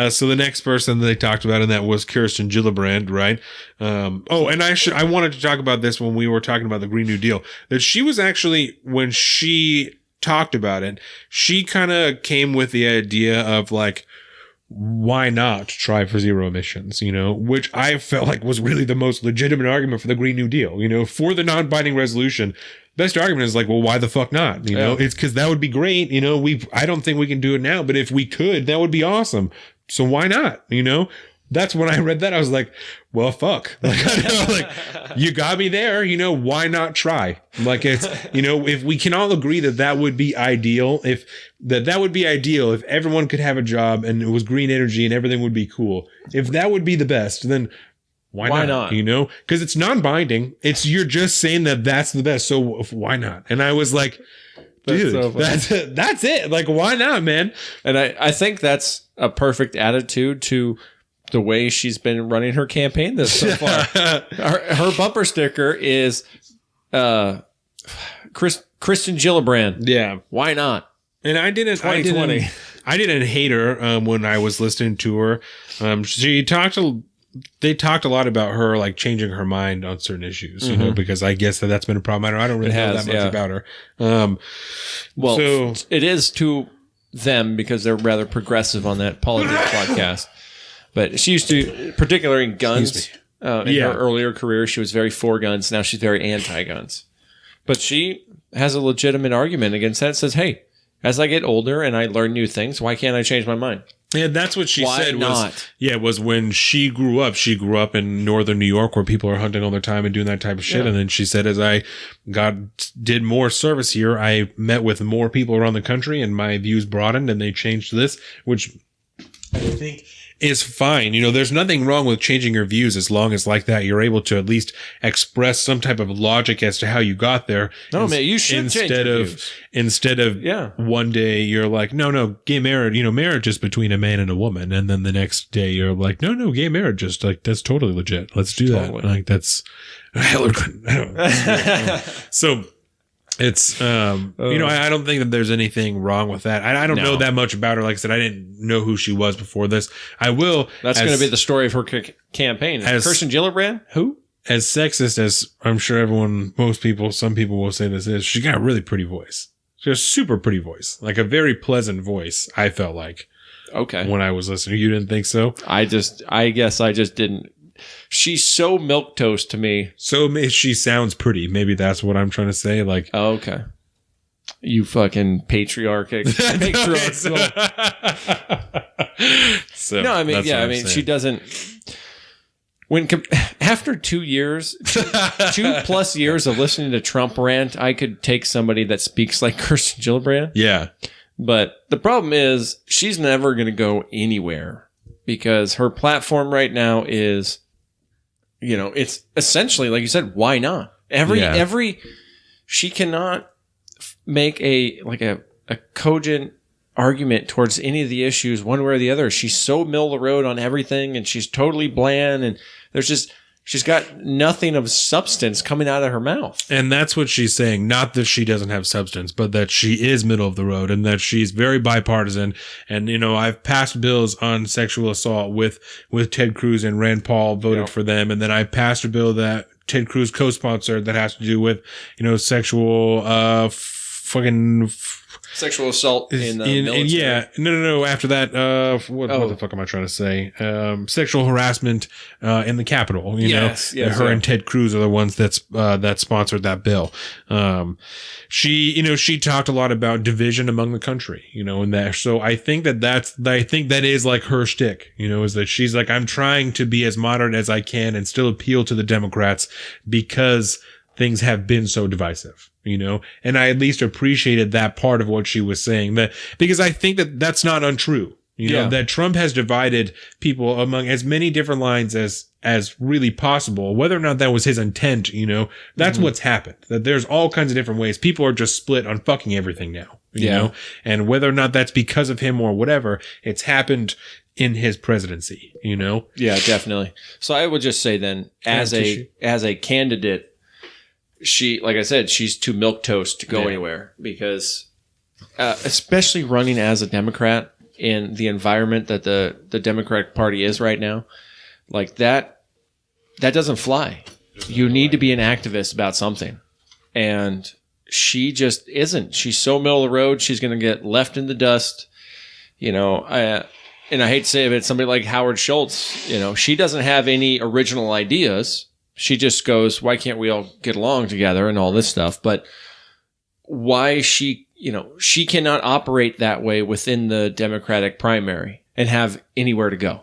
Speaker 1: So the next person they talked about, and that was Kirsten Gillibrand, right? And I wanted to talk about this when we were talking about the Green New Deal, that she was actually, when she talked about it, she kind of came with the idea of like, why not try for zero emissions, you know, which I felt like was really the most legitimate argument for the Green New Deal, you know, for the non-binding resolution. Best argument is like, well, why the fuck not? You know, it's because that would be great. You know, I don't think we can do it now, but if we could, that would be awesome. So why not? You know, that's when I read that. I was like, well, fuck. Like, you got me there. You know, why not try? Like, it's, you know, if we can all agree that would be ideal, if everyone could have a job and it was green energy and everything would be cool. If that would be the best, then why not? You know, because it's non-binding. You're just saying that that's the best. So why not? And I was like, dude, that's it. Like, why not, man?
Speaker 2: And I think that's a perfect attitude to the way she's been running her campaign this so far. her bumper sticker is Kristen Gillibrand.
Speaker 1: Yeah.
Speaker 2: Why not?
Speaker 1: And I didn't hate her when I was listening to her. They talked a lot about her like changing her mind on certain issues, you know, because I guess that's been a problem. I don't really know that much about her.
Speaker 2: So it is to them because they're rather progressive on that politics podcast. But she used to, particularly in guns, in her earlier career, she was very for guns. Now she's very anti-guns. But she has a legitimate argument against that. It says, hey, as I get older and I learn new things, why can't I change my mind?
Speaker 1: Yeah, that's what she said.
Speaker 2: Not?
Speaker 1: Was when she grew up. She grew up in northern New York where people are hunting all the time and doing that type of shit. Yeah. And then she said, as I did more service here, I met with more people around the country and my views broadened and they changed to this, which I think is fine. You know, there's nothing wrong with changing your views as long as like that you're able to at least express some type of logic as to how you got there.
Speaker 2: No, man, you should change your views.
Speaker 1: Instead of one day you're like, no, gay marriage, you know, marriage is between a man and a woman. And then the next day you're like, no, gay marriage is like, that's totally legit. Let's do that. Like that's Hillary Clinton. So it's, you know, I don't think that there's anything wrong with that. I don't know that much about her. Like I said, I didn't know who she was before this. I will.
Speaker 2: That's going to be the story of her campaign. Kirsten Gillibrand? Who?
Speaker 1: As sexist as I'm sure some people will say this is, she got a really pretty voice. She has a super pretty voice. Like a very pleasant voice, I felt like.
Speaker 2: Okay.
Speaker 1: When I was listening. You didn't think so?
Speaker 2: I guess I just didn't. She's so milquetoast to me.
Speaker 1: So she sounds pretty. Maybe that's what I'm trying to say. Like,
Speaker 2: oh, okay. You fucking patriarchal.
Speaker 1: So,
Speaker 2: no, I mean, she doesn't. After 2 years, 2+ years of listening to Trump rant, I could take somebody that speaks like Kirsten Gillibrand.
Speaker 1: Yeah.
Speaker 2: But the problem is she's never going to go anywhere because her platform right now is, you know, it's essentially, like you said, why not? She cannot make a cogent argument towards any of the issues one way or the other. She's so middle of the road on everything and she's totally bland and she's got nothing of substance coming out of her mouth. And
Speaker 1: that's what she's saying. Not that she doesn't have substance, but that she is middle of the road and that she's very bipartisan. And, you know, I've passed bills on sexual assault with Ted Cruz and Rand Paul voted for them. And then I passed a bill that Ted Cruz co-sponsored that has to do with, you know, sexual,
Speaker 2: Sexual assault in the military.
Speaker 1: Yeah, no. After that, what the fuck am I trying to say? Sexual harassment in the Capitol.
Speaker 2: Yes,
Speaker 1: her and Ted Cruz are the ones that sponsored that bill. She talked a lot about division among the country. And that. So I think that is like her shtick. Is that she's like, I'm trying to be as moderate as I can and still appeal to the Democrats because things have been so divisive. And I at least appreciated that part of what she was saying, that because I think that that's not untrue, that Trump has divided people among as many different lines as really possible, whether or not that was his intent, that's what's happened, that there's all kinds of different ways. People are just split on fucking everything now, you know, and whether or not that's because of him or whatever, it's happened in his presidency,
Speaker 2: Yeah, definitely. So I would just say then as a candidate, she, like I said, she's too milquetoast to go anywhere because, especially running as a Democrat in the environment that the Democratic Party is right now, like that doesn't fly. You need to be an activist about something. And she just isn't. She's so middle of the road. She's going to get left in the dust. And I hate to say it, but somebody like Howard Schultz, she doesn't have any original ideas. She just goes, why can't we all get along together and all this stuff? But why she cannot operate that way within the Democratic primary and have anywhere to go.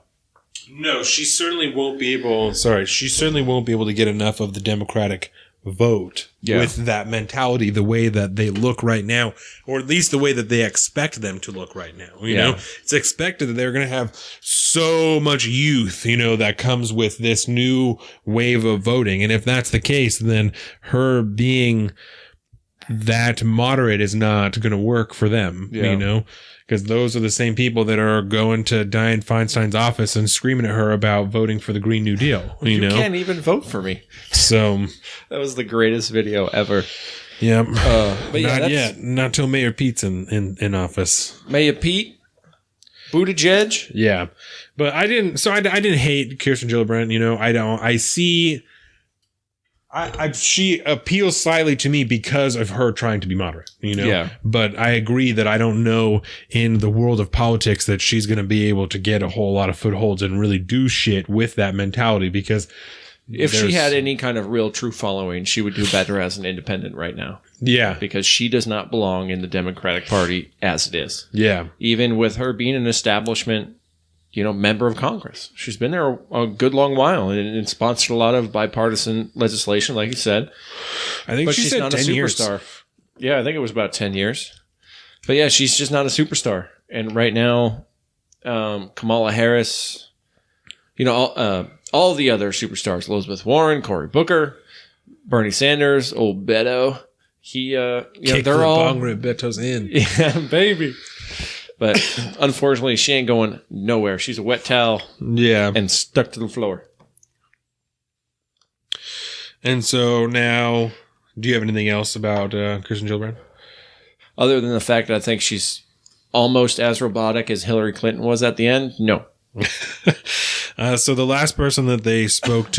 Speaker 1: No, she certainly won't be able. She certainly won't be able to get enough of the Democratic vote with that mentality, the way that they look right now, or at least the way that they expect them to look right now. You know, it's expected that they're going to have so much youth, that comes with this new wave of voting. And if that's the case, then her being that moderate is not going to work for them, because those are the same people that are going to Dianne Feinstein's office and screaming at her about voting for the Green New Deal. You
Speaker 2: can't even vote for me.
Speaker 1: So
Speaker 2: that was the greatest video ever.
Speaker 1: Yeah,
Speaker 2: but
Speaker 1: not yet. Not till Mayor Pete's in office.
Speaker 2: Mayor Pete, Buttigieg.
Speaker 1: Yeah, but I didn't. So I didn't hate Kirsten Gillibrand. I see. She appeals slightly to me because of her trying to be moderate, but I agree that I don't know in the world of politics that she's going to be able to get a whole lot of footholds and really do shit with that mentality, because
Speaker 2: if she had any kind of real true following, she would do better as an independent right now.
Speaker 1: Yeah.
Speaker 2: Because she does not belong in the Democratic Party as it is.
Speaker 1: Yeah.
Speaker 2: Even with her being an establishment member of Congress. She's been there a good long while and sponsored a lot of bipartisan legislation, like you said.
Speaker 1: I think she's not 10 years.
Speaker 2: Yeah, I think it was about 10 years. But yeah, she's just not a superstar. And right now, Kamala Harris, all the other superstars, Elizabeth Warren, Cory Booker, Bernie Sanders, old Beto, they're all...
Speaker 1: Beto's in.
Speaker 2: Yeah, baby. But unfortunately, she ain't going nowhere. She's a wet towel.
Speaker 1: Yeah.
Speaker 2: And stuck to the floor.
Speaker 1: And so now, do you have anything else about Kirsten Gillibrand?
Speaker 2: Other than the fact that I think she's almost as robotic as Hillary Clinton was at the end? No.
Speaker 1: So the last person that they spoke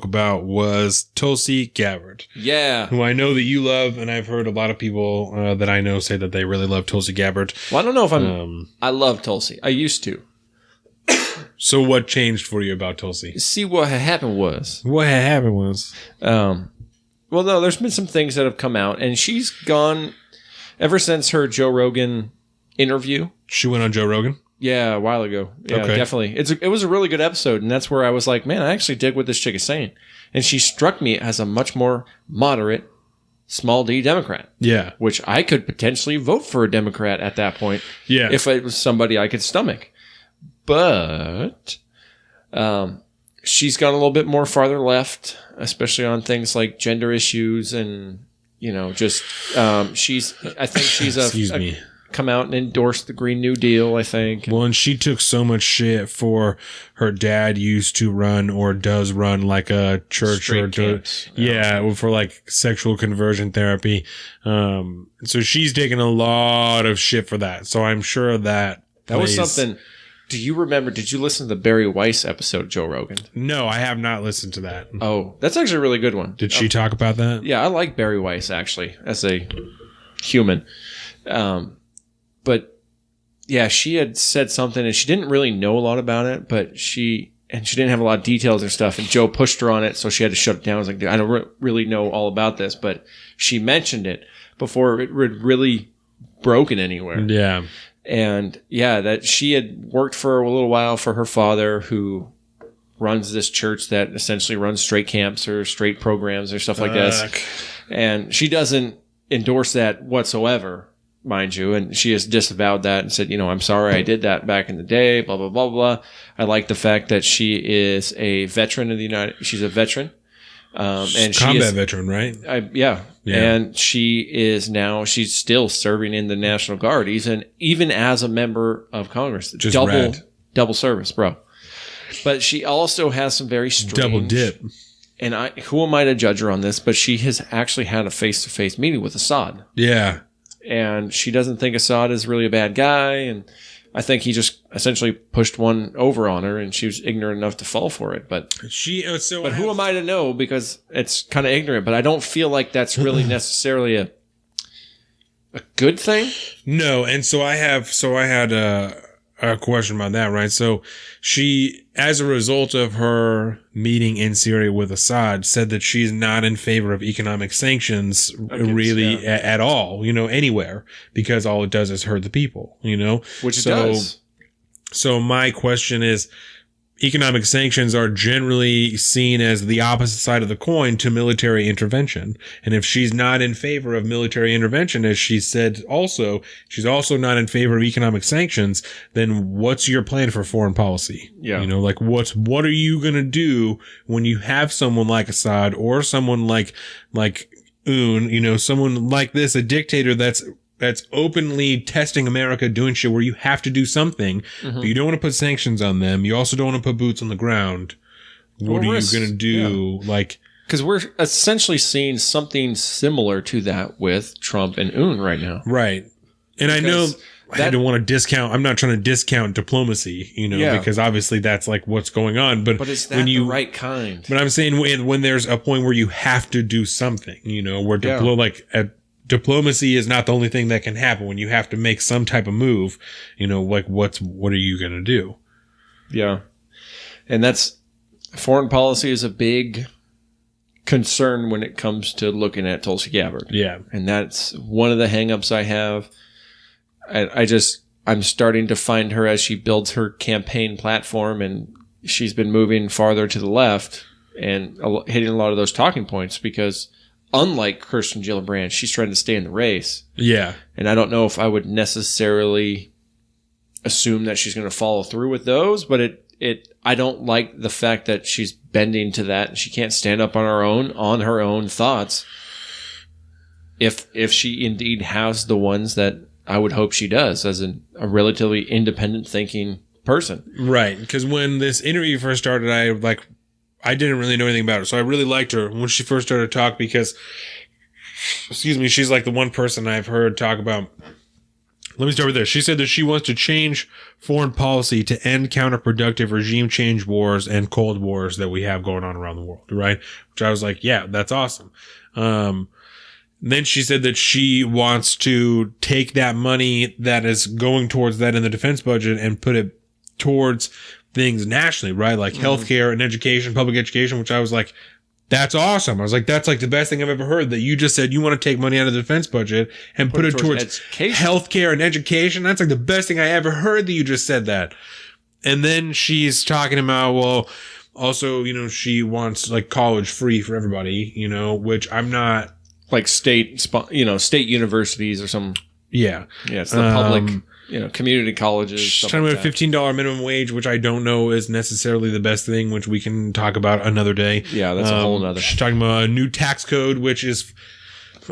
Speaker 1: about was Tulsi Gabbard.
Speaker 2: Yeah.
Speaker 1: Who I know that you love, and I've heard a lot of people that I know say that they really love Tulsi Gabbard.
Speaker 2: Well, I don't know if I love Tulsi. I used to.
Speaker 1: So what changed for you about Tulsi?
Speaker 2: See, what had happened was...
Speaker 1: Well,
Speaker 2: no, there's been some things that have come out, and she's gone... Ever since her Joe Rogan interview.
Speaker 1: She went on Joe Rogan?
Speaker 2: Yeah, a while ago. Yeah, okay. Definitely. It was a really good episode, and that's where I was like, man, I actually dig what this chick is saying. And she struck me as a much more moderate, small D Democrat.
Speaker 1: Yeah.
Speaker 2: Which I could potentially vote for a Democrat at that point.
Speaker 1: Yeah.
Speaker 2: If it was somebody I could stomach. But she's gone a little bit more farther left, especially on things like gender issues and, I think she's come out and endorsed the Green New Deal, I think.
Speaker 1: Well, and she took so much shit for her dad used to run or does run like a church for like sexual conversion therapy. So she's taking a lot of shit for that. So I'm sure that
Speaker 2: was something. Do you remember? Did you listen to the Barry Weiss episode, Joe Rogan?
Speaker 1: No, I have not listened to that.
Speaker 2: Oh, that's actually a really good one.
Speaker 1: Did she talk about that?
Speaker 2: Yeah, I like Barry Weiss actually as a human. But yeah, she had said something and she didn't really know a lot about it, but she didn't have a lot of details and stuff. And Joe pushed her on it. So she had to shut it down. I was like, I don't really know all about this, but she mentioned it before it really broken anywhere.
Speaker 1: Yeah.
Speaker 2: And yeah, that she had worked for a little while for her father, who runs this church that essentially runs straight camps or straight programs or stuff like this. And she doesn't endorse that whatsoever, mind you. And she has disavowed that and said, I'm sorry I did that back in the day, blah, blah, blah, blah. I like the fact that she is a veteran of she's a veteran. And
Speaker 1: combat veteran, right?
Speaker 2: Yeah. And she's still serving in the National Guard, even as a member of Congress.
Speaker 1: Just
Speaker 2: double service, bro. But she also has some very strange...
Speaker 1: Double dip.
Speaker 2: And who am I to judge her on this? But she has actually had a face-to-face meeting with Assad.
Speaker 1: Yeah.
Speaker 2: And she doesn't think Assad is really a bad guy. And I think he just essentially pushed one over on her, and she was ignorant enough to fall for it. But who am I to know? Because it's kind of ignorant. But I don't feel like that's really necessarily a good thing.
Speaker 1: No, and so I had a question about that, right? So she, as a result of her meeting in Syria with Assad, said that she's not in favor of economic sanctions at all, anywhere, because all it does is hurt the people,
Speaker 2: Which it does.
Speaker 1: So my question is, economic sanctions are generally seen as the opposite side of the coin to military intervention. And if she's not in favor of military intervention, as she said also, she's also not in favor of economic sanctions, then what's your plan for foreign policy?
Speaker 2: Yeah.
Speaker 1: What are you going to do when you have someone like Assad or someone like Un, someone like this, a dictator that's openly testing America, doing shit where you have to do something, but you don't want to put sanctions on them. You also don't want to put boots on the ground. What are you going to do?
Speaker 2: Yeah. Because we're essentially seeing something similar to that with Trump and Un right now.
Speaker 1: Right. And I know I don't want to discount. I'm not trying to discount diplomacy, because obviously that's like what's going on. But
Speaker 2: is that the right kind?
Speaker 1: But I'm saying when there's a point where you have to do something, where diplomacy is not the only thing that can happen. When you have to make some type of move, what are you going to do?
Speaker 2: Yeah. And foreign policy is a big concern when it comes to looking at Tulsi Gabbard.
Speaker 1: Yeah.
Speaker 2: And that's one of the hangups I have. I'm starting to find her as she builds her campaign platform, and she's been moving farther to the left and hitting a lot of those talking points, because unlike Kirsten Gillibrand, she's trying to stay in the race.
Speaker 1: Yeah.
Speaker 2: And I don't know if I would necessarily assume that she's going to follow through with those, but I don't like the fact that she's bending to that and she can't stand up on her own thoughts. If she indeed has the ones that I would hope she does as a relatively independent thinking person.
Speaker 1: Right. Because when this interview first started, I didn't really know anything about her. So I really liked her when she first started to talk because, she's like the one person I've heard talk about. Let me start with this. She said that she wants to change foreign policy to end counterproductive regime change wars and cold wars that we have going on around the world, right? Which I was like, yeah, that's awesome. Then she said that she wants to take that money that is going towards that in the defense budget and put it towards things nationally, right? Like healthcare and education, public education, which I was like, that's awesome. I was like, that's like the best thing I've ever heard, that you just said you want to take money out of the defense budget and put it towards healthcare and education. That's like the best thing I ever heard that you just said that. And then she's talking about, well, also, she wants like college free for everybody, which I'm not.
Speaker 2: Like state universities or some.
Speaker 1: Yeah.
Speaker 2: Yeah. It's the public, community colleges.
Speaker 1: She's talking about a $15 minimum wage, which I don't know is necessarily the best thing, which we can talk about another day.
Speaker 2: Yeah, that's a whole nother.
Speaker 1: She's talking about a new tax code, which is,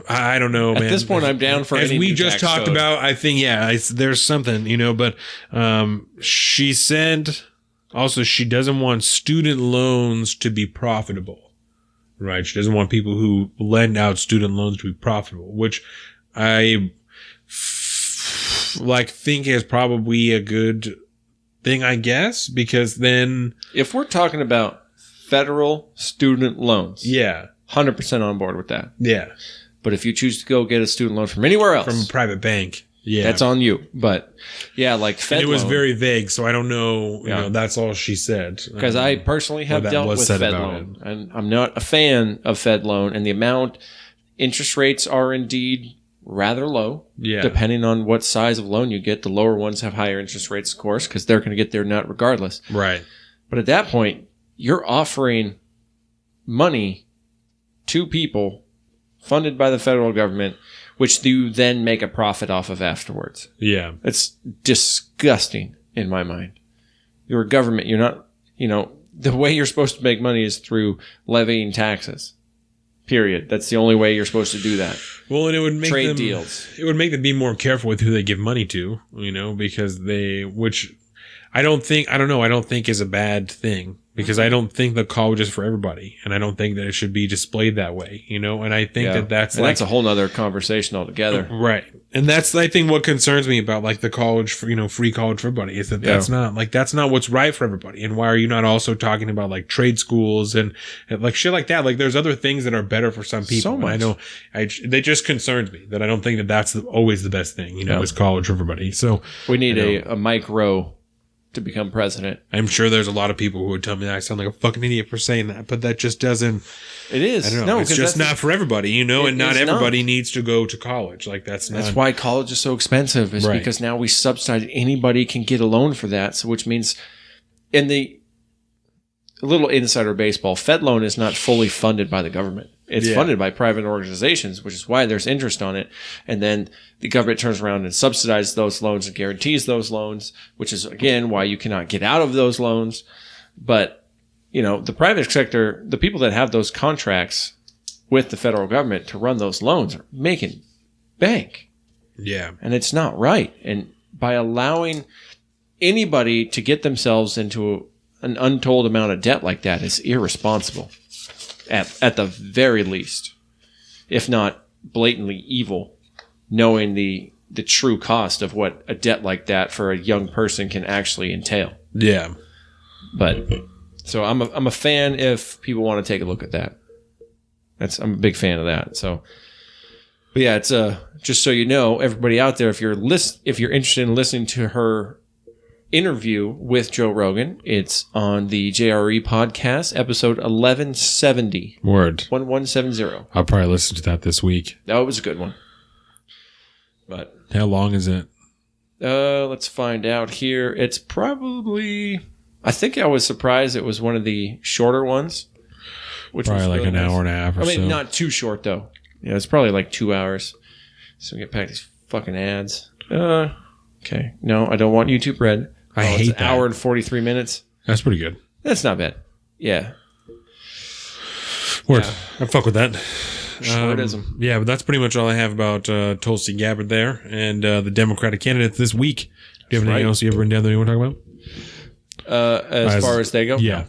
Speaker 1: I don't know, man.
Speaker 2: At this point, I'm down for
Speaker 1: as
Speaker 2: any
Speaker 1: we
Speaker 2: new
Speaker 1: just
Speaker 2: tax
Speaker 1: talked
Speaker 2: code.
Speaker 1: about. I think, there's something, but she said also she doesn't want student loans to be profitable. Right. She doesn't want people who lend out student loans to be profitable, which I think is probably a good thing, I guess, because then
Speaker 2: if we're talking about federal student loans, 100% on board with that.
Speaker 1: Yeah.
Speaker 2: But if you choose to go get a student loan from anywhere else,
Speaker 1: from a private bank, Yeah.
Speaker 2: That's on you. But yeah, like Fed
Speaker 1: And it was
Speaker 2: loan,
Speaker 1: very vague, so I don't know. You
Speaker 2: Yeah.
Speaker 1: know, that's all she said.
Speaker 2: because I personally have
Speaker 1: that
Speaker 2: dealt
Speaker 1: was
Speaker 2: with
Speaker 1: said
Speaker 2: Fed
Speaker 1: about
Speaker 2: loan, and I'm not a fan of Fed loan, and the amount interest rates are indeed rather low.
Speaker 1: Yeah.
Speaker 2: Depending on what size of loan you get, the lower ones have higher interest rates, of course, because they're going to get their nut regardless.
Speaker 1: Right.
Speaker 2: But at that point, you're offering money to people funded by the federal government, which you then make a profit off of afterwards.
Speaker 1: Yeah.
Speaker 2: It's disgusting in my mind. You're a government. You're not, the way you're supposed to make money is through levying taxes. Period. That's the only way you're supposed to do that.
Speaker 1: Well, and it would make
Speaker 2: Trade deals.
Speaker 1: It would make them be more careful with who they give money to, because which I don't think is a bad thing, because I don't think the college is for everybody, and I don't think that it should be displayed that way, and I think that's
Speaker 2: and that's a whole nother conversation altogether.
Speaker 1: Right. And that's, I think, what concerns me about like the college, free college for everybody, is that's not what's right for everybody. And why are you not also talking about like trade schools and like shit like that? Like there's other things that are better for some people.
Speaker 2: So much.
Speaker 1: And I know that just concerns me, that I don't think that that's always the best thing, is college for everybody. So
Speaker 2: we need a Mike Rowe to become president.
Speaker 1: I'm sure there's a lot of people who would tell me that I sound like a fucking idiot for saying that, but that just doesn't.
Speaker 2: It is.
Speaker 1: I don't know.
Speaker 2: No,
Speaker 1: it's just not for everybody, and not everybody
Speaker 2: not.
Speaker 1: needs to go to college. Like that's
Speaker 2: why college is so expensive. Is because now we subsidize. Anybody can get a loan for that. So which means, in the little insider baseball, Fed loan is not fully funded by the government. It's funded by private organizations, which is why there's interest on it. And then the government turns around and subsidizes those loans and guarantees those loans, which is, again, why you cannot get out of those loans. But, the private sector, the people that have those contracts with the federal government to run those loans are making bank.
Speaker 1: Yeah.
Speaker 2: And it's not right. And by allowing anybody to get themselves into an untold amount of debt like that is irresponsible. At the very least, if not blatantly evil, knowing the true cost of what a debt like that for a young person can actually entail.
Speaker 1: Yeah.
Speaker 2: But so I'm a fan if people want to take a look at that. I'm a big fan of that. So, but yeah, it's just so you know, everybody out there, if you're interested in listening to her interview with Joe Rogan, it's on the JRE podcast, episode 1170.
Speaker 1: Word.
Speaker 2: 1170.
Speaker 1: I'll probably listen to that this week.
Speaker 2: That was a good one. But
Speaker 1: how long is it?
Speaker 2: Let's find out here. It's probably, I think I was surprised it was one of the shorter ones. Which
Speaker 1: probably
Speaker 2: was
Speaker 1: like
Speaker 2: really
Speaker 1: an hour and a half or so.
Speaker 2: I mean, not too short though. Yeah, it's probably like 2 hours. So we get back these fucking ads. Okay. No, I don't want YouTube Red.
Speaker 1: I hate
Speaker 2: it's an
Speaker 1: that.
Speaker 2: hour and 43 minutes.
Speaker 1: That's pretty good.
Speaker 2: That's not bad. Yeah.
Speaker 1: Word. I fuck with that.
Speaker 2: Shortism.
Speaker 1: Yeah, but that's pretty much all I have about Tulsi Gabbard there and the Democratic candidates this week. Do you have anything else you ever written down that you want to talk about?
Speaker 2: As far as they go?
Speaker 1: Yeah.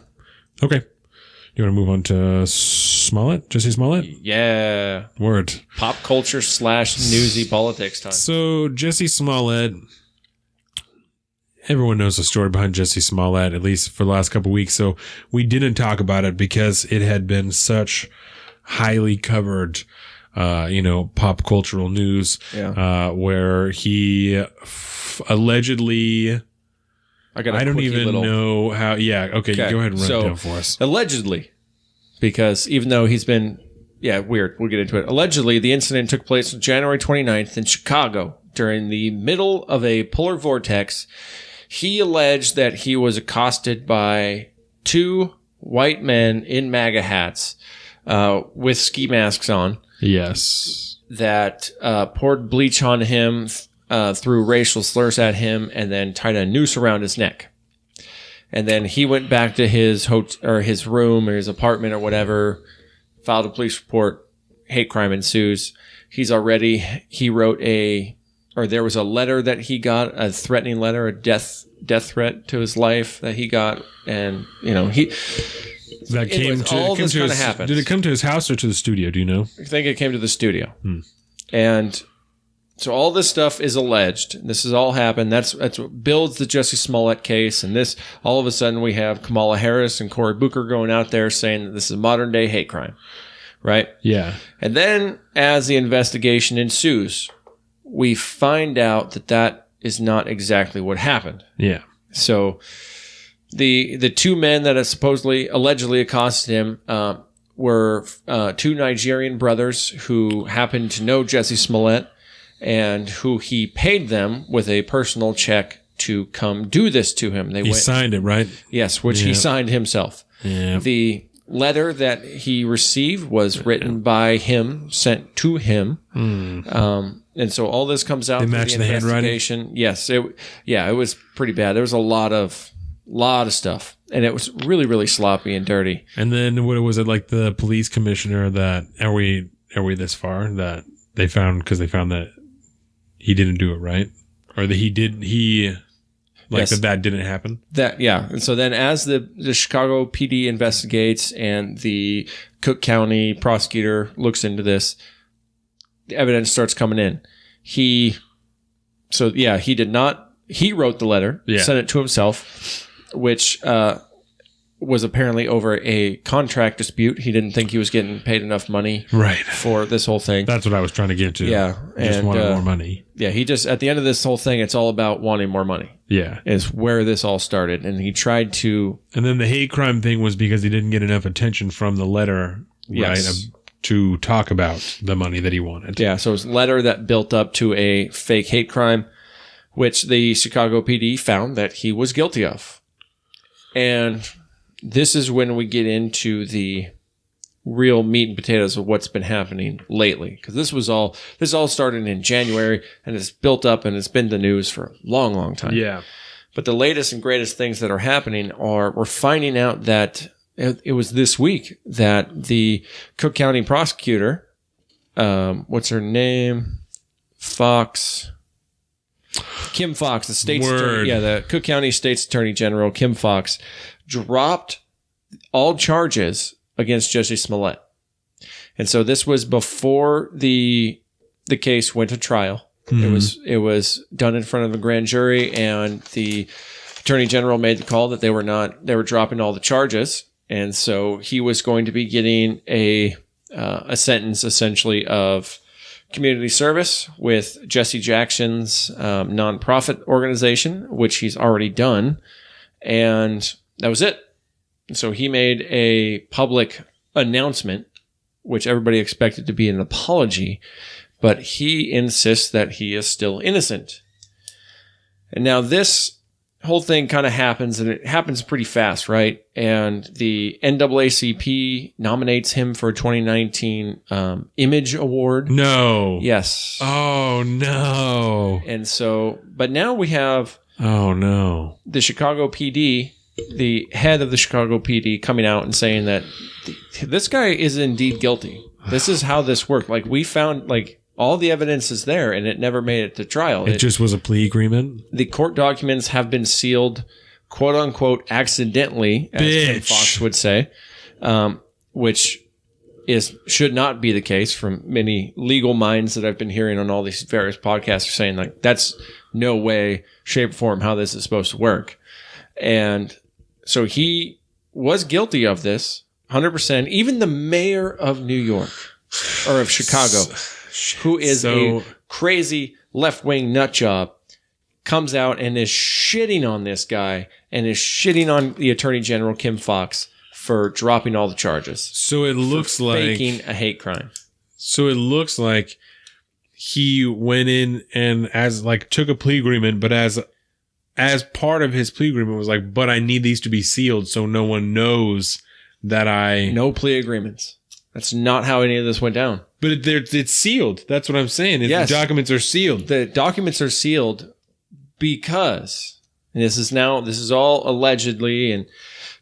Speaker 1: No. Okay. You want to move on to Smollett? Jussie Smollett?
Speaker 2: Yeah.
Speaker 1: Word.
Speaker 2: Pop culture / newsy politics time.
Speaker 1: So, Jussie Smollett. Everyone knows the story behind Jussie Smollett, at least for the last couple of weeks. So we didn't talk about it because it had been such highly covered, pop cultural news, where he allegedly, I don't even know how. Yeah. Okay. Go ahead and run it down for us.
Speaker 2: Allegedly, because even though he's been, weird. We'll get into it. Allegedly, the incident took place on January 29th in Chicago during the middle of a polar vortex. He alleged that he was accosted by 2 white men in MAGA hats with ski masks on.
Speaker 1: Yes.
Speaker 2: That poured bleach on him, threw racial slurs at him, and then tied a noose around his neck. And then he went back to his his room or his apartment or whatever, filed a police report, hate crime ensues. There was a letter that he got, a threatening letter, a death threat to his life that he got, and did
Speaker 1: it come to his house or to the studio? Do you know?
Speaker 2: I think it came to the studio, and so all this stuff is alleged. This has all happened. That's what builds the Jussie Smollett case, and this all of a sudden we have Kamala Harris and Cory Booker going out there saying that this is a modern day hate crime, right?
Speaker 1: Yeah,
Speaker 2: and then as the investigation ensues, we find out that is not exactly what happened.
Speaker 1: Yeah.
Speaker 2: So the two men that allegedly accosted him were two Nigerian brothers who happened to know Jussie Smollet and who he paid them with a personal check to come do this to him.
Speaker 1: He signed it, right?
Speaker 2: Yes, which he signed himself.
Speaker 1: Yeah.
Speaker 2: The letter that he received was written by him, sent to him. And so all this comes out.
Speaker 1: They matched the handwriting?
Speaker 2: Yes. It was pretty bad. There was a lot of stuff. And it was really, really sloppy and dirty.
Speaker 1: And then what was it, like the police commissioner that, are we this far, that they found that he didn't do it, right? Or that yes. that didn't happen?
Speaker 2: And so then as the Chicago PD investigates and the Cook County prosecutor looks into this, the evidence starts coming in. He wrote the letter, sent it to himself, which was apparently over a contract dispute. He didn't think he was getting paid enough money for this whole thing.
Speaker 1: That's what I was trying to get to.
Speaker 2: Yeah.
Speaker 1: Just wanted more money.
Speaker 2: Yeah, he just, at the end of this whole thing, it's all about wanting more money.
Speaker 1: Yeah.
Speaker 2: Is where this all started. And he tried to...
Speaker 1: And then the hate crime thing was because he didn't get enough attention from the letter, right, to talk about the money that he wanted.
Speaker 2: Yeah, so it was a letter that built up to a fake hate crime, which the Chicago PD found that he was guilty of. And this is when we get into the real meat and potatoes of what's been happening lately. Because this all started in January, and it's built up, and it's been the news for a long, long time.
Speaker 1: Yeah.
Speaker 2: But the latest and greatest things that are happening we're finding out that it was this week that the Cook County prosecutor, what's her name? Kim Fox, the state's attorney, the Cook County State's Attorney General, Kim Fox, dropped all charges against Jussie Smollet. And so this was before the case went to trial. Mm-hmm. It was done in front of a grand jury, and the Attorney General made the call that they were dropping all the charges. And so he was going to be getting a sentence essentially of community service with Jesse Jackson's nonprofit organization, which he's already done. And that was it. So he made a public announcement, which everybody expected to be an apology, but he insists that he is still innocent. And now this whole thing kind of happens, and it happens pretty fast, right? And the NAACP nominates him for a 2019 Image Award.
Speaker 1: No.
Speaker 2: Yes.
Speaker 1: Oh, no.
Speaker 2: And so, but now we have...
Speaker 1: Oh, no.
Speaker 2: The Chicago PD, the head of the Chicago PD, coming out and saying that this guy is indeed guilty. This is how this worked. Like, we found, all the evidence is there, and it never made it to trial.
Speaker 1: It just was a plea agreement?
Speaker 2: The court documents have been sealed, quote-unquote, accidentally, as Kim Fox would say, which should not be the case from many legal minds that I've been hearing on all these various podcasts are saying, that's no way, shape, or form how this is supposed to work. And so he was guilty of this, 100%. Even the mayor of New York, or of Chicago, who is a crazy left-wing nutjob, comes out and is shitting on this guy and is shitting on the Attorney General, Kim Fox, for dropping all the charges.
Speaker 1: So it looks like...
Speaker 2: faking a hate crime.
Speaker 1: So it looks like he went in and took a plea agreement, but as part of his plea agreement was but I need these to be sealed so no one knows that No
Speaker 2: plea agreements. That's not how any of this went down.
Speaker 1: But it's sealed. That's what I'm saying.
Speaker 2: Yes.
Speaker 1: The documents are sealed.
Speaker 2: The documents are sealed because, and this is all allegedly, and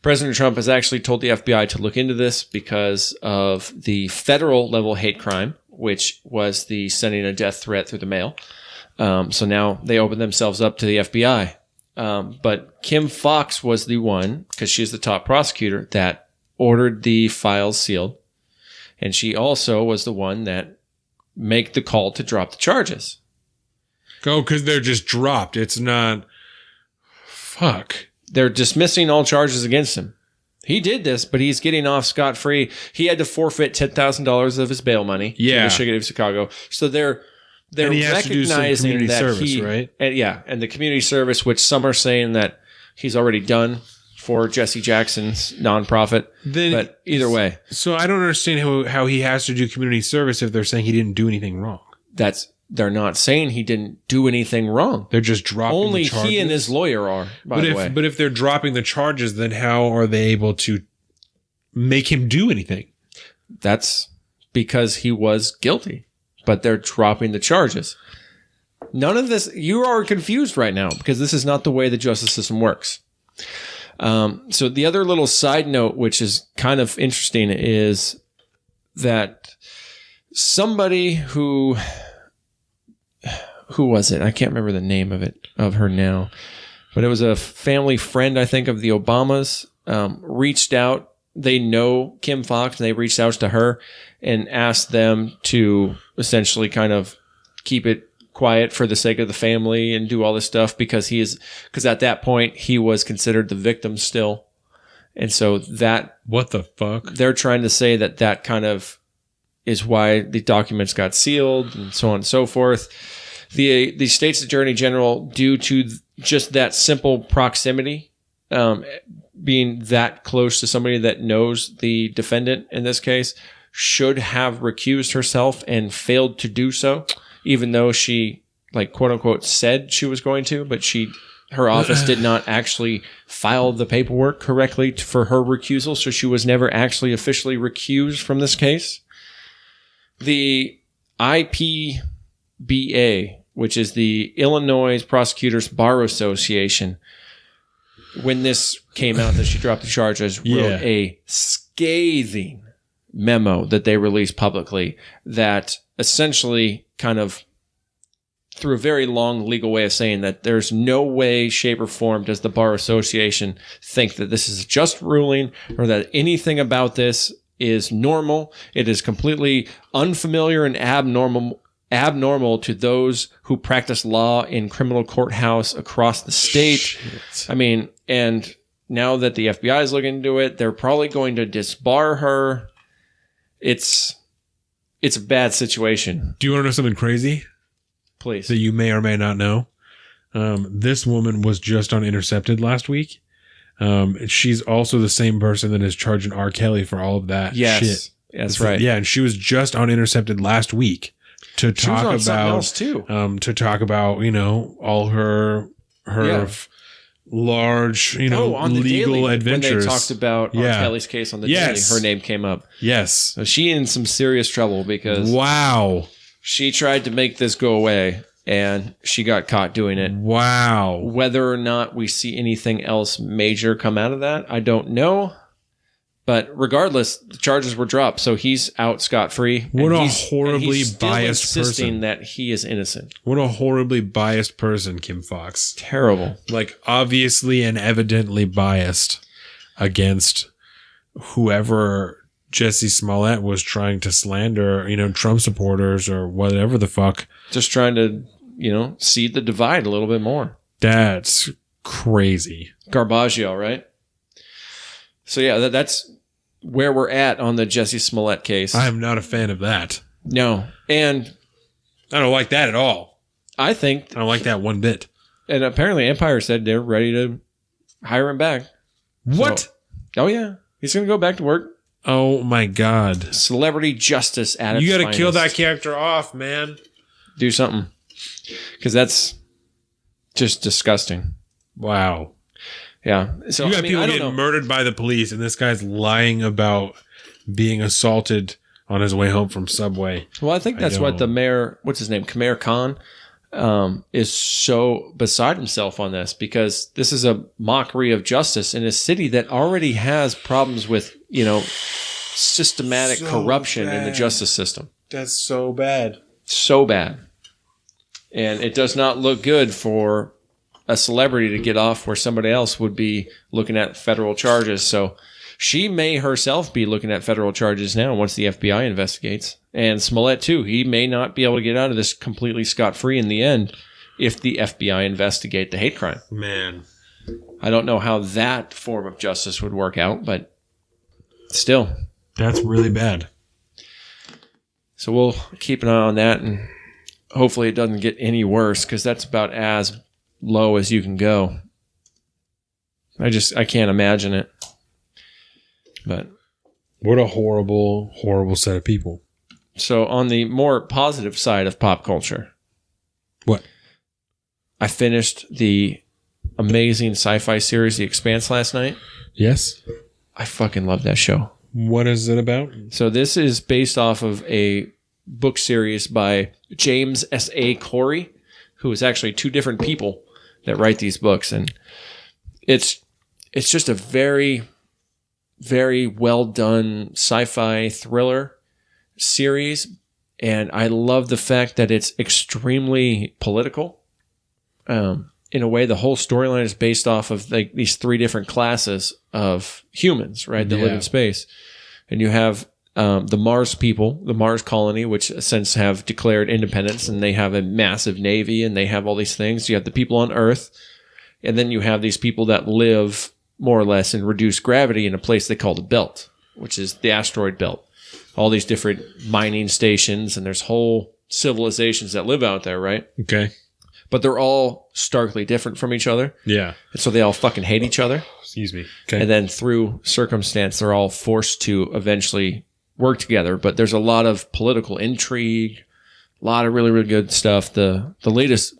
Speaker 2: President Trump has actually told the FBI to look into this because of the federal level hate crime, which was the sending a death threat through the mail. So now they open themselves up to the FBI. But Kim Fox was the one, because she's the top prosecutor, that ordered the files sealed. And she also was the one that made the call to drop the charges.
Speaker 1: Oh, because they're just dropped. It's not... Fuck.
Speaker 2: They're dismissing all charges against him. He did this, but he's getting off scot-free. He had to forfeit $10,000 of his bail money to the city of Chicago. So they're they're
Speaker 1: And he has to do some
Speaker 2: recognizing
Speaker 1: community
Speaker 2: that
Speaker 1: service, right?
Speaker 2: And the community service, which some are saying that he's already done for Jesse Jackson's nonprofit. But either way,
Speaker 1: So I don't understand how he has to do community service if they're saying he didn't do anything wrong.
Speaker 2: they're not saying he didn't do anything wrong.
Speaker 1: They're just dropping
Speaker 2: Only
Speaker 1: the charges.
Speaker 2: he and his lawyer are, by the way.
Speaker 1: But if they're dropping the charges, then how are they able to make him do anything?
Speaker 2: That's because he was guilty, but they're dropping the charges. None of this, you are confused right now because this is not the way the justice system works. So the other little side note, which is kind of interesting, is that somebody who was it? I can't remember the name of her now, but it was a family friend, I think, of the Obamas, reached out. They know Kim Fox, and they reached out to her and asked them to essentially kind of keep it quiet for the sake of the family and do all this stuff because at that point he was considered the victim still. And so
Speaker 1: what the fuck?
Speaker 2: They're trying to say that kind of is why the documents got sealed and so on and so forth. The state's attorney general, due to just that simple proximity, being that close to somebody that knows the defendant in this case, should have recused herself and failed to do so, even though she, like, quote unquote, said she was going to, but her office did not actually file the paperwork correctly for her recusal, so she was never actually officially recused from this case. The IPBA, which is the Illinois Prosecutors Bar Association, when this came out that she dropped the charges, wrote a scathing memo that they released publicly that essentially kind of, through a very long legal way of saying that there's no way, shape, or form does the Bar Association think that this is a just ruling or that anything about this is normal. It is completely unfamiliar and abnormal to those who practice law in criminal courthouse across the state.
Speaker 1: Shit.
Speaker 2: I mean, and now that the FBI is looking into it, they're probably going to disbar her. It's a bad situation.
Speaker 1: Do you want to know something crazy?
Speaker 2: Please.
Speaker 1: That you may or may not know. This woman was just on Intercepted last week. She's also the same person that is charging R. Kelly for all of that shit.
Speaker 2: That's right.
Speaker 1: Yeah, and she was just on Intercepted last week to talk about
Speaker 2: something else too.
Speaker 1: To talk about, all her large,
Speaker 2: on the
Speaker 1: legal
Speaker 2: Daily,
Speaker 1: adventures.
Speaker 2: When they talked about R. Kelly's case on the Daily, her name came up.
Speaker 1: Yes.
Speaker 2: So she in some serious trouble because she tried to make this go away and she got caught doing it.
Speaker 1: Wow.
Speaker 2: Whether or not we see anything else major come out of that, I don't know. But regardless, the charges were dropped, so he's out scot-free.
Speaker 1: What a horribly biased
Speaker 2: insisting
Speaker 1: person.
Speaker 2: that he is innocent.
Speaker 1: What a horribly biased person, Kim Fox.
Speaker 2: Terrible.
Speaker 1: Like, obviously and evidently biased against whoever Jussie Smollet was trying to slander, Trump supporters or whatever the fuck.
Speaker 2: Just trying to, seed the divide a little bit more.
Speaker 1: That's crazy.
Speaker 2: Garbaggio, right? So yeah, that's where we're at on the Jussie Smollett case.
Speaker 1: I am not a fan of that.
Speaker 2: No. And
Speaker 1: I don't like that at all.
Speaker 2: I
Speaker 1: don't like that one bit.
Speaker 2: And apparently Empire said they're ready to hire him back.
Speaker 1: What?
Speaker 2: Oh yeah. He's going to go back to work.
Speaker 1: Oh my God.
Speaker 2: Celebrity justice at its
Speaker 1: You got to
Speaker 2: finest.
Speaker 1: kill that character off, man.
Speaker 2: Do something. Because that's just disgusting.
Speaker 1: Wow.
Speaker 2: Yeah. So
Speaker 1: you got people getting murdered by the police, and this guy's lying about being assaulted on his way home from Subway.
Speaker 2: Well, I think that's what the mayor, what's his name, Khmer Khan, is so beside himself on this, because this is a mockery of justice in a city that already has problems with, systematic corruption in the justice system.
Speaker 1: That's so bad.
Speaker 2: So bad. And it does not look good for a celebrity to get off where somebody else would be looking at federal charges. So she may herself be looking at federal charges now once the FBI investigates. And Smollett, too. He may not be able to get out of this completely scot-free in the end if the FBI investigate the hate crime.
Speaker 1: Man.
Speaker 2: I don't know how that form of justice would work out, but still.
Speaker 1: That's really bad.
Speaker 2: So we'll keep an eye on that and hopefully it doesn't get any worse, because that's about as low as you can go. I can't imagine it. But
Speaker 1: what a horrible, horrible set of people.
Speaker 2: So on the more positive side of pop culture.
Speaker 1: What?
Speaker 2: I finished the amazing sci-fi series, The Expanse, last night.
Speaker 1: Yes.
Speaker 2: I fucking love that show.
Speaker 1: What is it about?
Speaker 2: So this is based off of a book series by James S.A. Corey, who is actually two different people that write these books. And it's just a very, very well done sci-fi thriller series. And I love the fact that it's extremely political. In a way, the whole storyline is based off of like these three different classes of humans, right? That live in space. And you have the Mars people, the Mars colony, which since have declared independence, and they have a massive navy, and they have all these things. You have the people on Earth, and then you have these people that live more or less in reduced gravity in a place they call the Belt, which is the asteroid belt. All these different mining stations, and there's whole civilizations that live out there, right?
Speaker 1: Okay.
Speaker 2: But they're all starkly different from each other.
Speaker 1: Yeah.
Speaker 2: And so they all fucking hate each other.
Speaker 1: Excuse me. Okay.
Speaker 2: And then through circumstance, they're all forced to eventually work together. But there's a lot of political intrigue, a lot of really, really good stuff. The latest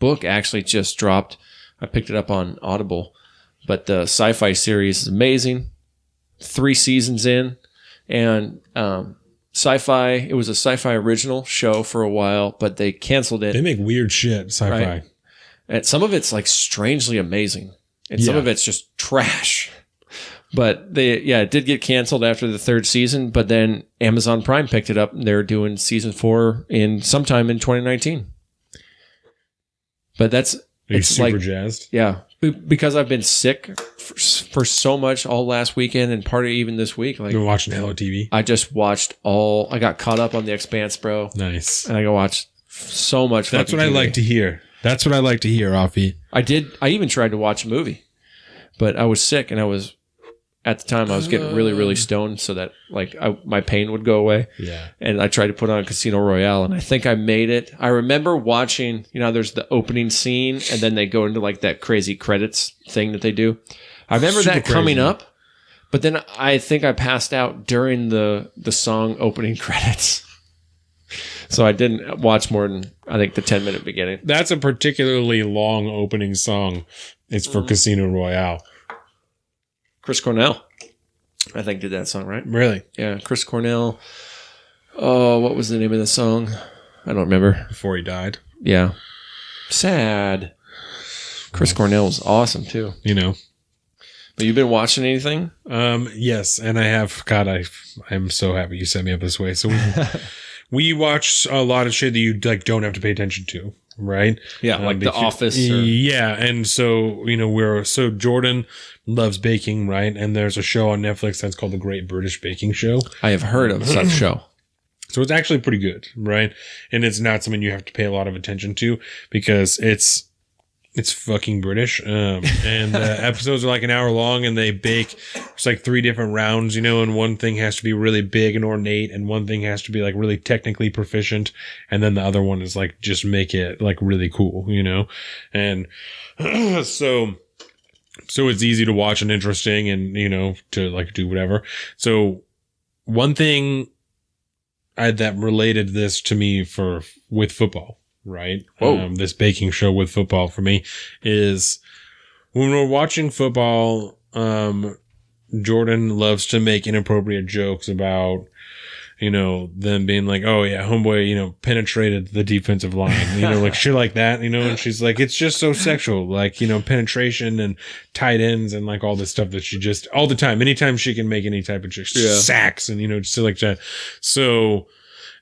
Speaker 2: book actually just dropped. I picked it up on Audible. But the sci-fi series is amazing. 3 seasons in. And it was a sci-fi original show for a while, but they canceled it.
Speaker 1: They make weird shit, sci-fi.
Speaker 2: Right? And some of it's like strangely amazing. And some of it's just trash. But it did get canceled after the 3rd season, but then Amazon Prime picked it up and they're doing season 4 sometime in 2019. But
Speaker 1: Are you super jazzed?
Speaker 2: Yeah. Because I've been sick for so much all last weekend and part of even this week. Like,
Speaker 1: You've been watching Hello TV?
Speaker 2: I just watched I got caught up on The Expanse, bro.
Speaker 1: Nice.
Speaker 2: And I watched so much.
Speaker 1: That's what I like to hear. That's what I like to hear, Offie.
Speaker 2: I even tried to watch a movie, but I was sick, and at the time I was getting really, really stoned so that my pain would go away.
Speaker 1: Yeah.
Speaker 2: And I tried to put on Casino Royale, and I think I made it. I remember watching, there's the opening scene, and then they go into like that crazy credits thing that they do. I remember that coming up, but then I think I passed out during the song opening credits. So I didn't watch more than, I think, the 10-minute beginning.
Speaker 1: That's a particularly long opening song. It's for Casino Royale.
Speaker 2: Chris Cornell, I think, did that song, right?
Speaker 1: Really?
Speaker 2: Yeah, Chris Cornell. Oh, what was the name of the song? I don't remember.
Speaker 1: Before he died.
Speaker 2: Yeah. Sad. Chris Cornell was awesome, too. But you've been watching anything?
Speaker 1: Yes, and I have. God, I'm so happy you set me up this way. So we watch a lot of shit that you don't have to pay attention to, right?
Speaker 2: Yeah, like The Office.
Speaker 1: Yeah, and so Jordan loves baking, right? And there's a show on Netflix that's called The Great British Baking Show.
Speaker 2: I have heard of such show.
Speaker 1: So it's actually pretty good, right? And it's not something you have to pay a lot of attention to because it's fucking British. And the episodes are like an hour long and they bake. It's like 3 different rounds, and one thing has to be really big and ornate and one thing has to be like really technically proficient. And then the other one is like, just make it like really cool, And so it's easy to watch and interesting and, to like do whatever. So one thing that related this to me with football, right? This baking show with football for me is when we're watching football, Jordan loves to make inappropriate jokes about, them being like, oh yeah, homeboy, penetrated the defensive line, like shit like that, and she's like, it's just so sexual, like, penetration and tight ends and like all this stuff that she just all the time, anytime she can make any type of joke, sacks and, just like that. So,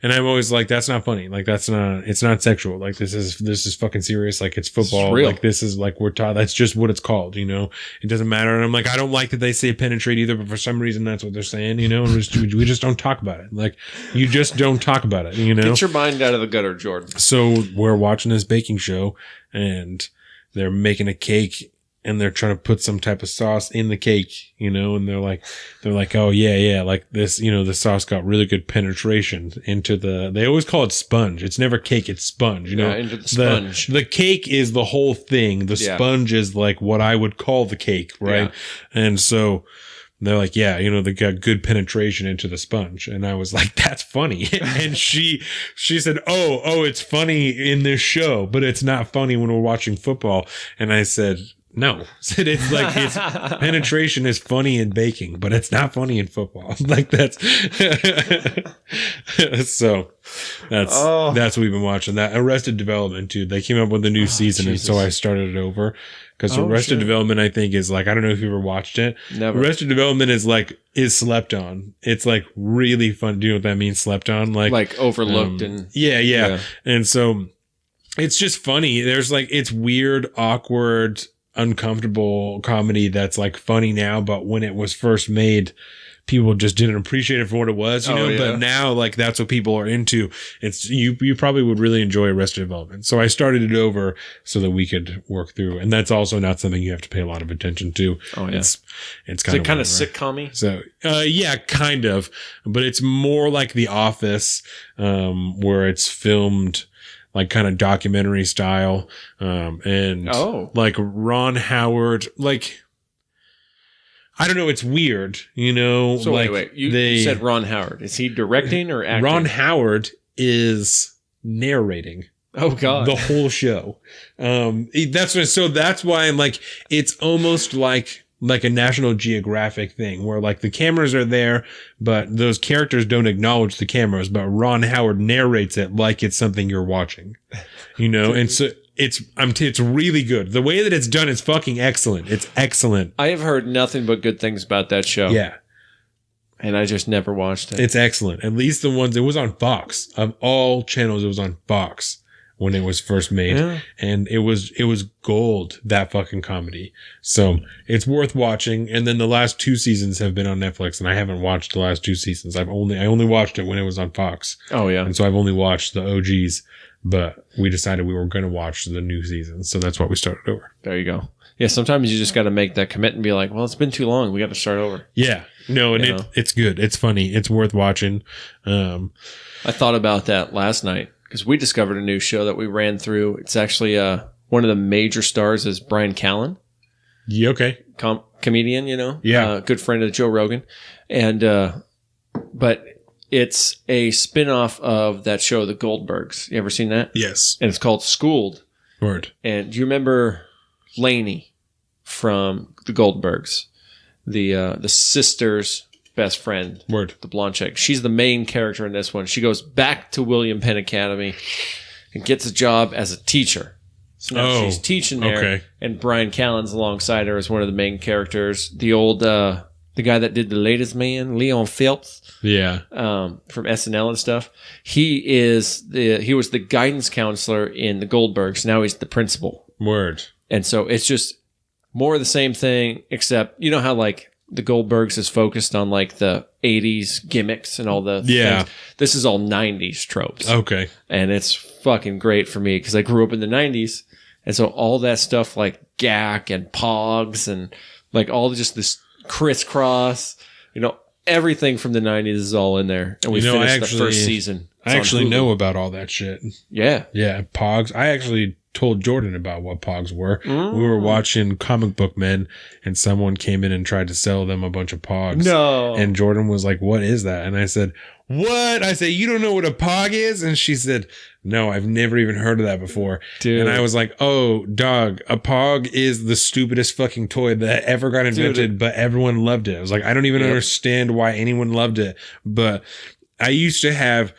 Speaker 1: and I'm always like, that's not funny. Like, it's not sexual. Like, this is fucking serious. Like, it's football.
Speaker 2: It's
Speaker 1: like, this is like, we're taught, that's just what it's called, it doesn't matter. And I'm like, I don't like that they say penetrate either, but for some reason that's what they're saying, and we just don't talk about it. Like, you just don't talk about it,
Speaker 2: Get your mind out of the gutter, Jordan.
Speaker 1: So we're watching this baking show and they're making a cake and they're trying to put some type of sauce in the cake, you know, and they're like, oh yeah, like this, you know, the sauce got really good penetration into they always call it sponge. It's never cake, it's sponge, you know,
Speaker 2: into the sponge.
Speaker 1: The cake is the whole thing. The sponge is like what I would call the cake, right? Yeah. And so they're like, yeah, you know, they got good penetration into the sponge. And I was like, that's funny. And she said, oh, it's funny in this show, but it's not funny when we're watching football. And I said, no, it's like it's penetration is funny in baking, but it's not funny in football. Like that's so that's what we've been watching. That Arrested Development too. They came up with a new season, Jesus. And so I started it over because Arrested Development, I think, is like, I don't know if you ever watched it.
Speaker 2: Never.
Speaker 1: Arrested Development is slept on. It's like really fun. Do you know what that means? Slept on, like
Speaker 2: overlooked and
Speaker 1: yeah. And so it's just funny. There's like it's weird, awkward, uncomfortable comedy that's like funny now, but when it was first made, people just didn't appreciate it for what it was, you know. Yeah. But now, like, that's what people are into. It's you probably would really enjoy Arrested Development. So I started it over so that we could work through, and that's also not something you have to pay a lot of attention to.
Speaker 2: Oh yeah,
Speaker 1: it's kind of
Speaker 2: sitcom-y.
Speaker 1: So yeah, kind of, but it's more like The Office, where it's filmed like kind of documentary style, and like Ron Howard, like, I don't know, it's weird, you know.
Speaker 2: So
Speaker 1: like
Speaker 2: wait, you said Ron Howard. Is he directing or acting?
Speaker 1: Ron Howard is narrating.
Speaker 2: Oh God,
Speaker 1: the whole show. That's why I'm like, it's almost like a National Geographic thing where like the cameras are there, but those characters don't acknowledge the cameras, but Ron Howard narrates it like it's something you're watching, you know? And so it's really good. The way that it's done is fucking excellent. It's excellent.
Speaker 2: I have heard nothing but good things about that show.
Speaker 1: Yeah.
Speaker 2: And I just never watched it.
Speaker 1: It's excellent. At least the ones, it was on Fox. Of all channels, it was on Fox when it was first made. Yeah. And it was gold, that fucking comedy. So it's worth watching. And then the last 2 seasons have been on Netflix, and I haven't watched the last 2 seasons. I only watched it when it was on Fox.
Speaker 2: Oh yeah.
Speaker 1: And so I've only watched the OGs, but we decided we were going to watch the new seasons. So that's why we started over.
Speaker 2: There you go. Yeah. Sometimes you just got to make that commit and be like, well, it's been too long. We got to start over.
Speaker 1: Yeah. No, and it's good. It's funny. It's worth watching.
Speaker 2: I thought about that last night, because we discovered a new show that we ran through. It's actually one of the major stars is Brian Callen.
Speaker 1: Yeah, okay.
Speaker 2: Comedian, you know?
Speaker 1: Yeah.
Speaker 2: Good friend of Joe Rogan. And but it's a spin-off of that show, The Goldbergs. You ever seen that?
Speaker 1: Yes.
Speaker 2: And it's called Schooled.
Speaker 1: Word.
Speaker 2: And do you remember Lainey from The Goldbergs? The sister's best friend.
Speaker 1: Word.
Speaker 2: The blonde chick. She's the main character in this one. She goes back to William Penn Academy and gets a job as a teacher. So now she's teaching there. Okay. And Brian Callen's alongside her as one of the main characters. The old, the guy that did The Latest Man, Leon Phelps.
Speaker 1: Yeah.
Speaker 2: From SNL and stuff. He was the guidance counselor in the Goldbergs. Now he's the principal.
Speaker 1: Word.
Speaker 2: And so it's just more of the same thing, except, you know how like the Goldbergs is focused on like the 80s gimmicks and all the things. This is all 90s tropes.
Speaker 1: Okay.
Speaker 2: And it's fucking great for me because I grew up in the 90s. And so all that stuff like GAC and Pogs and like all just this crisscross, you know, everything from the 90s is all in there. And we finished the first season.
Speaker 1: I actually know about all that shit.
Speaker 2: Yeah.
Speaker 1: Yeah. Pogs. I actually told Jordan about what Pogs were. Mm. We were watching Comic Book Men, and someone came in and tried to sell them a bunch of Pogs.
Speaker 2: No.
Speaker 1: And Jordan was like, what is that? And I said, what? I said, you don't know what a Pog is? And she said, no, I've never even heard of that before. Dude. And I was like, oh, dog, a Pog is the stupidest fucking toy that ever got invented, but everyone loved it. I was like, I don't even understand why anyone loved it. But I used to have,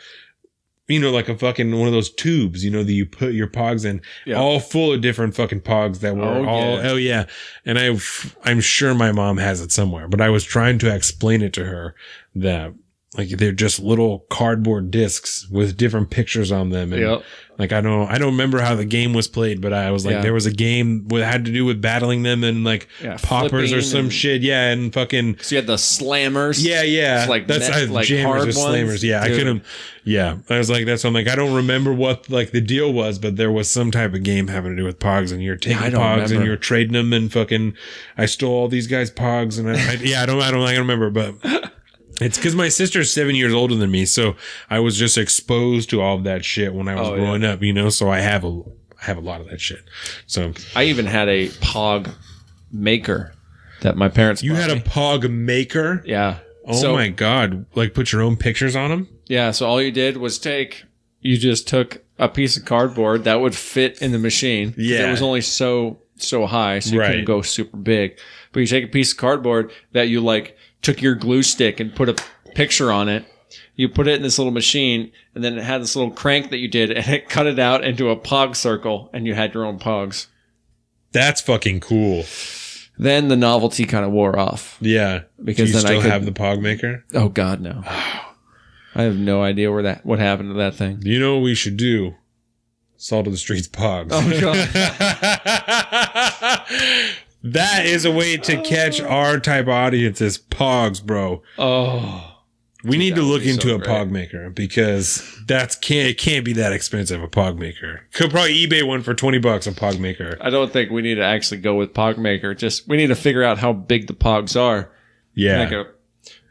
Speaker 1: you know, like a fucking one of those tubes, you know, that you put your Pogs in, all full of different fucking Pogs that were And I'm sure my mom has it somewhere, but I was trying to explain it to her that like they're just little cardboard discs with different pictures on them. And like, I don't remember how the game was played, but I was like, there was a game that had to do with battling them and like poppers or some shit. Yeah. And fucking.
Speaker 2: So you had the slammers.
Speaker 1: Yeah. Yeah.
Speaker 2: It's like
Speaker 1: that's
Speaker 2: like
Speaker 1: jammers
Speaker 2: hard
Speaker 1: or slammers.
Speaker 2: ones.
Speaker 1: Yeah.
Speaker 2: Dude.
Speaker 1: I couldn't. Yeah. I was like, I'm like, I don't remember what like the deal was, but there was some type of game having to do with Pogs, and you're taking Pogs and you're trading them, and fucking, I stole all these guys' Pogs, and I don't remember, but. It's because my sister's 7 years older than me, so I was just exposed to all of that shit when I was growing up, you know. So I have a lot of that shit. So
Speaker 2: I even had a Pog maker that my parents.
Speaker 1: You had a Pog maker?
Speaker 2: Yeah.
Speaker 1: Oh my god! Like put your own pictures on them?
Speaker 2: Yeah. So all you did was you just took a piece of cardboard that would fit in the machine.
Speaker 1: Yeah.
Speaker 2: It was only so high, so you couldn't go super big. But you take a piece of cardboard that you like. Took your glue stick and put a picture on it. You put it in this little machine, and then it had this little crank that you did, and it cut it out into a Pog circle, and you had your own Pogs.
Speaker 1: That's fucking cool.
Speaker 2: Then the novelty kind of wore off.
Speaker 1: Yeah.
Speaker 2: Because
Speaker 1: do you
Speaker 2: then
Speaker 1: still
Speaker 2: I could
Speaker 1: have the Pog maker?
Speaker 2: Oh God, no. I have no idea what happened to that thing.
Speaker 1: You know what we should do? Salt of the Streets Pogs.
Speaker 2: Oh God.
Speaker 1: That is a way to catch our type audiences. Pogs, bro.
Speaker 2: Oh.
Speaker 1: We need to look into a Pog maker, because it can't be that expensive, a Pog maker. Could probably eBay one for $20, a Pog maker.
Speaker 2: I don't think we need to actually go with Pog maker. Just we need to figure out how big the Pogs are.
Speaker 1: Yeah.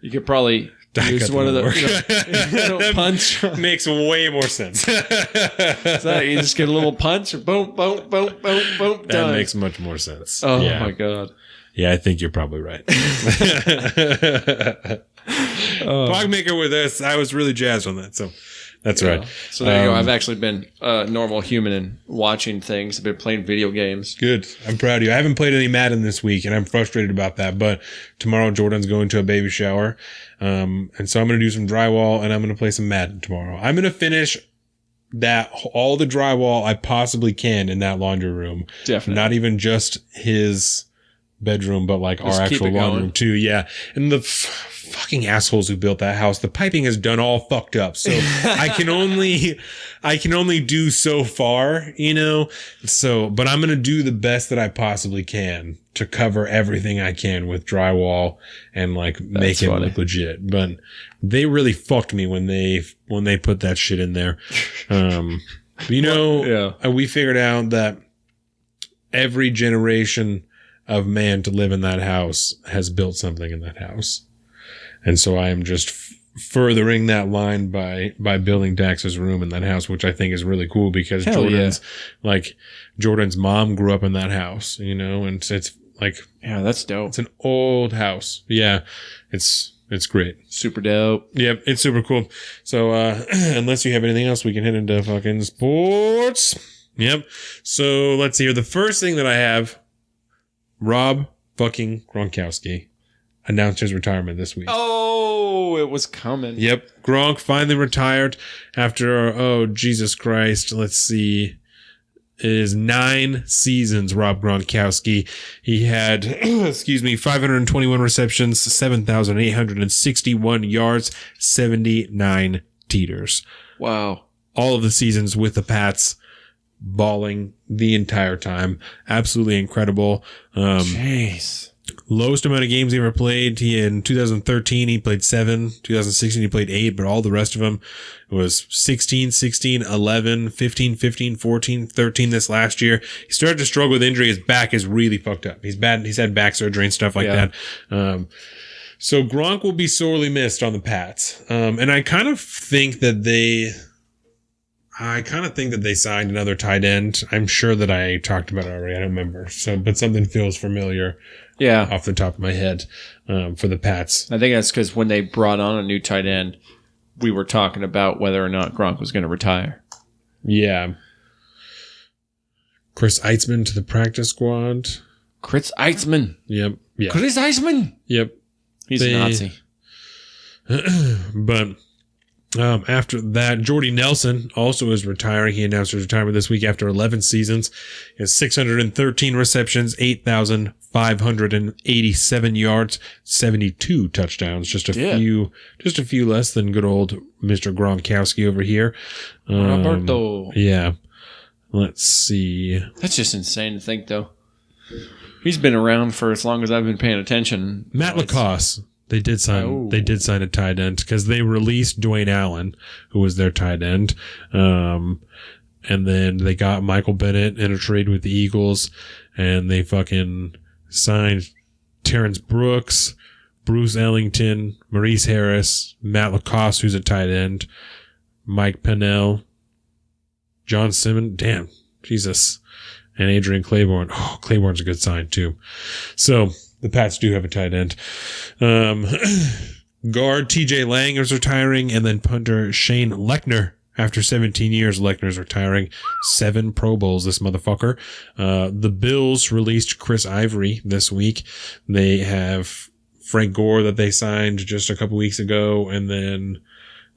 Speaker 2: You could probably use one of the punch.
Speaker 1: Makes way more sense.
Speaker 2: So you just get a little punch, boom, boom, boom, boom, boom.
Speaker 1: That makes much more sense.
Speaker 2: Oh my God.
Speaker 1: Yeah, I think you're probably right. Pog maker with us, I was really jazzed on that. So that's right.
Speaker 2: So there you go. I've actually been a normal human and watching things. I've been playing video games.
Speaker 1: Good. I'm proud of you. I haven't played any Madden this week, and I'm frustrated about that. But tomorrow, Jordan's going to a baby shower. And so I'm going to do some drywall, and I'm going to play some Madden tomorrow. I'm going to finish all the drywall I possibly can in that laundry room.
Speaker 2: Definitely. Not
Speaker 1: even just his bedroom, but like just our actual laundry room too. Yeah. And the fucking assholes who built that house, the piping is done all fucked up. So I can only do so far, you know? So, but I'm going to do the best that I possibly can to cover everything I can with drywall and like make it look legit. But they really fucked me when they put that shit in there. You know, we figured out that every generation of man to live in that house has built something in that house. And so I am just furthering that line by building Dax's room in that house, which I think is really cool, because Jordan's mom grew up in that house, you know, and it's like,
Speaker 2: yeah, that's dope.
Speaker 1: It's an old house. Yeah. It's great.
Speaker 2: Super dope.
Speaker 1: Yep. It's super cool. So, unless you have anything else, we can head into fucking sports. Yep. So let's see here. The first thing that I have, Rob fucking Gronkowski announced his retirement this week.
Speaker 2: Oh, it was coming.
Speaker 1: Yep. Gronk finally retired after, Jesus Christ. Let's see. It is 9 seasons, Rob Gronkowski. He had, 521 receptions, 7,861 yards, 79 teeters.
Speaker 2: Wow.
Speaker 1: All of the seasons with the Pats, balling the entire time. Absolutely incredible.
Speaker 2: Jeez.
Speaker 1: Lowest amount of games he ever played. In 2013, he played 7. 2016, he played 8, but all the rest of them was 16, 16, 11, 15, 15, 14, 13 this last year. He started to struggle with injury. His back is really fucked up. He's bad. He's had back surgery and stuff like that. So Gronk will be sorely missed on the Pats. And I kind of think that they signed another tight end. I'm sure that I talked about it already. I don't remember. But something feels familiar.
Speaker 2: Yeah.
Speaker 1: Off the top of my head, for the Pats.
Speaker 2: I think that's because when they brought on a new tight end, we were talking about whether or not Gronk was going to retire.
Speaker 1: Yeah. Chris Eitzman to the practice squad.
Speaker 2: Chris Eitzman.
Speaker 1: Yep. Yeah.
Speaker 2: Chris Eitzman.
Speaker 1: Yep.
Speaker 2: He's a Nazi.
Speaker 1: But After that, Jordy Nelson also is retiring. He announced his retirement this week after 11 seasons. He has 613 receptions, 8,587 yards, 72 touchdowns. Just a few less than good old Mr. Gronkowski over here.
Speaker 2: Roberto.
Speaker 1: Yeah. Let's see.
Speaker 2: That's just insane to think, though. He's been around for as long as I've been paying attention.
Speaker 1: Matt Lacoste. They did sign a tight end because they released Dwayne Allen, who was their tight end. And then they got Michael Bennett in a trade with the Eagles, and they fucking signed Terrence Brooks, Bruce Ellington, Maurice Harris, Matt Lacoste, who's a tight end, Mike Pennell, John Simmons, damn, Jesus, and Adrian Claiborne. Oh, Claiborne's a good sign too. So the Pats do have a tight end. Guard TJ Lang is retiring, and then punter Shane Lechner. After 17 years, Lechner's retiring. 7 Pro Bowls, this motherfucker. The Bills released Chris Ivory this week. They have Frank Gore that they signed just a couple weeks ago, and then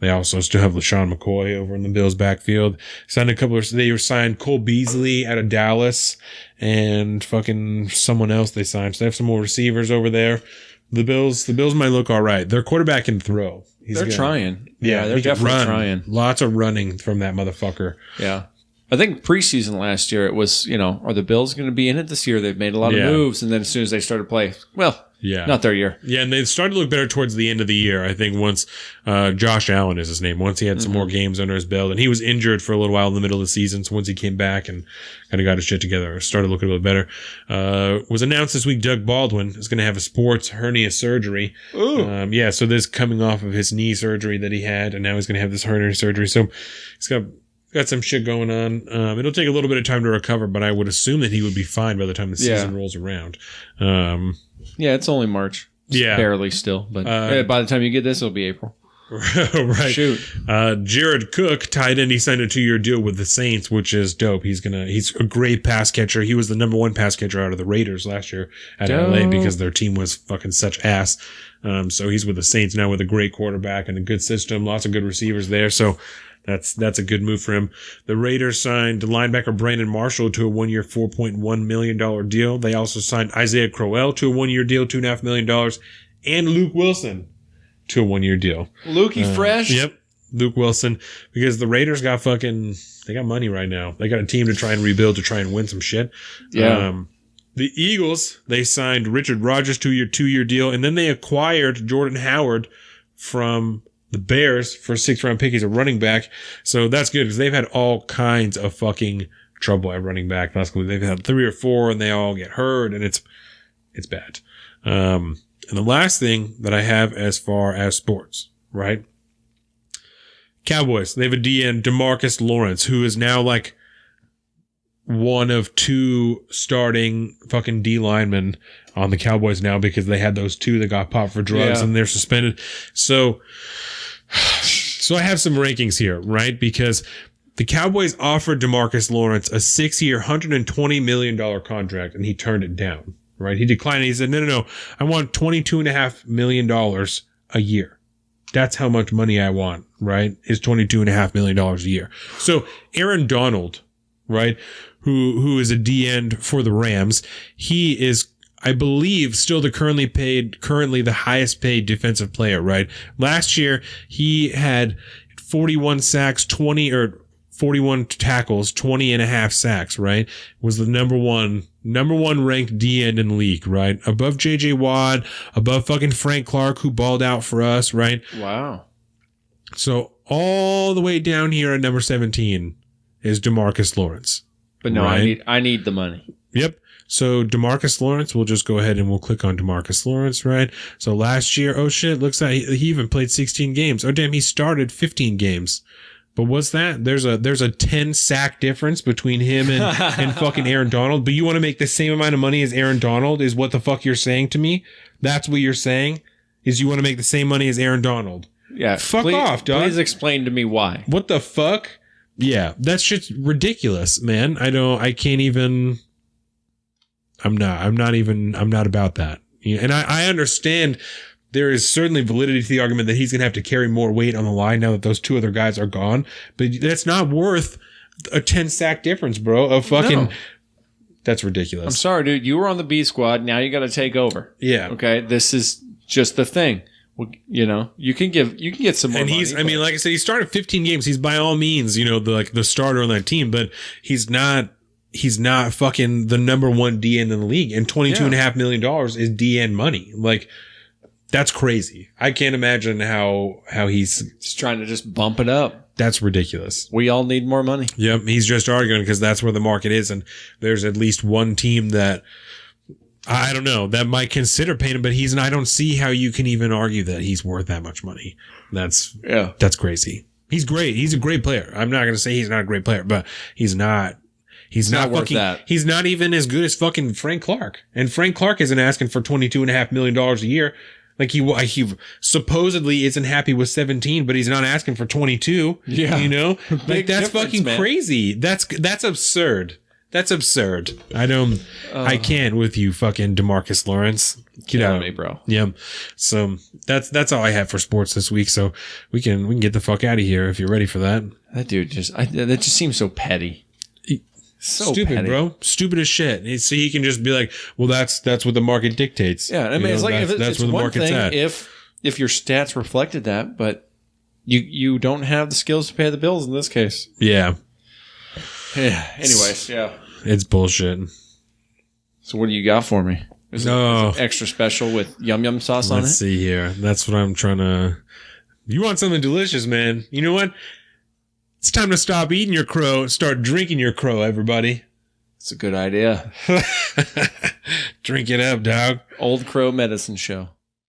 Speaker 1: they also still have LaShawn McCoy over in the Bills backfield. They signed Cole Beasley out of Dallas, and fucking someone else they signed. So they have some more receivers over there. The Bills might look all right. Their quarterback can throw.
Speaker 2: They're trying.
Speaker 1: Yeah,
Speaker 2: they're definitely trying.
Speaker 1: Lots of running from that motherfucker.
Speaker 2: Yeah. I think preseason last year it was, are the Bills going to be in it this year? They've made a lot of moves, and then as soon as they started play, not their year.
Speaker 1: Yeah, and they started to look better towards the end of the year. I think once Josh Allen is his name. Once he had some more games under his belt, and he was injured for a little while in the middle of the season. So once he came back and kind of got his shit together, started looking a little better. Was announced this week Doug Baldwin is going to have a sports hernia surgery.
Speaker 2: Ooh.
Speaker 1: So this coming off of his knee surgery that he had, and now he's going to have this hernia surgery. So he's got some shit going on. It'll take a little bit of time to recover, but I would assume that he would be fine by the time the season rolls around.
Speaker 2: Yeah, it's only March.
Speaker 1: Yeah.
Speaker 2: Barely still. But by the time you get this, it'll be April.
Speaker 1: Right.
Speaker 2: Shoot.
Speaker 1: Jared Cook, tight end, he signed a 2-year deal with the Saints, which is dope. He's a great pass catcher. He was the number 1 pass catcher out of the Raiders last year at LA because their team was fucking such ass. So he's with the Saints now with a great quarterback and a good system, lots of good receivers there. So that's a good move for him. The Raiders signed linebacker Brandon Marshall to a 1-year, $4.1 million deal. They also signed Isaiah Crowell to a 1-year deal, $2.5 million, and Luke Wilson to a 1-year deal.
Speaker 2: Lukey Fresh?
Speaker 1: Yep. Luke Wilson. Because the Raiders got they got money right now. They got a team to try and rebuild, to try and win some shit.
Speaker 2: Yeah.
Speaker 1: The Eagles, they signed Richard Rodgers to a 2-year deal, and then they acquired Jordan Howard from the Bears for a 6th-round pick. He's a running back. So that's good because they've had all kinds of fucking trouble at running back. They've had 3 or 4 and they all get hurt, and it's bad. And the last thing that I have as far as sports, right? Cowboys, they have a DN, DeMarcus Lawrence, who is now like one of 2 starting fucking D linemen on the Cowboys now because they had those 2 that got popped for drugs and they're suspended. So I have some rankings here, right? Because the Cowboys offered DeMarcus Lawrence a 6-year, $120 million contract, and he turned it down, right? He declined it. He said, no, I want $22.5 million a year. That's how much money I want, right? Is $22.5 million a year. So Aaron Donald, right, who is a D end for the Rams, he is, I believe, still currently the highest paid defensive player, right? Last year, he had 41 sacks, 41 tackles, 20 and a half sacks, right? Was the number one ranked D end in the league, right? Above JJ Watt, above fucking Frank Clark, who balled out for us, right?
Speaker 2: Wow.
Speaker 1: So all the way down here at number 17 is DeMarcus Lawrence.
Speaker 2: But no,
Speaker 1: right?
Speaker 2: I need the money.
Speaker 1: Yep. So DeMarcus Lawrence, we'll just go ahead and we'll click on DeMarcus Lawrence, right? So last year, oh shit, looks like he even played 16 games. Oh damn, he started 15 games. But what's that? There's a 10 sack difference between him and fucking Aaron Donald. But you want to make the same amount of money as Aaron Donald is what the fuck you're saying to me? That's what you're saying? Is you want to make the same money as Aaron Donald?
Speaker 2: Yeah.
Speaker 1: Fuck off, dog.
Speaker 2: Please explain to me why.
Speaker 1: What the fuck? Yeah, that's just ridiculous, man. I'm not about that. And I understand there is certainly validity to the argument that he's going to have to carry more weight on the line now that those two other guys are gone. But that's not worth a 10 sack difference, bro. A fucking, that's ridiculous.
Speaker 2: I'm sorry, dude. You were on the B squad. Now you got to take over.
Speaker 1: Yeah.
Speaker 2: Okay. This is just the thing. You know, you can get some more
Speaker 1: and
Speaker 2: money.
Speaker 1: I mean, like I said, he started 15 games. He's by all means, the starter on that team, but he's not fucking the number one DN in the league. And $22.5 million is DN money. Like, that's crazy. I can't imagine how he's
Speaker 2: just trying to just bump it up.
Speaker 1: That's ridiculous.
Speaker 2: We all need more money.
Speaker 1: Yep. He's just arguing because that's where the market is. And there's at least one team that, I don't know, that might consider paying him, but I don't see how you can even argue that he's worth that much money. That's crazy. He's great. He's a great player. I'm not going to say he's not a great player, but he's not
Speaker 2: worth that.
Speaker 1: He's not even as good as fucking Frank Clark. And Frank Clark isn't asking for $22.5 million a year. Like he supposedly isn't happy with 17, but he's not asking for 22.
Speaker 2: Yeah.
Speaker 1: Like that's fucking crazy. That's absurd. That's absurd. I can't with you, fucking DeMarcus Lawrence. Get out of
Speaker 2: me, bro.
Speaker 1: Yeah. So that's all I have for sports this week. So we can get the fuck out of here if you're ready for that.
Speaker 2: That dude that just seems so petty. So
Speaker 1: stupid,
Speaker 2: petty.
Speaker 1: Bro. Stupid as shit. So he can just be like, well, that's what the market dictates.
Speaker 2: Yeah. I mean, it's like
Speaker 1: that's where the market's at.
Speaker 2: If your stats reflected that, but you don't have the skills to pay the bills in this case.
Speaker 1: Yeah.
Speaker 2: Yeah. Anyways, yeah.
Speaker 1: It's bullshit.
Speaker 2: So what do you got for me? Is it extra special with yum yum sauce on it?
Speaker 1: Let's see here. That's what I'm trying to... You want something delicious, man. You know what? It's time to stop eating your crow, start drinking your crow, everybody.
Speaker 2: It's a good idea.
Speaker 1: Drink it up, dog.
Speaker 2: Old Crow Medicine Show.